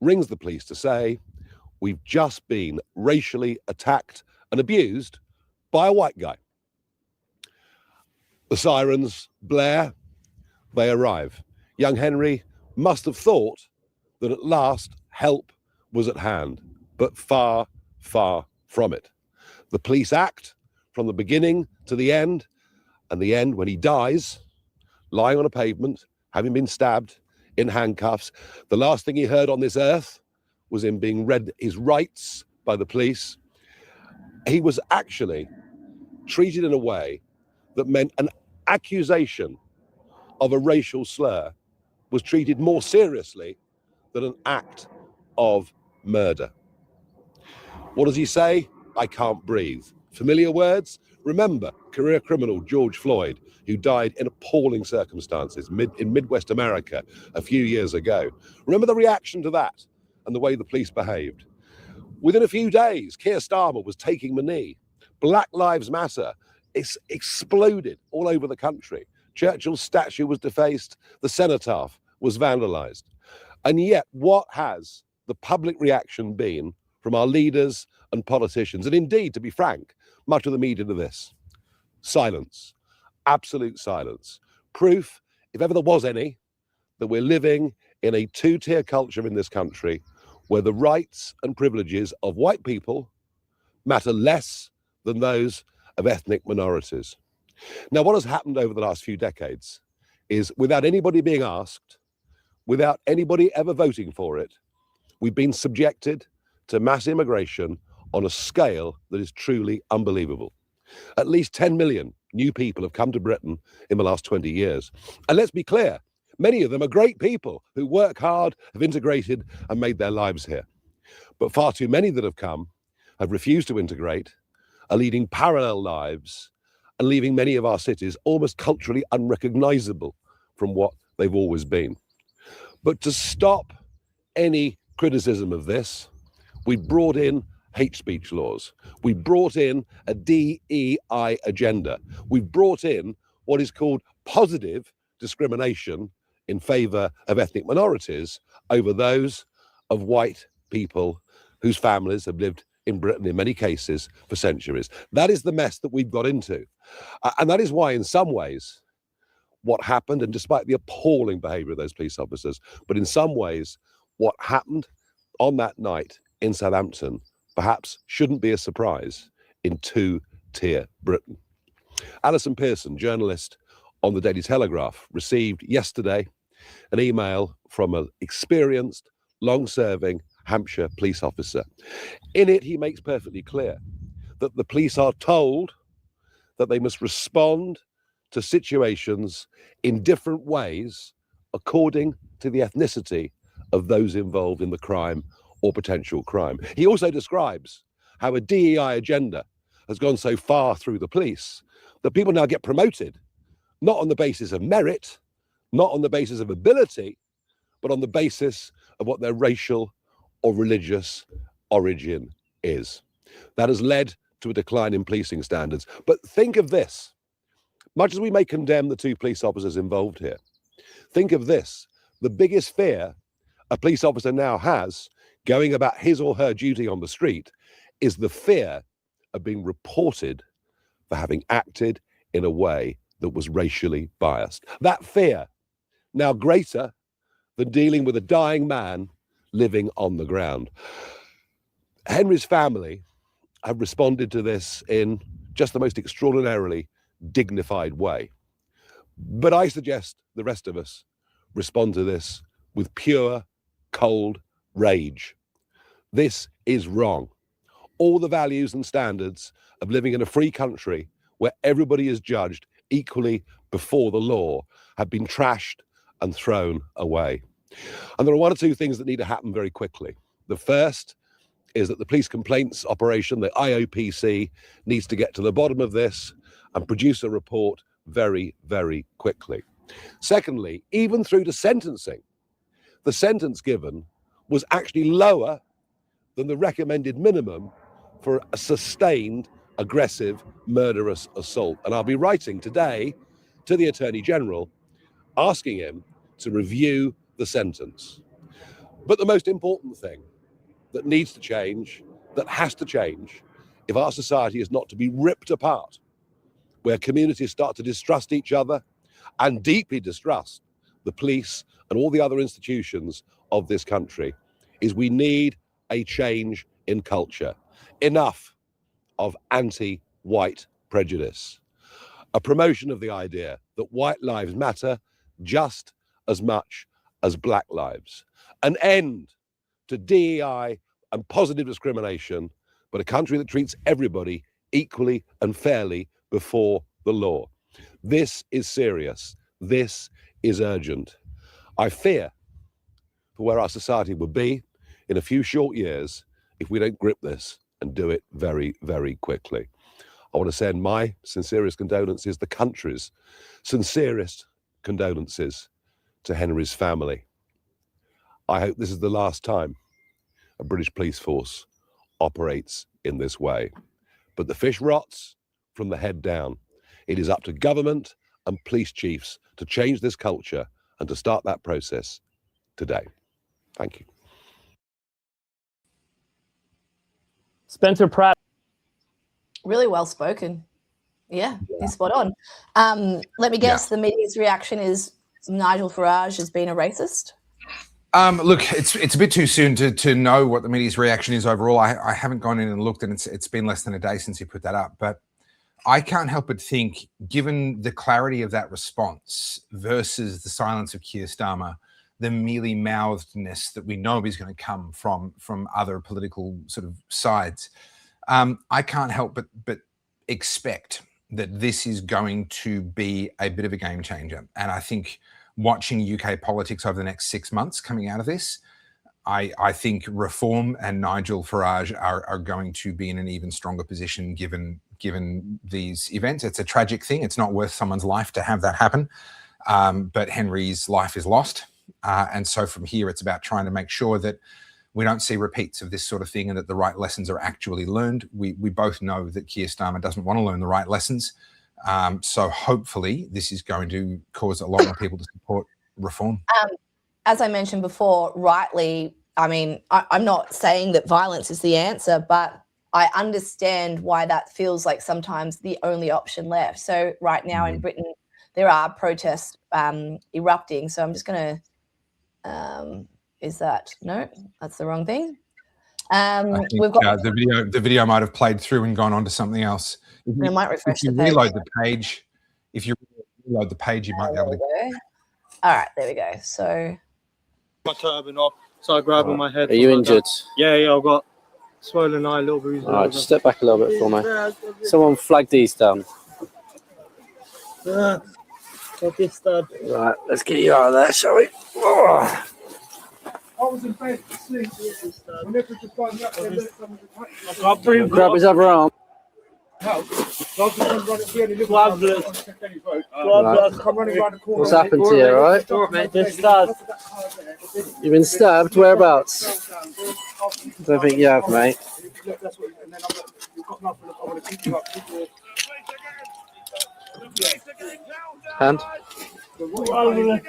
rings the police to say, we've just been racially attacked and abused by a white guy. The sirens blare, they arrive. Young Henry must have thought that at last help was at hand, but far, far from it. The police act from the beginning to the end, and the end when he dies, lying on a pavement, having been stabbed in handcuffs. The last thing he heard on this earth was him being read his rights by the police. He was actually treated in a way that meant an accusation of a racial slur was treated more seriously than an act of murder. What does he say? I can't breathe. Familiar words? Remember career criminal George Floyd, who died in appalling circumstances in Midwest America a few years ago. Remember the reaction to that and the way the police behaved. Within a few days, Keir Starmer was taking the knee. Black Lives Matter exploded all over the country. Churchill's statue was defaced. The cenotaph was vandalized. And yet, what has the public reaction been from our leaders and politicians? And indeed, to be frank, much of the media to this. Silence. Absolute silence. Proof, if ever there was any, that we're living in a two-tier culture in this country where the rights and privileges of white people matter less than those of ethnic minorities. Now, what has happened over the last few decades is, without anybody being asked, without anybody ever voting for it, We've been subjected to mass immigration on a scale that is truly unbelievable. At least 10 million new people have come to Britain in the last 20 years. And let's be clear, many of them are great people who work hard, have integrated and made their lives here. But far too many that have come have refused to integrate, are leading parallel lives and leaving many of our cities almost culturally unrecognizable from what they've always been. But to stop any criticism of this, we brought in hate speech laws. We brought in a DEI agenda. We brought in what is called positive discrimination in favor of ethnic minorities over those of white people whose families have lived in Britain in many cases for centuries. That is the mess that we've got into. And that is why in some ways what happened, and despite the appalling behavior of those police officers, but in some ways what happened on that night in Southampton perhaps shouldn't be a surprise in two-tier Britain. Alison Pearson, journalist on the Daily Telegraph, received yesterday an email from an experienced, long-serving Hampshire police officer. In it, he makes perfectly clear that the police are told that they must respond to situations in different ways according to the ethnicity of those involved in the crime or potential crime. He also describes how a DEI agenda has gone so far through the police that people now get promoted, not on the basis of merit, not on the basis of ability, but on the basis of what their racial or religious origin is. That has led to a decline in policing standards. But think of this. Much as we may condemn the two police officers involved here, think of this. The biggest fear a police officer now has going about his or her duty on the street is the fear of being reported for having acted in a way that was racially biased. That fear, now greater than dealing with a dying man living on the ground. Henry's family have responded to this in just the most extraordinarily dignified way. But I suggest the rest of us respond to this with pure, cold rage. This is wrong. All the values and standards of living in a free country where everybody is judged equally before the law have been trashed and thrown away. And there are one or two things that need to happen very quickly. The first is that the police complaints operation, the IOPC, needs to get to the bottom of this and produce a report very, very quickly. Secondly, even through to sentencing, the sentence given was actually lower than the recommended minimum for a sustained, aggressive, murderous assault. And I'll be writing today to the Attorney General asking him to review the sentence. But the most important thing that needs to change, that has to change, if our society is not to be ripped apart, where communities start to distrust each other and deeply distrust the police and all the other institutions of this country, is we need a change in culture. Enough of anti-white prejudice. A promotion of the idea that white lives matter just as much as black lives. An end to DEI and positive discrimination, but a country that treats everybody equally and fairly before the law. This is serious. This is urgent. I fear for where our society will be in a few short years if we don't grip this and do it very, very quickly. I want to send my sincerest condolences, the country's sincerest condolences to Henry's family. I hope this is the last time a British police force operates in this way. But the fish rots from the head down. It is up to government and police chiefs to change this culture and to start that process today. Thank you. Spencer Pratt. Really well spoken. Yeah, he's spot on. Let me guess, the media's reaction is Nigel Farage has been a racist? Look, it's a bit too soon to know what the media's reaction is overall. I haven't gone in and looked, and it's been less than a day since you put that up. But I can't help but think, given the clarity of that response versus the silence of Keir Starmer, the mealy-mouthedness that we know is going to come from other political sort of sides. I can't help but expect that this is going to be a bit of a game changer. And I think watching UK politics over the next 6 months coming out of this, I think Reform and Nigel Farage are going to be in an even stronger position given these events. It's a tragic thing. It's not worth someone's life to have that happen. But Henry's life is lost. And so from here, it's about trying to make sure that we don't see repeats of this sort of thing and that the right lessons are actually learned. We both know that Keir Starmer doesn't want to learn the right lessons. So hopefully this is going to cause a lot more people to support Reform. As I mentioned before, rightly, I mean, I'm not saying that violence is the answer, but I understand why that feels like sometimes the only option left. So right now in Britain, there are protests erupting. So I'm just going to, is that, no, that's the wrong thing. We've got the video might have played through and gone on to something else. I might refresh the page. Reload the page. If you reload the page, you might be able to. All right, there we go. So my turban off, so I grab on my head. Are you injured? Yeah, I've got swollen eye, little bruise. All right, just step back a little bit for me. Someone flag these down. Right, let's get you out of there, shall we? Oh. I was in bed asleep. Whenever you find me up there, I can't breathe. Grab his other arm. What's happened to you, all right? Been stabbed. You've been stabbed? Whereabouts? Don't think you have, mate. Hand? I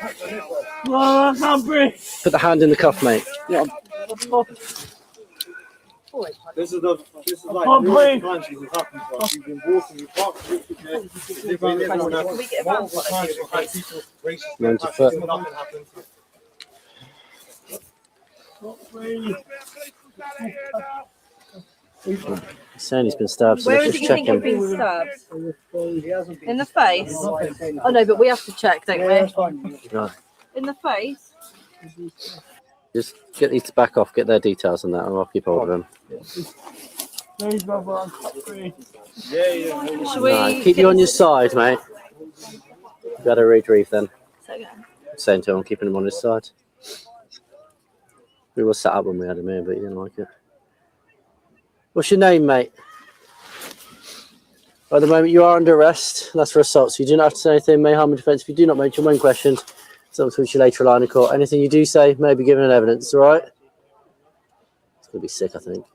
can't breathe. Put the hand in the cuff, mate. Yeah. This is like the times she's happened to us. She's been walking, you can't nothing happens. He's saying he's been stabbed, so Where let's is it just you check think you've him. been stabbed? In the face? Oh no, but we have to check, don't we? Right. In the face? Just get these to back off, get their details on that, and I'll keep hold of them. Should we Right, keep you on your side, mate. You better retrieve then. Saying to him, keeping him on his side. We were set up when we had him here, but he didn't like it. What's your name, mate? At the moment, you are under arrest. That's for assault, so you do not have to say anything. May harm in defence. If you do not mention when questioned, so to which you later line in court. Anything you do say may be given in evidence, all right? It's going to be sick, I think.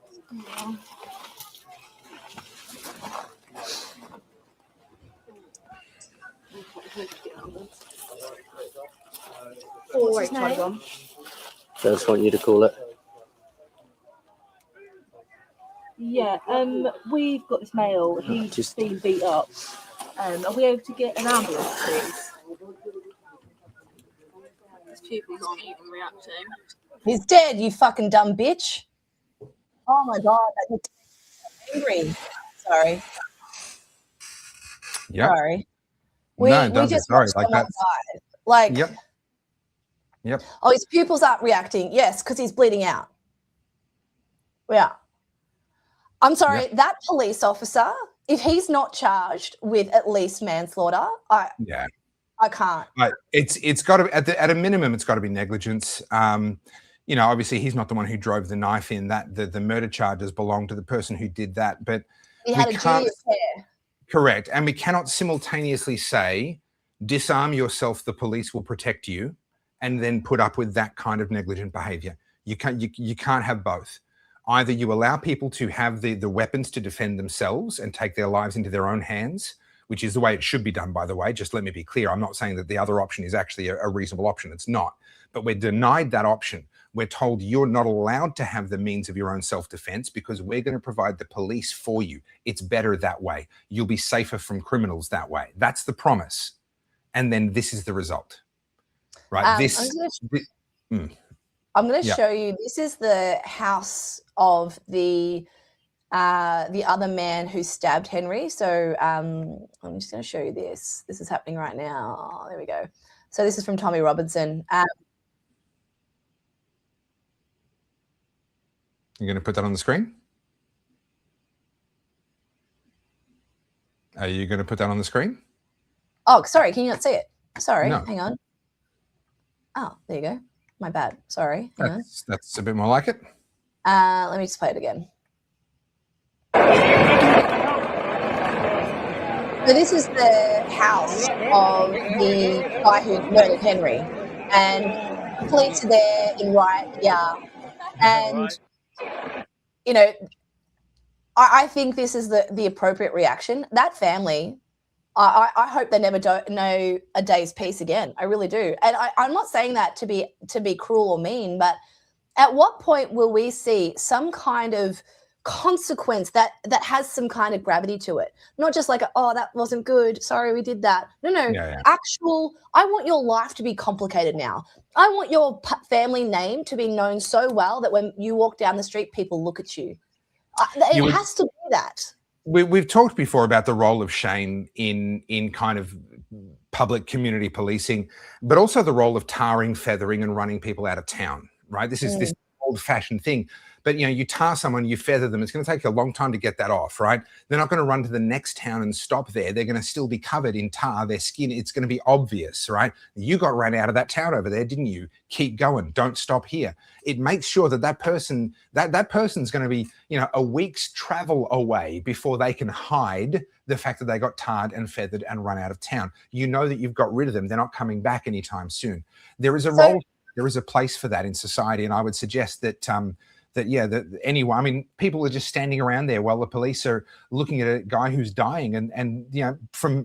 So I just want you to call it. Yeah, we've got this male. He's Just- been beat up. Are we able to get an ambulance, please? His pupils aren't even reacting. he's dead, you fucking dumb bitch. Oh my God, that's angry. Sorry. Yeah. Sorry. No, don't be just sorry. watched Like someone that's. die. Like, Yep. oh, his pupils aren't reacting. Yes, because he's bleeding out. Yeah. I'm sorry, that police officer, if he's not charged with at least manslaughter, I can't. It's got to at a minimum, it's got to be negligence. Obviously he's not the one who drove the knife in. That the murder charges belong to the person who did that. But He had a duty of care. Correct, and we cannot simultaneously say disarm yourself, the police will protect you, and then put up with that kind of negligent behaviour. You can't have both. Either you allow people to have the weapons to defend themselves and take their lives into their own hands, which is the way it should be done, by the way. Just let me be clear. I'm not saying that the other option is actually a reasonable option. It's not. But we're denied that option. We're told you're not allowed to have the means of your own self-defense because we're going to provide the police for you. It's better that way. You'll be safer from criminals that way. That's the promise. And then this is the result. Right? I'm going to show you. This is the house of the other man who stabbed Henry. So I'm just going to show you this. This is happening right now. Oh, there we go. So this is from Tommy Robinson. You're going to put that on the screen? Are you going to put that on the screen? Oh, sorry. Can you not see it? Sorry. No. Hang on. Oh, there you go. My bad. Sorry. Hang on. That's a bit more like it. Let me just play it again. So this is the house of the guy who murdered Henry, and the police are there in riot, and you know, I think this is the appropriate reaction. That family, I hope they never know a day's peace again. I really do, and I'm not saying that to be cruel or mean, but at what point will we see some kind of consequence that has some kind of gravity to it, not just like, oh, that wasn't good, sorry we did that. No. Actual, I want your life to be complicated now. I want your family name to be known so well that when you walk down the street, people look at you. It has to be that. We've talked before about the role of shame in kind of public community policing, but also the role of tarring, feathering, and running people out of town, right? This is this old-fashioned thing. But, you tar someone, you feather them. It's going to take a long time to get that off, right? They're not going to run to the next town and stop there. They're going to still be covered in tar. Their skin, it's going to be obvious, right? You got ran out of that town over there, didn't you? Keep going. Don't stop here. It makes sure that person's going to be, a week's travel away before they can hide the fact that they got tarred and feathered and run out of town. You know that you've got rid of them. They're not coming back anytime soon. There is a role, there is a place for that in society. And I would suggest that, anyone, I mean, people are just standing around there while the police are looking at a guy who's dying. And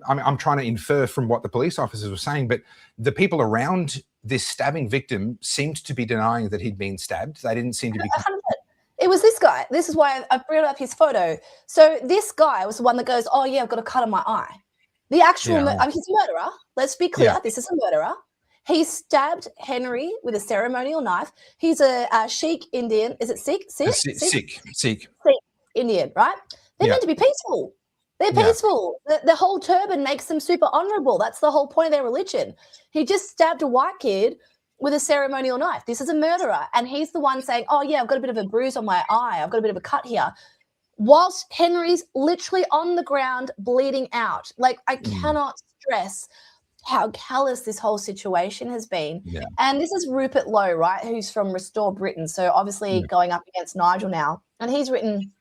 I'm trying to infer from what the police officers were saying, but the people around this stabbing victim seemed to be denying that he'd been stabbed. They didn't seem to be. It was this guy. This is why I brought up his photo. So this guy was the one that goes, oh yeah, I've got a cut on my eye. The actual, he's a murderer. Let's be clear. This is a murderer. He stabbed Henry with a ceremonial knife. He's a Sikh Indian. Is it Sikh? Sikh Indian, right? They're meant to be peaceful. They're peaceful. The whole turban makes them super honorable. That's the whole point of their religion. He just stabbed a white kid with a ceremonial knife. This is a murderer. And he's the one saying, oh, yeah, I've got a bit of a bruise on my eye. I've got a bit of a cut here. Whilst Henry's literally on the ground bleeding out. Like, I cannot stress how callous this whole situation has been. And this is Rupert Lowe, right, who's from Restore Britain, so obviously going up against Nigel now, and he's written,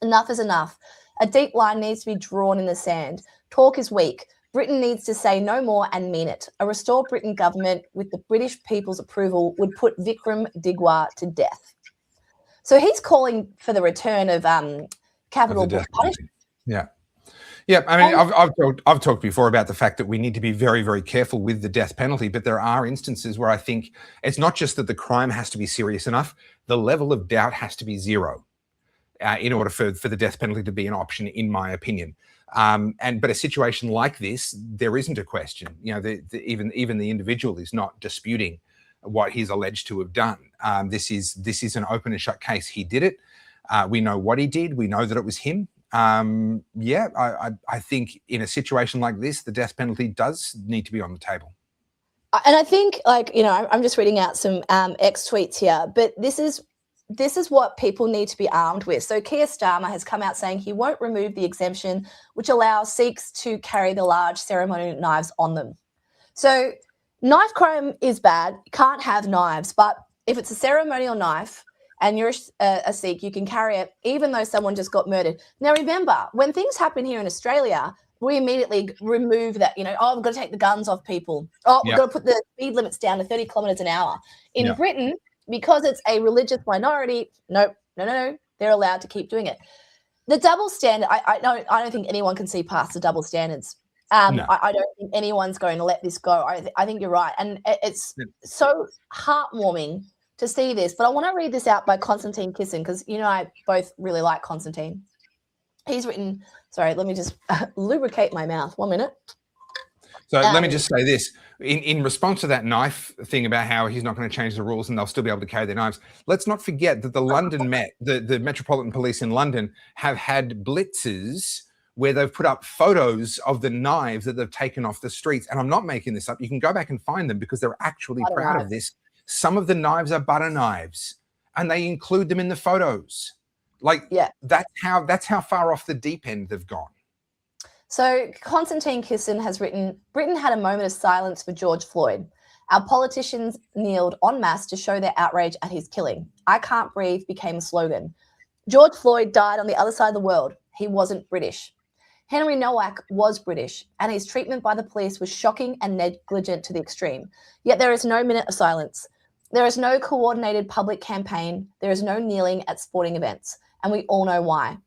enough is enough. A deep line needs to be drawn in the sand. Talk is weak. Britain needs to say no more and mean it. A Restore Britain government with the British people's approval would put Vikram Digwar to death. So he's calling for the return of capital punishment. Yeah, I mean, I've talked before about the fact that we need to be very, very careful with the death penalty, but there are instances where I think it's not just that the crime has to be serious enough, the level of doubt has to be zero in order for the death penalty to be an option, in my opinion. But a situation like this, there isn't a question. Even the individual is not disputing what he's alleged to have done. This is an open and shut case. He did it. We know what he did. We know that it was him. I think in a situation like this, the death penalty does need to be on the table. And I think, I'm just reading out some X tweets here, but this is what people need to be armed with. So Keir Starmer has come out saying he won't remove the exemption, which allows Sikhs to carry the large ceremonial knives on them. So knife crime is bad. You can't have knives, but if it's a ceremonial knife, and you're a Sikh, you can carry it even though someone just got murdered. Now, remember, when things happen here in Australia, we immediately remove that, we've got to take the guns off people. Oh, we've got to put the speed limits down to 30 kilometres an hour. In Britain, because it's a religious minority, no, they're allowed to keep doing it. The double standard, I don't think anyone can see past the double standards. No. I don't think anyone's going to let this go. I think you're right. And it's so heartwarming to see this, but I want to read this out by Constantine Kissin because I both really like Constantine. He's written, sorry, let me just lubricate my mouth. 1 minute. So let me just say this. In response to that knife thing about how he's not going to change the rules and they'll still be able to carry their knives, let's not forget that the London Met, the Metropolitan Police in London, have had blitzes where they've put up photos of the knives that they've taken off the streets. And I'm not making this up. You can go back and find them because they're actually proud of this. Some of the knives are butter knives, and they include them in the photos. Like, that's how far off the deep end they've gone. So Constantine Kisson has written, Britain had a moment of silence for George Floyd. Our politicians kneeled en masse to show their outrage at his killing. I can't breathe became a slogan. George Floyd died on the other side of the world. He wasn't British. Henry Nowak was British, and his treatment by the police was shocking and negligent to the extreme. Yet there is no minute of silence. There is no coordinated public campaign. There is no kneeling at sporting events, and we all know why.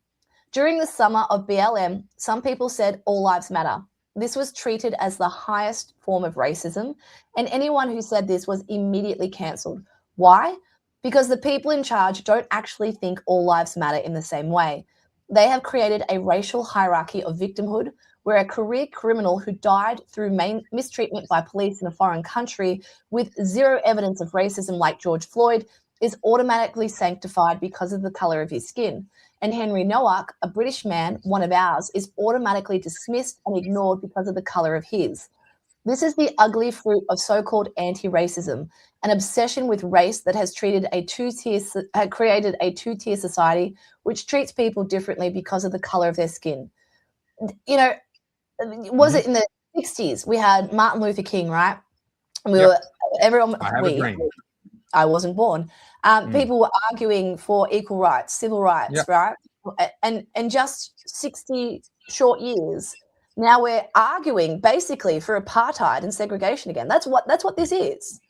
During the summer of BLM, some people said all lives matter. This was treated as the highest form of racism, and anyone who said this was immediately cancelled. Why? Because the people in charge don't actually think all lives matter in the same way. They have created a racial hierarchy of victimhood where a career criminal who died through mistreatment by police in a foreign country with zero evidence of racism like George Floyd is automatically sanctified because of the colour of his skin. And Henry Nowak, a British man, one of ours, is automatically dismissed and ignored because of the colour of his. This is the ugly fruit of so-called anti-racism, an obsession with race that has created a two-tier society which treats people differently because of the colour of their skin. You know, was it in the 60s? We had Martin Luther King, right? And I wasn't born. People were arguing for equal rights, civil rights, right? And just 60 short years, now we're arguing basically for apartheid and segregation again. That's what this is.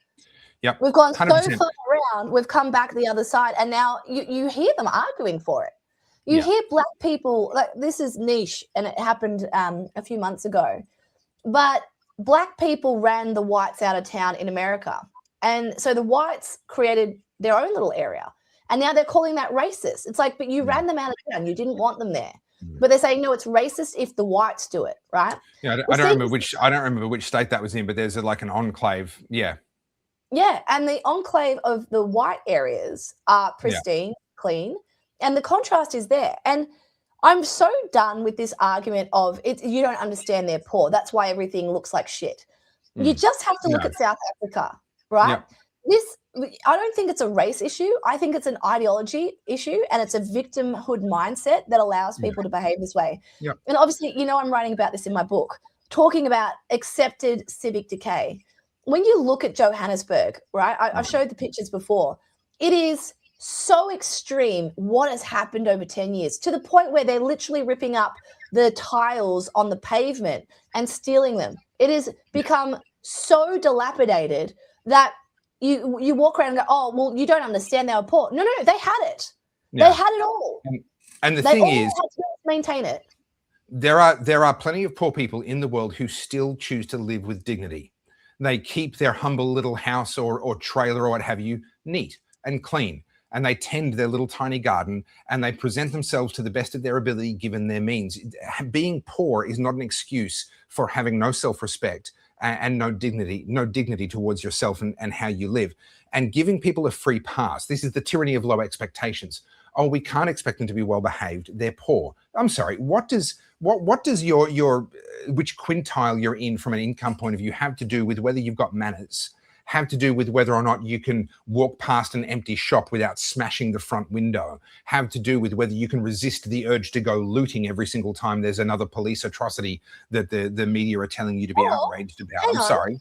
Yep. We've gone 100%. so far around, we've come back the other side, and now you hear them arguing for it. You hear black people, like, this is niche, and it happened a few months ago, but black people ran the whites out of town in America. And so the whites created their own little area, and now they're calling that racist. It's like, but you ran them out of town. You didn't want them there. But they're saying, no, it's racist if the whites do it, right? Yeah, I don't remember which state that was in, but there's like an enclave. Yeah. Yeah, and the enclave of the white areas are pristine, clean, and the contrast is there. And I'm so done with this argument of you don't understand they're poor. That's why everything looks like shit. You just have to look at South Africa, right? I don't think it's a race issue. I think it's an ideology issue, and it's a victimhood mindset that allows people to behave this way. And obviously, you know, I'm writing about this in my book, talking about accepted civic decay. When you look at Johannesburg, right, I've showed the pictures before, it is so extreme what has happened over 10 years, to the point where they're literally ripping up the tiles on the pavement and stealing them. It has become so dilapidated that you walk around and go, oh, well, you don't understand, they were poor. No, they had it. They had it all. And the thing is, had to maintain it. There are plenty of poor people in the world who still choose to live with dignity. They keep their humble little house or trailer or what have you neat and clean, and they tend their little tiny garden, and they present themselves to the best of their ability given their means. Being poor is not an excuse for having no self-respect and no dignity towards yourself and how you live. And giving people a free pass, this is the tyranny of low expectations. Oh, we can't expect them to be well behaved. They're poor. I'm sorry. What does your which quintile you're in from an income point of view have to do with whether you've got manners? Have to do with whether or not you can walk past an empty shop without smashing the front window? Have to do with whether you can resist the urge to go looting every single time there's another police atrocity that the media are telling you to be outraged about? I'm sorry.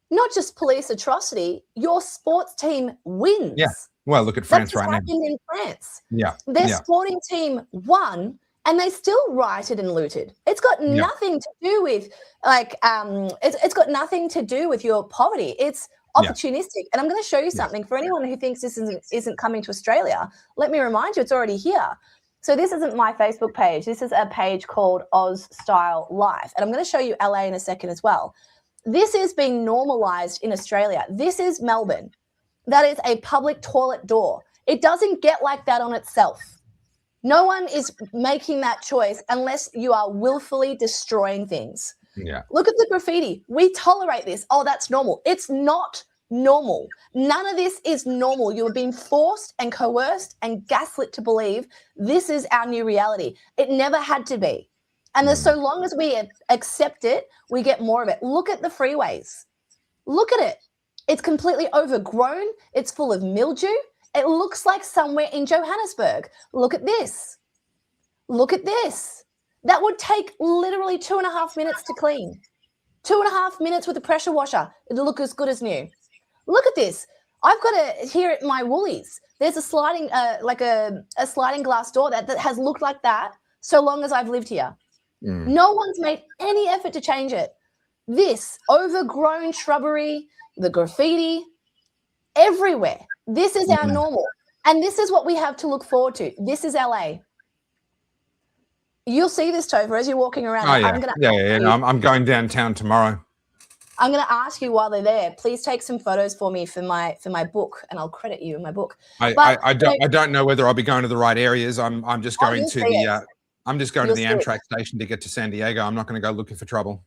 Not just police atrocity, your sports team wins. Yeah. Well, look at France right now. That's happened in France. Yeah. Their sporting team won, and they still rioted and looted. It's got nothing to do with it's got nothing to do with your poverty. It's opportunistic. And I'm going to show you something for anyone who thinks this isn't coming to Australia. Let me remind you, it's already here. So this isn't my Facebook page. This is a page called Oz Style Life, and I'm going to show you LA in a second as well. This is being normalized in Australia. This is Melbourne. That is a public toilet door. It doesn't get like that on itself. No one is making that choice unless you are willfully destroying things. Yeah. Look at the graffiti. We tolerate this. Oh, that's normal. It's not normal. None of this is normal. You are being forced and coerced and gaslit to believe this is our new reality. It never had to be. And so long as we accept it, we get more of it. Look at the freeways. Look at it. It's completely overgrown. It's full of mildew. It looks like somewhere in Johannesburg. Look at this. Look at this. That would take literally 2.5 minutes to clean. 2.5 minutes with a pressure washer. It'll look as good as new. Look at this. I've got it here at my Woolies. There's a sliding, like a sliding glass door that has looked like that so long as I've lived here. No one's made any effort to change it. This overgrown shrubbery, the graffiti, everywhere. This is our normal. And this is what we have to look forward to. This is LA. You'll see this, Topher, as you're walking around. Oh, yeah. No, I'm going downtown tomorrow. I'm going to ask you while they're there, please take some photos for me for my book, and I'll credit you in my book. I don't know whether I'll be going to the right areas. I'm just going to the Amtrak station to get to San Diego. I'm not going to go looking for trouble.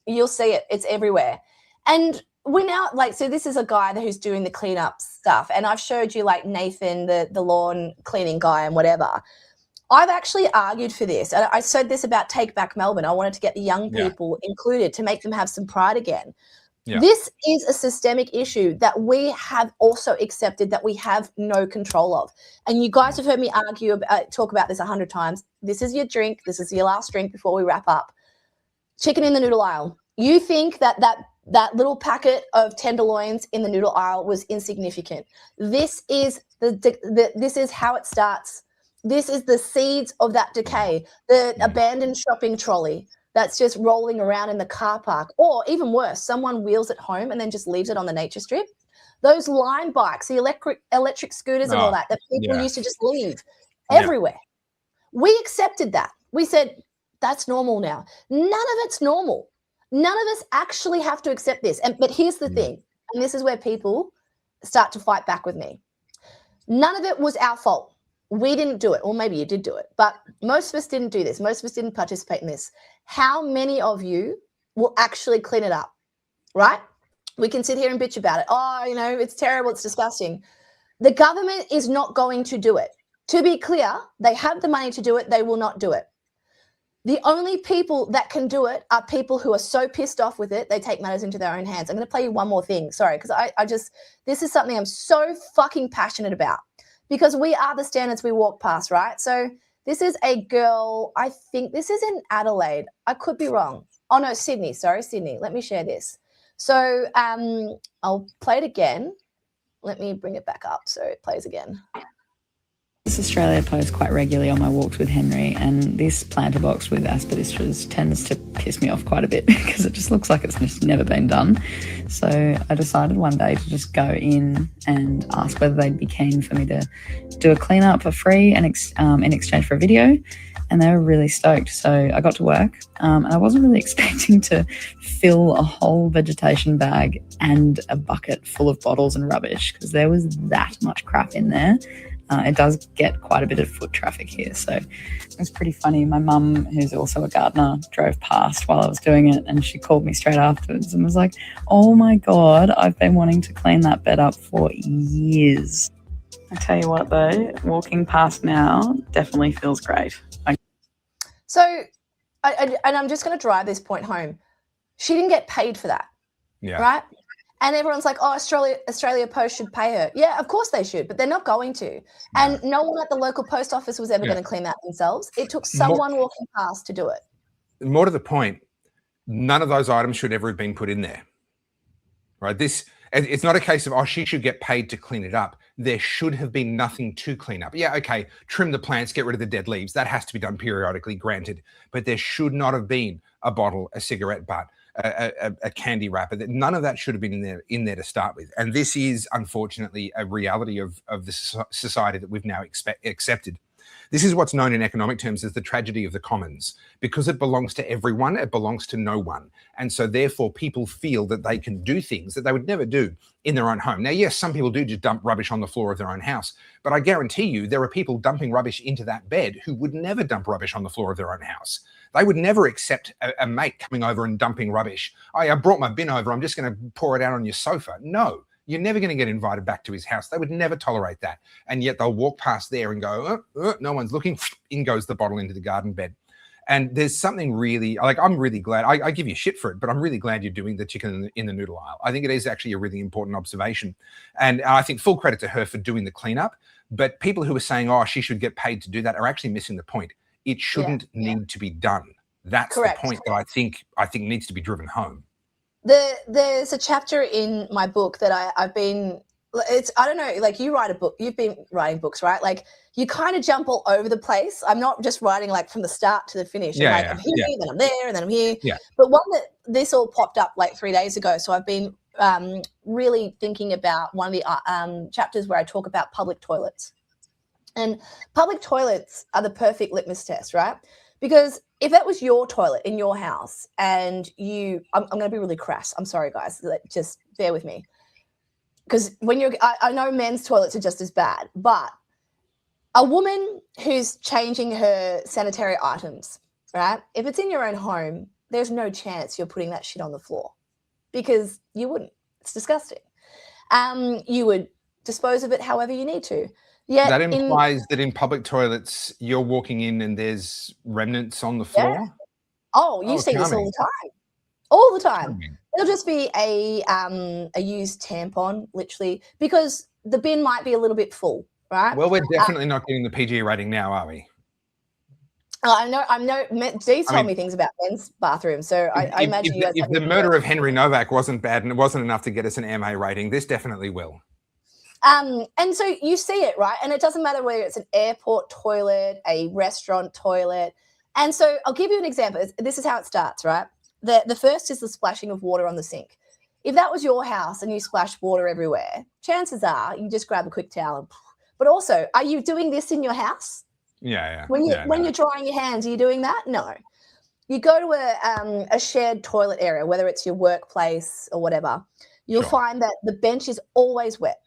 You'll see it. It's everywhere. And we're now so this is a guy who's doing the cleanup stuff. And I've showed you like Nathan, the lawn cleaning guy and whatever. I've actually argued for this. And I said this about Take Back Melbourne. I wanted to get the young people included to make them have some pride again. Yeah. This is a systemic issue that we have also accepted that we have no control of. And you guys have heard me talk about this 100 times. This is your drink. This is your last drink before we wrap up. Chicken in the noodle aisle. You think that little packet of tenderloins in the noodle aisle was insignificant. This is this is how it starts. This is the seeds of that decay. The abandoned shopping trolley that's just rolling around in the car park, or even worse, someone wheels it home and then just leaves it on the nature strip. Those line bikes, the electric scooters and all that people used to just leave everywhere. We accepted that. We said, that's normal now. None of it's normal. None of us actually have to accept this. But here's the thing, and this is where people start to fight back with me. None of it was our fault. We didn't do it, or maybe you did do it, but most of us didn't do this. Most of us didn't participate in this. How many of you will actually clean it up, right? We can sit here and bitch about it. Oh, it's terrible, it's disgusting. The government is not going to do it. To be clear, they have the money to do it. They will not do it. The only people that can do it are people who are so pissed off with it, they take matters into their own hands. I'm going to play you one more thing. Sorry, because this is something I'm so fucking passionate about. Because we are the standards we walk past, right? So this is a girl, I think this is in Adelaide. I could be wrong. Oh, no, Sydney. Sorry, Sydney. Let me share this. So I'll play it again. Let me bring it back up so it plays again. This Australia post quite regularly on my walks with Henry, and this planter box with aspidistras tends to piss me off quite a bit because it just looks like it's just never been done. So I decided one day to just go in and ask whether they'd be keen for me to do a clean up for free and in exchange for a video, and they were really stoked. So I got to work, and I wasn't really expecting to fill a whole vegetation bag and a bucket full of bottles and rubbish because there was that much crap in there. It does get quite a bit of foot traffic here, so it was pretty funny. My mum, who's also a gardener, drove past while I was doing it, and she called me straight afterwards and was like, oh my God, I've been wanting to clean that bed up for years. I tell you what though, walking past now definitely feels great. So, and I'm just going to drive this point home. She didn't get paid for that, right? And everyone's like, oh, Australia Post should pay her. Yeah, of course they should, but they're not going to. And no one at the local post office was ever going to clean that themselves. It took someone walking past to do it. More to the point, none of those items should ever have been put in there, right? It's not a case of, oh, she should get paid to clean it up. There should have been nothing to clean up. Yeah, okay, trim the plants, get rid of the dead leaves. That has to be done periodically, granted. But there should not have been a bottle, a cigarette butt, a candy wrapper. None of that should have been in there to start with. And this is, unfortunately, a reality of the society that we've now accepted. This is what's known in economic terms as the tragedy of the commons. Because it belongs to everyone, it belongs to no one. And so therefore people feel that they can do things that they would never do in their own home. Now, yes, some people do just dump rubbish on the floor of their own house, but I guarantee you there are people dumping rubbish into that bed who would never dump rubbish on the floor of their own house. They would never accept a mate coming over and dumping rubbish. Oh, I brought my bin over, I'm just going to pour it out on your sofa. No. You're never going to get invited back to his house. They would never tolerate that. And yet they'll walk past there and go, no one's looking. In goes the bottle into the garden bed. And there's something really, like, I'm really glad, I give you shit for it, but I'm really glad you're doing the chicken in the noodle aisle. I think it is actually a really important observation. And I think full credit to her for doing the cleanup. But people who are saying, oh, she should get paid to do that are actually missing the point. It shouldn't need to be done. That's Correct. the point that I think needs to be driven home. There's a chapter in my book that I've been, I don't know, like you write a book, you've been writing books, right? Like you kind of jump all over the place. I'm not just writing like from the start to the finish. I'm here, then I'm there, and then I'm here. Yeah. But this all popped up like 3 days ago. So I've been really thinking about one of the chapters where I talk about public toilets. And public toilets are the perfect litmus test, right? Because if that was your toilet in your house and I'm going to be really crass. I'm sorry, guys. Just bear with me. Because I know men's toilets are just as bad, but a woman who's changing her sanitary items, right? If it's in your own home, there's no chance you're putting that shit on the floor because you wouldn't. It's disgusting. You would dispose of it however you need to. Yeah, that implies that in public toilets, you're walking in and there's remnants on the floor. Yeah. Oh, you see this all the time. All the time. It'll just be a used tampon, literally, because the bin might be a little bit full, right? Well, we're definitely not getting the PG rating now, are we? I know. Dee's told me things about men's bathrooms, so I imagine you guys. If the murder of Henry Nowak wasn't bad and it wasn't enough to get us an MA rating, this definitely will. And so you see it, right? And it doesn't matter whether it's an airport toilet, a restaurant toilet. And so I'll give you an example. This is how it starts, right? The first is the splashing of water on the sink. If that was your house and you splashed water everywhere, chances are you just grab a quick towel. But also, are you doing this in your house? Yeah. When you're drying your hands, are you doing that? No. You go to a shared toilet area, whether it's your workplace or whatever, you'll find that the bench is always wet,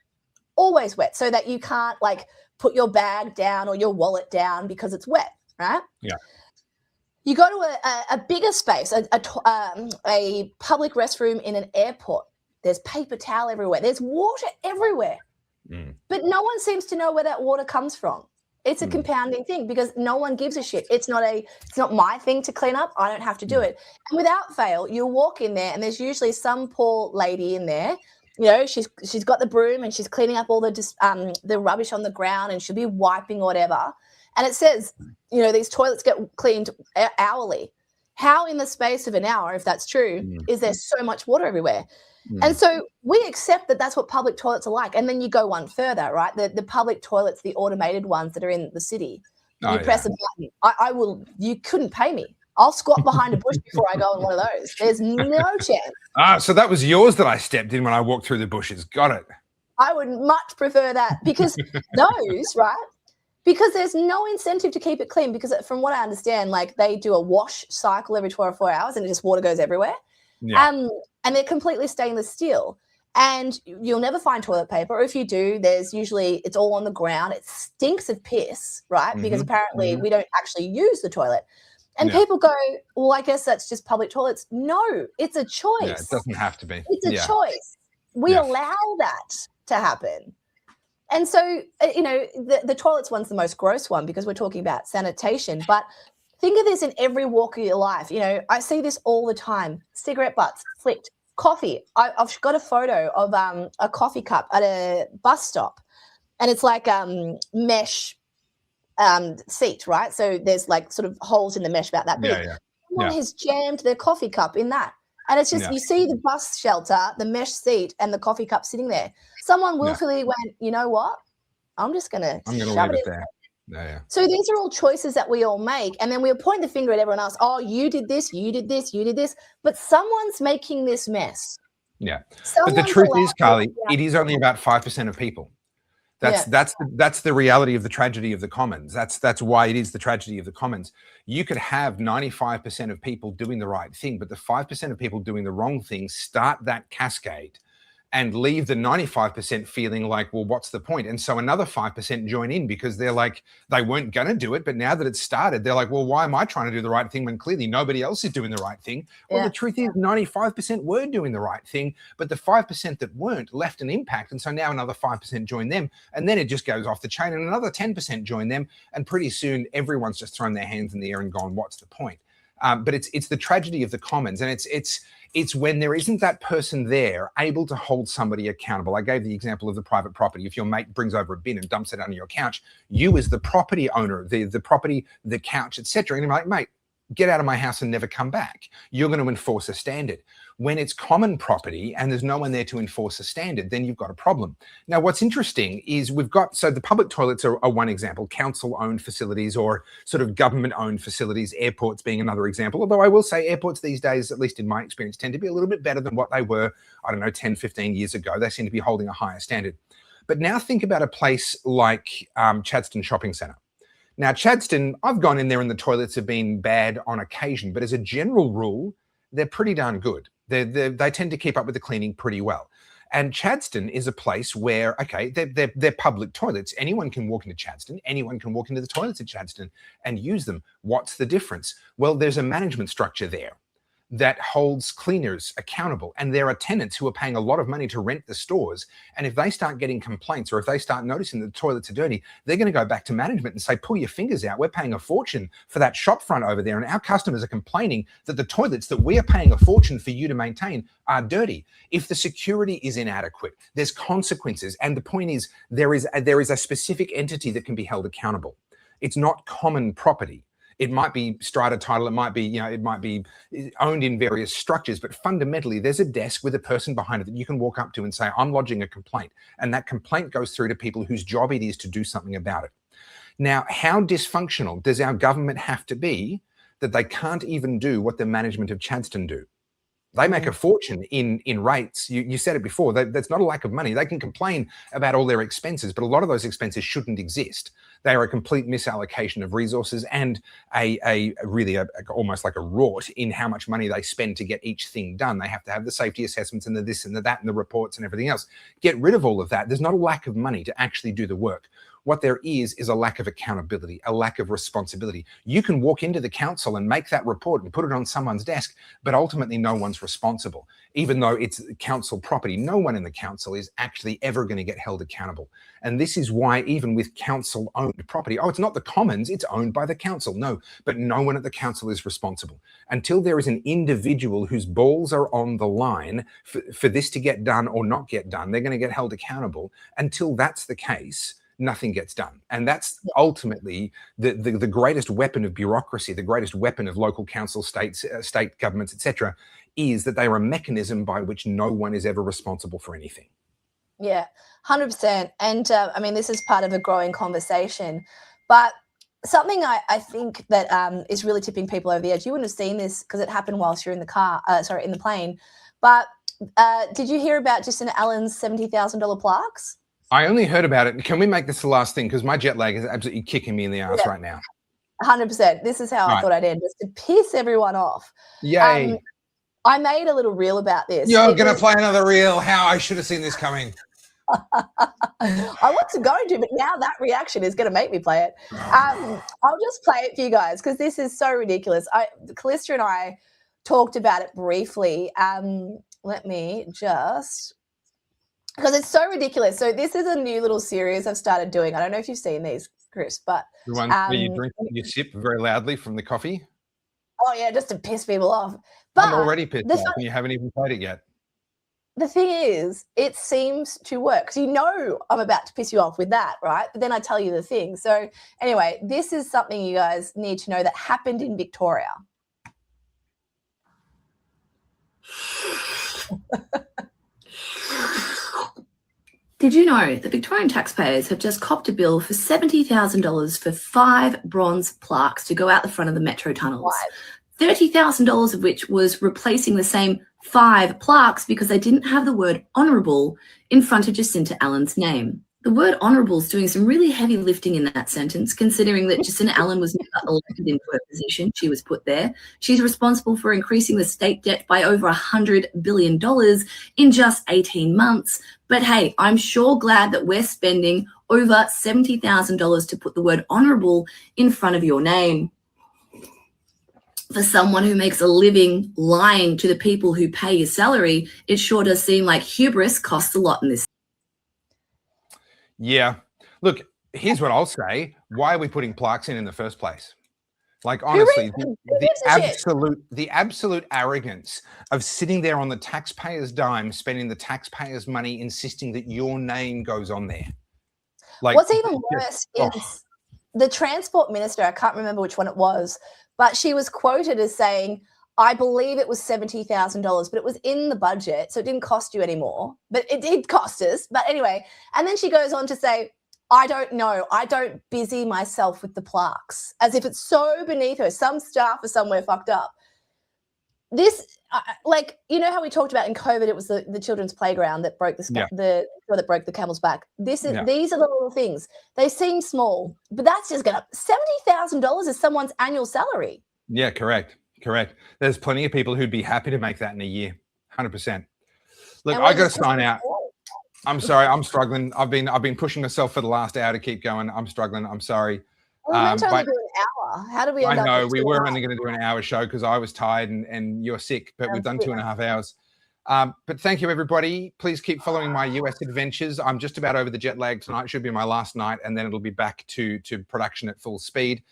so that you can't like put your bag down or your wallet down because it's wet, right? Yeah. You go to a bigger space, a public restroom in an airport. There's paper towel everywhere. There's water everywhere. But no one seems to know where that water comes from. It's a compounding thing because no one gives a shit. It's not my thing to clean up. I don't have to do it. And without fail, you'll walk in there and there's usually some poor lady in there. You know, she's got the broom and she's cleaning up all the rubbish on the ground and she'll be wiping or whatever. And it says, you know, these toilets get cleaned hourly. How in the space of an hour, if that's true, is there so much water everywhere? And so we accept that that's what public toilets are like. And then you go one further, right? The public toilets, the automated ones that are in the city. You press a button. You couldn't pay me. I'll squat behind a bush before I go in one of those. There's no chance. So that was yours that I stepped in when I walked through the bushes. Got it. I would much prefer that because those, right? Because there's no incentive to keep it clean because from what I understand, like they do a wash cycle every 24 hours and just water goes everywhere. Yeah. And they're completely stainless steel. And you'll never find toilet paper. Or if you do, it's all on the ground. It stinks of piss, right? Because apparently we don't actually use the toilet. And people go, well, I guess that's just public toilets. No, it's a choice. Yeah, it doesn't have to be. It's a choice. We allow that to happen. And so, you know, the toilets one's the most gross one because we're talking about sanitation. But think of this in every walk of your life. You know, I see this all the time. Cigarette butts flicked. Coffee. I've got a photo of a coffee cup at a bus stop. And it's like mesh seat, right? So there's like sort of holes in the mesh about that big. Someone has jammed their coffee cup in that. And it's just, you see the bus shelter, the mesh seat, and the coffee cup sitting there. Someone willfully went, you know what? I'm just going to shove it in there. So these are all choices that we all make. And then we'll point the finger at everyone else. Oh, you did this, you did this, you did this. But someone's making this mess. Yeah. But the truth is, Carly, it is only about 5% of people. That's the reality of the tragedy of the commons. That's why it is the tragedy of the commons. You could have 95% of people doing the right thing, but the 5% of people doing the wrong thing start that cascade. and leave the 95% feeling like, well, what's the point? And so another 5% join in because they're like, they weren't going to do it, but now that it's started, they're like, well, why am I trying to do the right thing when clearly nobody else is doing the right thing? Well, the truth is 95% were doing the right thing, but the 5% that weren't left an impact. And so now another 5% join them, and then it just goes off the chain and another 10% join them. And pretty soon everyone's just thrown their hands in the air and gone, what's the point? But it's the tragedy of the commons, and it's when there isn't that person there able to hold somebody accountable. I gave the example of the private property. If your mate brings over a bin and dumps it under your couch, you as the property owner, the property, the couch, etc., and you're like, mate, get out of my house and never come back. You're going to enforce a standard. When it's common property and there's no one there to enforce a standard, then you've got a problem. Now, what's interesting is so the public toilets are one example, council-owned facilities or sort of government-owned facilities, airports being another example. Although I will say airports these days, at least in my experience, tend to be a little bit better than what they were, 10, 15 years ago. They seem to be holding a higher standard. But now think about a place like Chadstone Shopping Centre. Now, Chadstone, I've gone in there and the toilets have been bad on occasion, but as a general rule, they're pretty darn good. They tend to keep up with the cleaning pretty well. And Chadstone is a place where, okay, they're public toilets. Anyone can walk into Chadstone. Anyone can walk into the toilets at Chadstone and use them. What's the difference? Well, there's a management structure there that holds cleaners accountable. And there are tenants who are paying a lot of money to rent the stores. And if they start getting complaints or if they start noticing that the toilets are dirty, they're going to go back to management and say, pull your fingers out. We're paying a fortune for that shop front over there. And our customers are complaining that the toilets that we are paying a fortune for you to maintain are dirty. If the security is inadequate, there's consequences. And the point is, there is a specific entity that can be held accountable. It's not common property. It might be strata title, it might be owned in various structures, but fundamentally there's a desk with a person behind it that you can walk up to and say, I'm lodging a complaint. And that complaint goes through to people whose job it is to do something about it. Now, how dysfunctional does our government have to be that they can't even do what the management of Chadstone do? They make a fortune in rates. You said it before, that's not a lack of money. They can complain about all their expenses, but a lot of those expenses shouldn't exist. They are a complete misallocation of resources and really almost like a rort in how much money they spend to get each thing done. They have to have the safety assessments and the this and the that and the reports and everything else. Get rid of all of that. There's not a lack of money to actually do the work. What there is a lack of accountability, a lack of responsibility. You can walk into the council and make that report and put it on someone's desk, but ultimately no one's responsible. Even though it's council property, no one in the council is actually ever going to get held accountable. And this is why even with council-owned property, it's not the Commons, it's owned by the council. No, but no one at the council is responsible. Until there is an individual whose balls are on the line for this to get done or not get done, they're going to get held accountable. Until that's the case, nothing gets done. And that's ultimately the greatest weapon of bureaucracy, the greatest weapon of local council, states, state governments, etc., is that they are a mechanism by which no one is ever responsible for anything. Yeah, 100%. And I mean, this is part of a growing conversation. But something I think that is really tipping people over the edge, you wouldn't have seen this because it happened whilst you're in the in the plane. But did you hear about Jacinda Allen's $70,000 plaques? I only heard about it. Can we make this the last thing? Because my jet lag is absolutely kicking me in the ass right now. 100%. This is how I thought I'd end, just to piss everyone off. Yay. I made a little reel about this. You're going to play another reel. How I should have seen this coming. I wasn't going to, but now that reaction is going to make me play it. I'll just play it for you guys because this is so ridiculous. Callista and I talked about it briefly. Let me just... because it's so ridiculous. So this is a new little series I've started doing. I don't know if you've seen these, Chris, but... The one where you drink and you sip very loudly from the coffee? Oh, yeah, just to piss people off. But I'm already pissed off and you haven't even played it yet. The thing is, it seems to work. Because you know I'm about to piss you off with that, right? But then I tell you the thing. So anyway, this is something you guys need to know that happened in Victoria. Did you know that Victorian taxpayers have just copped a bill for $70,000 for 5 bronze plaques to go out the front of the metro tunnels? $30,000 of which was replacing the same 5 plaques because they didn't have the word honourable in front of Jacinda Allen's name. The word honourable is doing some really heavy lifting in that sentence, considering that Jacinta Allen was never elected into her position. She was put there. She's responsible for increasing the state debt by over $100 billion in just 18 months. But hey, I'm sure glad that we're spending over $70,000 to put the word honourable in front of your name. For someone who makes a living lying to the people who pay your salary, it sure does seem like hubris costs a lot in this. Yeah. Look, here's what I'll say. Why are we putting plaques in the first place? Like, honestly, the absolute arrogance of sitting there on the taxpayer's dime, spending the taxpayer's money, insisting that your name goes on there. Like, what's even worse is the transport minister, I can't remember which one it was, but she was quoted as saying, I believe it was $70,000, but it was in the budget, so it didn't cost you anymore. But it did cost us. But anyway, and then she goes on to say, I don't know. I don't busy myself with the plaques, as if it's so beneath her. Some staff are somewhere fucked up. This, like, you know how we talked about in COVID, it was the children's playground that broke that broke the camel's back. These are the little things. They seem small, but that's just gonna $70,000 is someone's annual salary. Yeah, correct. There's plenty of people who'd be happy to make that in a year. 100%. Look, I got to sign out. I'm sorry. I'm struggling. I've been pushing myself for the last hour to keep going. I'm struggling. I'm sorry. Well, we meant to only do an hour. How did we end up? I know we were only going to do an hour show because I was tired and you're sick, but we've done 2.5 hours. But thank you, everybody. Please keep following my US adventures. I'm just about over the jet lag. Tonight should be my last night, and then it'll be back to production at full speed.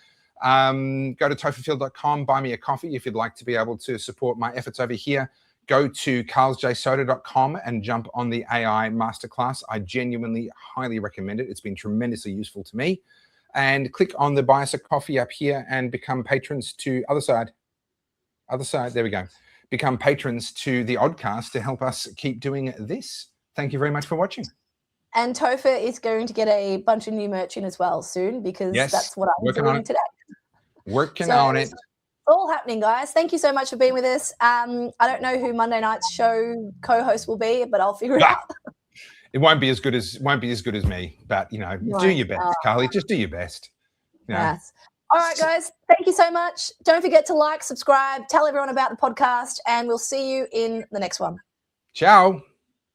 Go to topherfield.com, buy me a coffee if you'd like to be able to support my efforts over here. Go to carlzjsoda.com and jump on the AI masterclass. I genuinely highly recommend it. It's been tremendously useful to me. And click on the buy us a coffee up here and become patrons to other side. There we go. Become patrons to the Oddcast to help us keep doing this. Thank you very much for watching. And Topher is going to get a bunch of new merch in as well soon, because that's what I'm doing today. Working on it. It's all happening, guys. Thank you so much for being with us. I don't know who Monday night's show co-host will be, but I'll figure it out. It won't be as good as me, but do your best, Carly. Just do your best. Yes. All right, guys. Thank you so much. Don't forget to like, subscribe, tell everyone about the podcast, and we'll see you in the next one. Ciao.